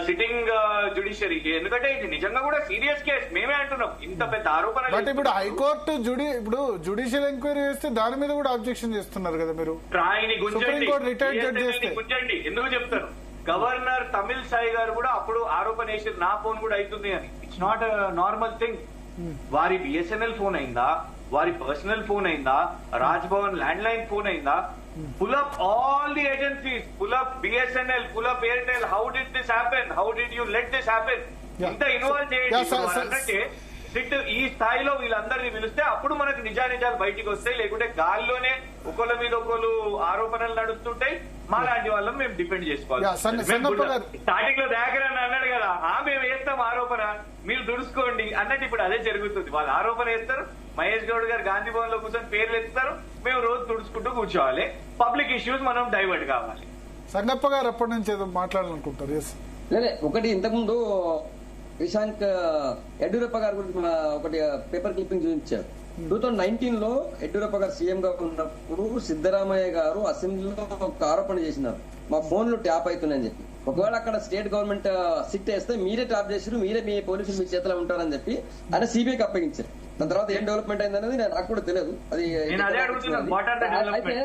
సిట్టింగ్ జ్యుడిషియరీకి. ఎందుకంటే ఇది నిజంగా కూడా సీరియస్ కేసు, మేమే అంటున్నాం ఇంత పెద్ద ఆరోపణ. బట్ ఇప్పుడు హైకోర్టు ఇప్పుడు జ్యుడిషియల్ ఎంక్వైరీ చేస్తే దాని మీద కూడా అబ్జెక్షన్ చేస్తున్నారు కదా మీరు. ట్రాయ్ని గుంజండి, ఎందుకు చెప్తారు? గవర్నర్ తమిళ్ సాయి గారు కూడా అప్పుడు ఆరోపణ వేసి నా ఫోన్ కూడా అవుతుంది అని. It's not normal thing. వారి బిఎస్ఎన్ఎల్ ఫోన్ అయిందా, వారి పర్సనల్ ఫోన్ అయిందా, Raj Bhavan land line phone అయిందా, pull up all the agencies, pull up BSNL, pull up Airtel. How did this happen? How did you let this happen? ఇంత involve చేయండి. SIT ఈ స్థాయిలో వీళ్ళందరినీ పిలిస్తే అప్పుడు మనకు నిజాలు బయటికి వస్తాయి. లేకుంటే గాల్లోనే ఒకళ్ళ మీద ఒకళ్ళు ఆరోపణలు నడుస్తుంటాయి, మా లాంటి వాళ్ళం మేము డిపెండ్ చేసుకోవాలి. స్టార్టింగ్ లో దగ్గర అన్నాడు కదా, మేము వేస్తాం ఆరోపణ, మీరు దుడుచుకోండి అన్నట్టు ఇప్పుడు అదే జరుగుతుంది. వాళ్ళు ఆరోపణ వేస్తారు, మహేష్ గౌడ్ గారు గాంధీ భవన్ లో కూర్చొని పేర్లు ఎత్తుతారు, మేము రోజు తుడుచుకుంటూ కూర్చోవాలి. పబ్లిక్ ఇష్యూస్ మనం డైవర్ట్ కావాలి. సంగప్ప గారు అప్పటి నుంచి ఏదో మాట్లాడాలనుకుంటారు. లేదే ఒకటి ఇంతకుముందు శ్రీశాంక్ యడ్యూరప్ప గారి గురించి ఒకటి పేపర్ క్లిప్పింగ్ చూపించారు. 2019 లో యడ్యూరప్ప గారు సీఎం గా ఉన్నప్పుడు సిద్దరామయ్య గారు అసెంబ్లీలో ఒక ఆరోపణ చేసినారు, మా ఫోన్లు ట్యాప్ అవుతున్నాయని చెప్పి. ఒకవేళ అక్కడ స్టేట్ గవర్నమెంట్ సిట్ వేస్తే మీరే ట్యాప్ చేసారు, మీరే మీ పోలీసులు మీ చేతిలో ఉంటారని చెప్పి ఆయన సిబిఐకి అప్పగించారు. దాని తర్వాత ఏం డెవలప్మెంట్ అయిందనేది నాకు కూడా తెలియదు. అది అయితే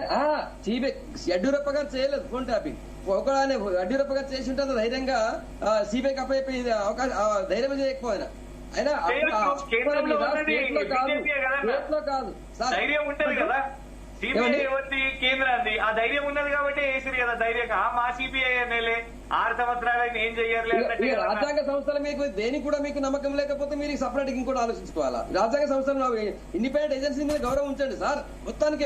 సిబిఐ యడ్యూరప్ప గారు చేయలేదు ఫోన్ ట్యాపింగ్. ఒకవేళ యడ్యూరప్ప గారు చేసి ఉంటే ధైర్యంగా సిబిఐకి అప్పయిపోయి ధైర్యం చేయకపోయినా అయినా కాదు ధైర్యం ఉంటది కదా, సిబిఐ ఎవరిది కేంద్రాన్ని, ఆ ధైర్యం ఉన్నది కాబట్టి వేసిరు కదా ధైర్యంగా. మా సిబిఐ అనేలే 6 సంవత్సరాలు ఏం చెయ్యాలి. రాజ్యాంగ సంస్థలు మీకు దేనికి కూడా మీకు నమ్మకం లేకపోతే మీరు సపరేట్ ఇంకోటి ఆలోచించుకోవాలా. రాజ్యాంగ సంస్థలు ఇండిపెండెంట్ ఏజెన్సీ మీద గౌరవం ఉంచండి సార్. మొత్తానికి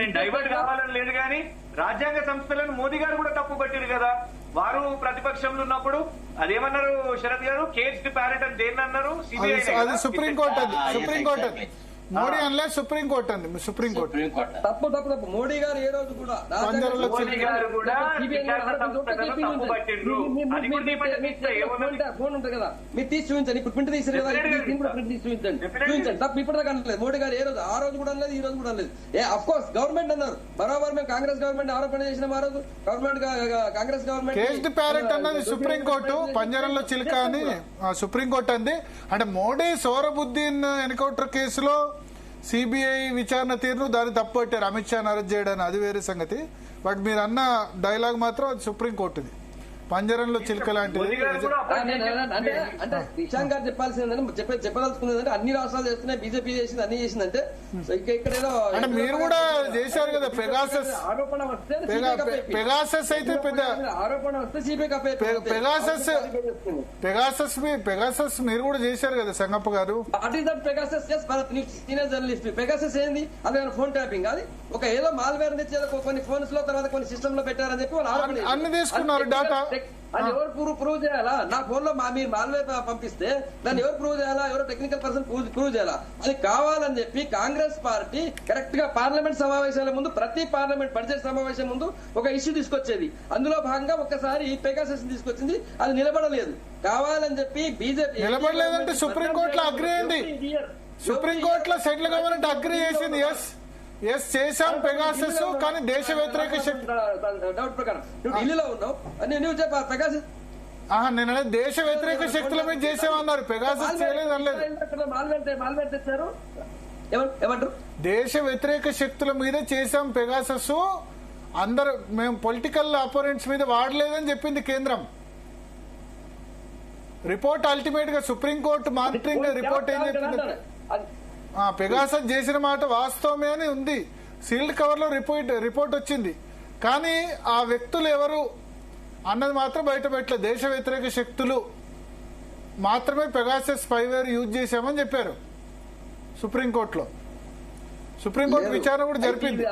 నేను డైవర్ట్ కావాలని లేదు కానీ రాజ్యాంగ సంస్థలను మోదీ గారు కూడా తప్పు పట్టిరు కదా. వారు ప్రతిపక్షంలో ఉన్నప్పుడు అదేమన్నారు శరత్ గారు, కేజ్డ్ ప్యారెంట్ అని దేన్ని అన్నారు? సిబిఐ. అది సుప్రీంకోర్టు మోడీ అనలే, సుప్రీంకోర్టు అండి. సుప్రీంకోర్టు తప్పు. మోడీ గారు ఏ రోజు కూడా ఫోన్ ఉంటుంది కదా, మీరు తీసి చూపించండి. ఇప్పుడు ప్రింట్ తీసారు కదా, చూపించండి. తప్పు ఇప్పటిదాకా అనలేదు మోడీ గారు ఏ రోజు. ఆ రోజు కూడా అనలేదు, ఈ రోజు కూడా అనలేదు. అఫ్ కోర్స్ గవర్నమెంట్ అన్నారు, బరాబర్ మేము కాంగ్రెస్ గవర్నమెంట్ ఆరోపణ చేసినాం. ఆ రోజు government Congress government caged parent అన్నది సుప్రీంకోర్టు, పంజరంలో చిలుక అని సుప్రీంకోర్టు అంది. అంటే మోడీ సౌరబుద్దీన్ ఎన్కౌంటర్ కేసులో సిబిఐ విచారణ తీరును దాన్ని తప్పుపట్టారు, అమిత్ షాను అరెస్ట్ చేయడానికి, అది వేరే సంగతి. బట్ మీరు అన్న డైలాగ్ మాత్రం అది సుప్రీంకోర్టుది, పంజరంలో చిలుక లాంటిది. అంటే శ్రీశాంక్ గారు చెప్పదలుచుకున్నదంటే అన్ని రాష్ట్రాలు చేస్తున్నాయి, బీజేపీ చేసింది, అన్ని చేసిందంటే ఇక్కడ ఏదో అంటే మీరు కూడా చేశారు కదా. ఆరోపణ వస్తే పెగాసస్ అయితే పెద్ద ఆరోపణ వస్తే సిబిఐ పెగాసస్ మీరు కూడా చేశారు కదా సంగప్ప గారు. సీనియర్ జర్నలిస్ట్ పెగాసస్ ఏంది? అది ఫోన్ ట్యాపింగ్. అది ఒక ఏదో మాల్వేర్ నుంచి కొన్ని ఫోన్స్ లో తర్వాత కొన్ని సిస్టమ్ లో పెట్టారని చెప్పి వాళ్ళు అన్ని తీసుకున్నారు డేటా. కరెక్ట్ అని ఎవరు ప్రూవ్ చేయాలా? నా ఫోన్ లో మీరు మాల్వేర్ పంపిస్తే దాన్ని ఎవరు ప్రూవ్ చేయాలా? ఎవరో టెక్నికల్ పర్సన్ ప్రూవ్ చేయాలా? అది కావాలని చెప్పి కాంగ్రెస్ పార్టీ కరెక్ట్ గా పార్లమెంట్ సమావేశాల ముందు, ప్రతి పార్లమెంట్ బడ్జెట్ సమావేశం ముందు ఒక ఇష్యూ తీసుకొచ్చేది. అందులో భాగంగా ఒక్కసారి పెగాసస్ తీసుకొచ్చింది, అది నిలబడలేదు. కావాలని చెప్పి బీజేపీ నిలబడలేదంటే సుప్రీంకోర్టులో అగ్రి అయింది. సుప్రీంకోర్టులో సెంట్రల్ గవర్నమెంట్ అగ్రి చేసింది. ఎస్ చేశాం పెగాసస్, కానీ దేశ వ్యతిరేక శక్తి డౌట్ ప్రకారం నువ్వు ఢిల్లీలో ఉన్నావు అని నువ్వు చెప్పా పెగాసస్. నేను దేశ వ్యతిరేక శక్తుల మీద చేసామన్నారు, పెగాసస్ చేయలేదు అనలేదు. మాల్వేర్ తెచ్చారు ఏమంటారు? దేశ వ్యతిరేక శక్తుల మీద చేశాం పెగాసస్, అందరు మేము పొలిటికల్ అపోనెంట్స్ మీద వాడలేదని చెప్పింది కేంద్రం. రిపోర్ట్ అల్టిమేట్ గా సుప్రీంకోర్టు మానిటరింగ్ రిపోర్ట్ ఏం చెప్పింది? పెగాసస్ చేసిన మాట వాస్తవమే అని ఉంది. సీల్డ్ కవర్ లో రిపోర్ట్ వచ్చింది, కానీ ఆ వ్యక్తులు ఎవరు అన్నది మాత్రం బయట పెట్టలేదు. దేశ వ్యతిరేక శక్తులు మాత్రమే పెగాసస్ స్పైవేర్ యూజ్ చేశామని చెప్పారు సుప్రీంకోర్టులో. సుప్రీంకోర్టు విచారణ కూడా జరిపింది.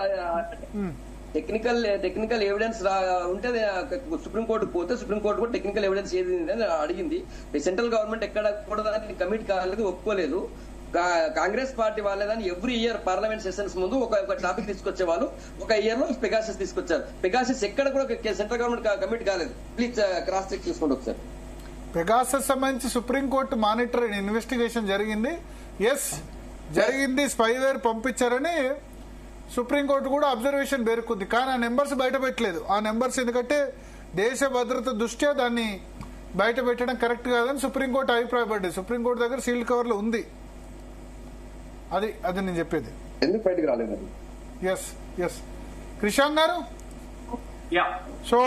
టెక్నికల్ ఎవిడెన్స్ ఉంటే సుప్రీంకోర్టుకు పోతే సుప్రీంకోర్టు కూడా టెక్నికల్ ఎవిడెన్స్ ఏది అని అడిగింది. సెంట్రల్ గవర్నమెంట్ ఎక్కడ కూడా దానికి కమిట్ కాలేదు, ఒప్పుకోలేదు. కాంగ్రెస్ పార్టీ వాళ్ళే దాన్ని ఎవ్రీ ఇయర్ పార్లమెంట్ సెషన్స్ ముందు ఒక టాపిక్ తీసుకొచ్చే వాళ్ళు. ఒక ఇయర్ లో పెగాసస్ తీసుకొచ్చారు. పెగాసస్ ఎక్కడ కూడా సెంట్రల్ గవర్నమెంట్ కమిట్ కాలేదు. ప్లీజ్ క్రాస్ చెక్ చేసుకోండి ఒకసారి. పెగాసస్ సంబంధించి సుప్రీంకోర్టు మానిటరింగ్ ఇన్వెస్టిగేషన్ జరిగింది. ఎస్ జరిగింది, స్పైవేర్ పంపించారని సుప్రీంకోర్టు కూడా అబ్జర్వేషన్ పేర్కొంది. కానీ ఆ నెంబర్స్ బయట పెట్టలేదు. ఆ నెంబర్స్ ఎందుకంటే దేశ భద్రత దృష్ట్యా దాన్ని బయట పెట్టడం కరెక్ట్ కాదని సుప్రీంకోర్టు అభిప్రాయపడ్డది. సుప్రీంకోర్టు దగ్గర సీల్డ్ కవర్ లో ఉంది. అది నేను చెప్పేది. ఎందుకు బయటకు రాలేదు? ఎస్ క్రిషాంక్ గారు, సో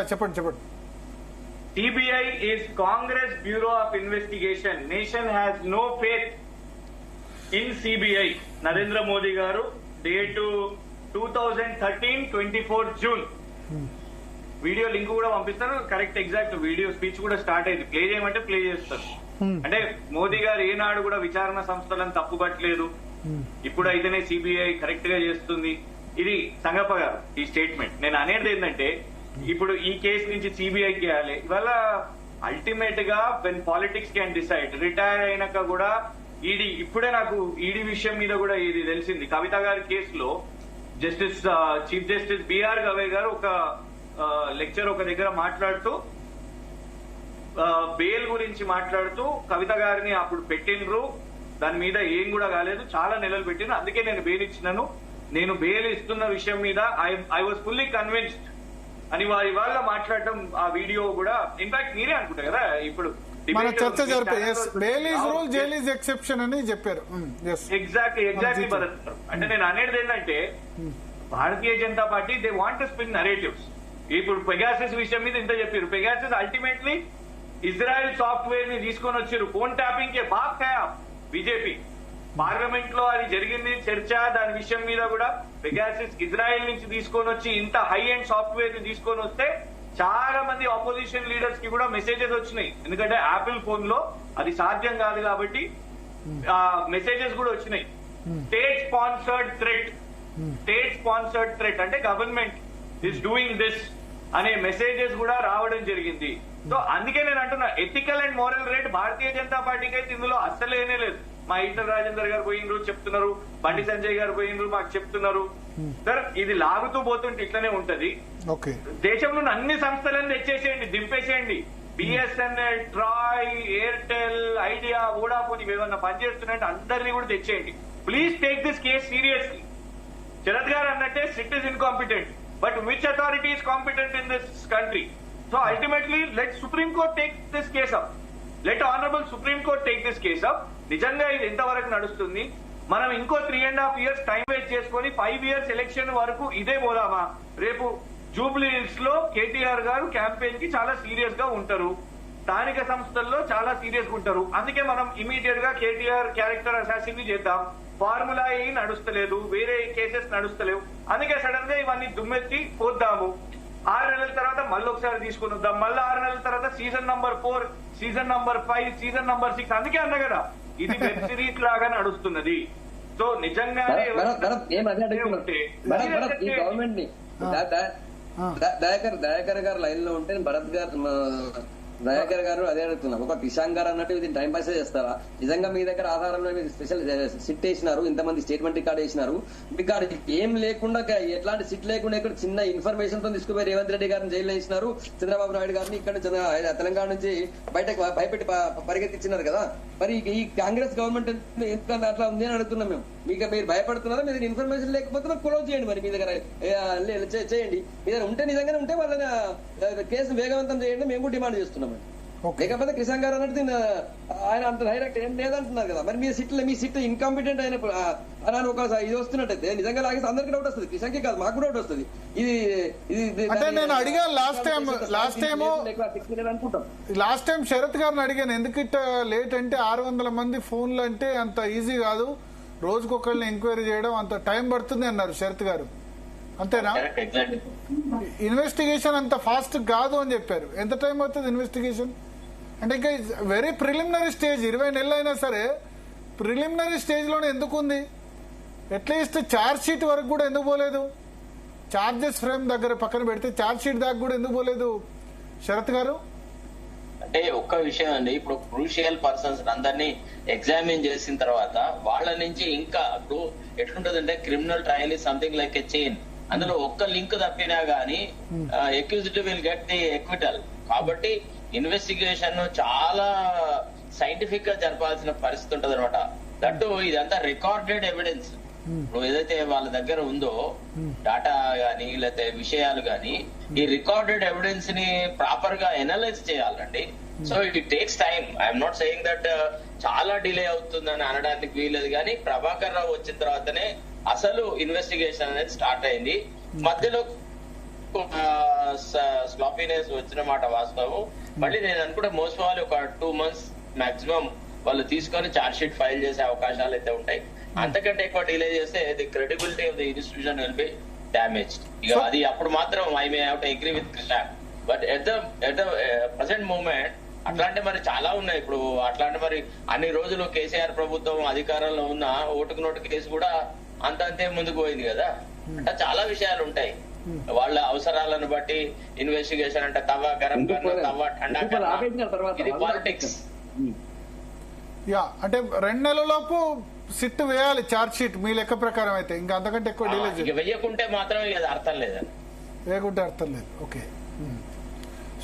చెప్పండి. CBI is Congress Bureau of Investigation. Nation has no faith in CBI. Narendra Modi garu date 2013 24 June. Video link కూడా పంపిస్తాను. కరెక్ట్ ఎగ్జాక్ట్ వీడియో స్పీచ్ కూడా స్టార్ట్ అయింది. ప్లే చేయమంటే ప్లే చేస్తాను. అంటే మోదీ గారు ఏనాడు కూడా విచారణ సంస్థలను తప్పుపట్టలేదు. ఇప్పుడు అయితేనే సిబిఐ కరెక్ట్ గా చేస్తుంది. ఇది సంగప్ప గారు ఈ స్టేట్మెంట్. నేను అనేది ఏంటంటే ఇప్పుడు ఈ కేసు నుంచి సిబిఐకి చేయాలి. ఇవాళ అల్టిమేట్ గా when politics can decide. Retire అయినాక కూడా ఈడీ, ఇప్పుడే నాకు ఈడీ విషయం మీద కూడా ఇది తెలిసింది. కవిత గారి కేసులో చీఫ్ జస్టిస్ బిఆర్ గవై గారు ఒక లెక్చర్ ఒక దగ్గర మాట్లాడుతూ బెయిల్ గురించి మాట్లాడుతూ కవిత గారిని అప్పుడు పెట్టినరు. దాని మీద ఏం కూడా కాలేదు, చాలా నెలలు పెట్టిన. అందుకే నేను బెయిల్ ఇచ్చినాను. నేను బెయిల్ ఇస్తున్న విషయం మీద ఐ వాజ్ ఫుల్లీ కన్విన్స్డ్ అని వారి వాళ్ళ మాట్లాడటం. ఆ వీడియో కూడా ఇన్ఫాక్ట్ మీరే అనుకుంటా కదా ఇప్పుడు మన చర్చ జరిపే bail is rule, jail is exception అని చెప్పారు. ఎగ్జాక్ట్లీ భరత్. అంటే నేను అనేది ఏంటంటే Bharatiya Janata Party they want to spin narratives. ఇప్పుడు పెగాసస్ విషయం మీద ఇంత చెప్పారు. పెగాసస్ అల్టిమేట్లీ ఇజ్రాయెల్ సాఫ్ట్వేర్ ని తీసుకొని వచ్చారు. ఫోన్ ట్యాపింగ్ కే బాగ్ ఖయా బీజేపీ. పార్లమెంట్ లో అది జరిగింది చర్చ. దాని విషయం మీద కూడా పెగాసస్ ఇజ్రాయెల్ నుంచి తీసుకొని వచ్చి ఇంత హై ఎండ్ సాఫ్ట్వేర్ ని తీసుకొని వస్తే చాలా మంది ఆపోజిషన్ లీడర్స్ కి కూడా మెసేజెస్ వచ్చినాయి. ఎందుకంటే యాపిల్ ఫోన్ లో అది సాధ్యం కాదు కాబట్టి మెసేజెస్ కూడా వచ్చినాయి. స్టేట్ స్పాన్సర్డ్ థ్రెట్ అంటే గవర్నమెంట్ ఈస్ డూయింగ్ దిస్ అనే మెసేజెస్ కూడా రావడం జరిగింది. సో అందుకే నేను అంటున్నా ethical and moral rate Bharatiya Janata పార్టీకి అయితే ఇందులో అస్సలేనే లేదు. మా ఈటల రాజేందర్ గారు పోయినరు చెప్తున్నారు, బండి సంజయ్ గారు పోయినరు మాకు చెప్తున్నారు. సార్ ఇది లాగుతూ పోతుంటే ఇట్లనే ఉంటది. దేశంలో అన్ని సంస్థలను తెచ్చేసేయండి, దింపేసేయండి. BSNL, TRAI, Airtel, Idea, Vodafone ఇవేమన్నా పనిచేస్తున్నాయంటే అందరినీ కూడా తెచ్చేయండి. Please take this case seriously. Sharath గారు అన్నట్టే SIT is incompetent, but which authority is competent in this country? So ultimately let Supreme Court take this case up. Let Honorable Supreme Court take this case up. నిజంగా ఇది ఎంతవరకు నడుస్తుంది? మనం ఇంకో 3.5 years time waste చేసుకుని 5 years election వరకు ఇదే పోదామా? రేపు జూబ్లీ హిల్స్ లో కేటీఆర్ గారు క్యాంపెయిన్ కి చాలా సీరియస్ గా ఉంటారు. స్థానిక సంస్థల్లో చాలా సీరియస్ గా ఉంటారు. అందుకే మనం ఇమీడియట్ గా కేటీఆర్ క్యారెక్టర్ అసాసిన్ ని చేద్దాం. ఫార్ములా ఏ నడుస్తలేదు, వేరే కేసెస్ నడుస్తలేవు. అందుకే సడన్ గా ఇవన్నీ దుమ్మెత్తి పోద్దాము. 6 నెలల తర్వాత మళ్ళీ ఒకసారి తీసుకుని వద్దాం. మళ్ళీ 6 నెలల తర్వాత season number 4, season number 5, season number 6. అందుకే అన్న కదా ఇది వెబ్ సిరీస్ లాగా నడుస్తున్నది. సో నిజంగానే దయాకర్ గారు లైన్ లో ఉంటే భరత్ గారు దయాకర్ గారు అదే అడుగుతున్నా. ఒక కిషాన్ గారు అన్నట్టు ఇది టైం పాస్ చేస్తారా? నిజంగా మీ దగ్గర ఆధారంలో మీరు స్పెషల్ సిట్ వేసినారు, ఇంతమంది స్టేట్మెంట్ రికార్డ్ వేసినారు, రికార్డ్ ఏం లేకుండా ఎట్లాంటి సిట్ లేకుండా ఇక్కడ చిన్న ఇన్ఫర్మేషన్ తో తీసుకుపోయి రేవంత్ రెడ్డి గారిని జైల్లో వేసినారు, చంద్రబాబు నాయుడు గారిని ఇక్కడ తెలంగాణ నుంచి బయటకు భయపెట్టి పరిగెత్తిచ్చినారు కదా. మరి ఈ కాంగ్రెస్ గవర్నమెంట్ ఎందుకంటే అట్లా ఉంది అని అడుగుతున్నాం మేము. మీకు మీరు భయపడుతున్నారా? మీ దగ్గర ఇన్ఫర్మేషన్ లేకపోతే మరి క్లోజ్ చేయండి. మరి మీ దగ్గర చేయండి. మీ దగ్గర ఉంటే నిజంగానే ఉంటే వాళ్ళని కేసు వేగవంతం చేయండి, మేము కూడా డిమాండ్ చేస్తున్నాం. లేకపోతే కిషాన్ గారు అన్నట్టు ఆయన అంత డైరెక్ట్ ఏం లేదంటున్నారు కదా. మరి మీ సిట్ ఇన్కాంపిటెంట్ అయినప్పుడు అని ఒక ఇది వస్తున్నట్టయితే నిజంగా లాగేసి అందరికి డౌట్ వస్తుంది. కిషాన్కి కాదు, మాకు డౌట్ వస్తుంది. అంటే నేను అడిగాను లాస్ట్ టైం శరత్ గారిని అడిగాను, ఎందుకు ఇట్లా లేట్ అంటే 600 మంది ఫోన్లు అంటే అంత ఈజీ కాదు, రోజుకొకరిని ఎంక్వైరీ చేయడం అంత టైం పడుతుంది అన్నారు శరత్ గారు. అంతేనా? ఇన్వెస్టిగేషన్ అంత ఫాస్ట్ కాదు అని చెప్పారు. ఎంత టైం అవుతుంది ఇన్వెస్టిగేషన్ అంటే? ఇంకా వెరీ ప్రిలిమినరీ స్టేజ్, 20 నెలలు అయినా సరే ప్రిలిమినరీ స్టేజ్ లోనే ఎందుకు ఉంది? అట్లీస్ట్ ఛార్జ్ షీట్ వరకు కూడా ఎందుకు పోలేదు? ఛార్జెస్ ఫ్రేమ్ దగ్గర పక్కన పెడితే ఛార్జ్ షీట్ దాకా కూడా ఎందుకు పోలేదు శరత్ గారు? అంటే ఒక్క విషయం అండి, ఇప్పుడు క్రూషియల్ పర్సన్స్ అందరినీ ఎగ్జామిన్ చేసిన తర్వాత వాళ్ళ నుంచి ఇంకా ఇప్పుడు ఎట్లుంటదంటే criminal trial is something like a chain. అందులో ఒక్క లింక్ తప్పినా గానీ accused will get the acquittal. కాబట్టి ఇన్వెస్టిగేషన్ చాలా సైంటిఫిక్ గా జరపాల్సిన పరిస్థితి ఉంటది అనమాట. దట్టు ఇదంతా రికార్డెడ్ ఎవిడెన్స్. ఏదైతే వాళ్ళ దగ్గర ఉందో డాటా గానీ లేకపోతే విషయాలు గానీ ఈ రికార్డెడ్ ఎవిడెన్స్ ని ప్రాపర్ గా ఎనలైజ్ చేయాలండి. So it takes time. I'm not saying that చాలా డిలే అవుతుందని అనడానికి వీలేదు, కానీ ప్రభాకర్ రావు వచ్చిన తర్వాతనే అసలు ఇన్వెస్టిగేషన్ అనేది స్టార్ట్ అయింది. మధ్యలో స్లాపీనెస్ వచ్చిన మాట వాస్తవం. మళ్ళీ నేను అనుకుంటే మోస్ట్ వాళ్ళు ఒక 2 months మాక్సిమం వాళ్ళు తీసుకొని ఛార్జ్ షీట్ ఫైల్ చేసే అవకాశాలు అయితే ఉంటాయి. అంతకంటే ఎక్కువ డిలే చేస్తే the credibility of the institution will be damaged. ఇక అది అప్పుడు మాత్రం I may have to agree with Krishna. But at the present moment అట్లాంటి మరి చాలా ఉన్నాయి. ఇప్పుడు అట్లాంటి మరి అన్ని రోజులు కేసీఆర్ ప్రభుత్వం అధికారంలో ఉన్న ఓటుకు నోటు కేసు కూడా అంతే ముందుకు పోయింది కదా. అంటే చాలా విషయాలు ఉంటాయి. వాళ్ళ అవసరాలను బట్టి ఇన్వెస్టిగేషన్ అంటే తవ్వ గరం కన్నా తవ్వ ఠండా ఇది పాలిటిక్స్. యా అంటే 2 నెలలలోపు సిట్ వేయాలి ఛార్జ్ షీట్ మీ లెక్క ప్రకారం అయితే. ఇంకా అంతకంటే ఎక్కువ డిలే వేయకుంటే మాత్రం ఇది అర్థం లేదండి, వేయకుంటే అర్థం లేదు. ఓకే,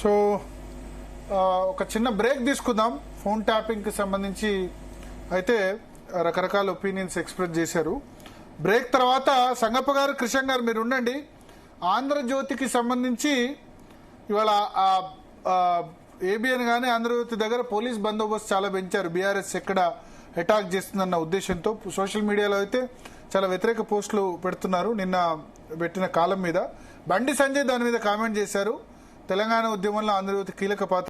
సో ఒక చిన్న బ్రేక్ తీసుకుందాం. ఫోన్ ట్యాపింగ్ కి సంబంధించి అయితే రకరకాల ఒపీనియన్స్ ఎక్స్ప్రెస్ చేశారు. బ్రేక్ తర్వాత సంగప్ప గారు, కృష్ణ గారు మీరు ఉండండి. ఆంధ్రజ్యోతికి సంబంధించి ఇవాళ ఏబిఎన్ గానీ ఆంధ్రజ్యోతి దగ్గర పోలీస్ బందోబస్తు చాలా పెంచారు. బీఆర్ఎస్ ఎక్కడ అటాక్ చేస్తుందన్న ఉద్దేశంతో సోషల్ మీడియాలో అయితే చాలా వ్యతిరేక పోస్టులు పెడుతున్నారు. నిన్న పెట్టిన కాలం మీద బండి సంజయ్ దాని మీద కామెంట్ చేశారు. తెలంగాణ ఉద్యమంలో ఆంధ్రజ్యోతి కీలక పాత్ర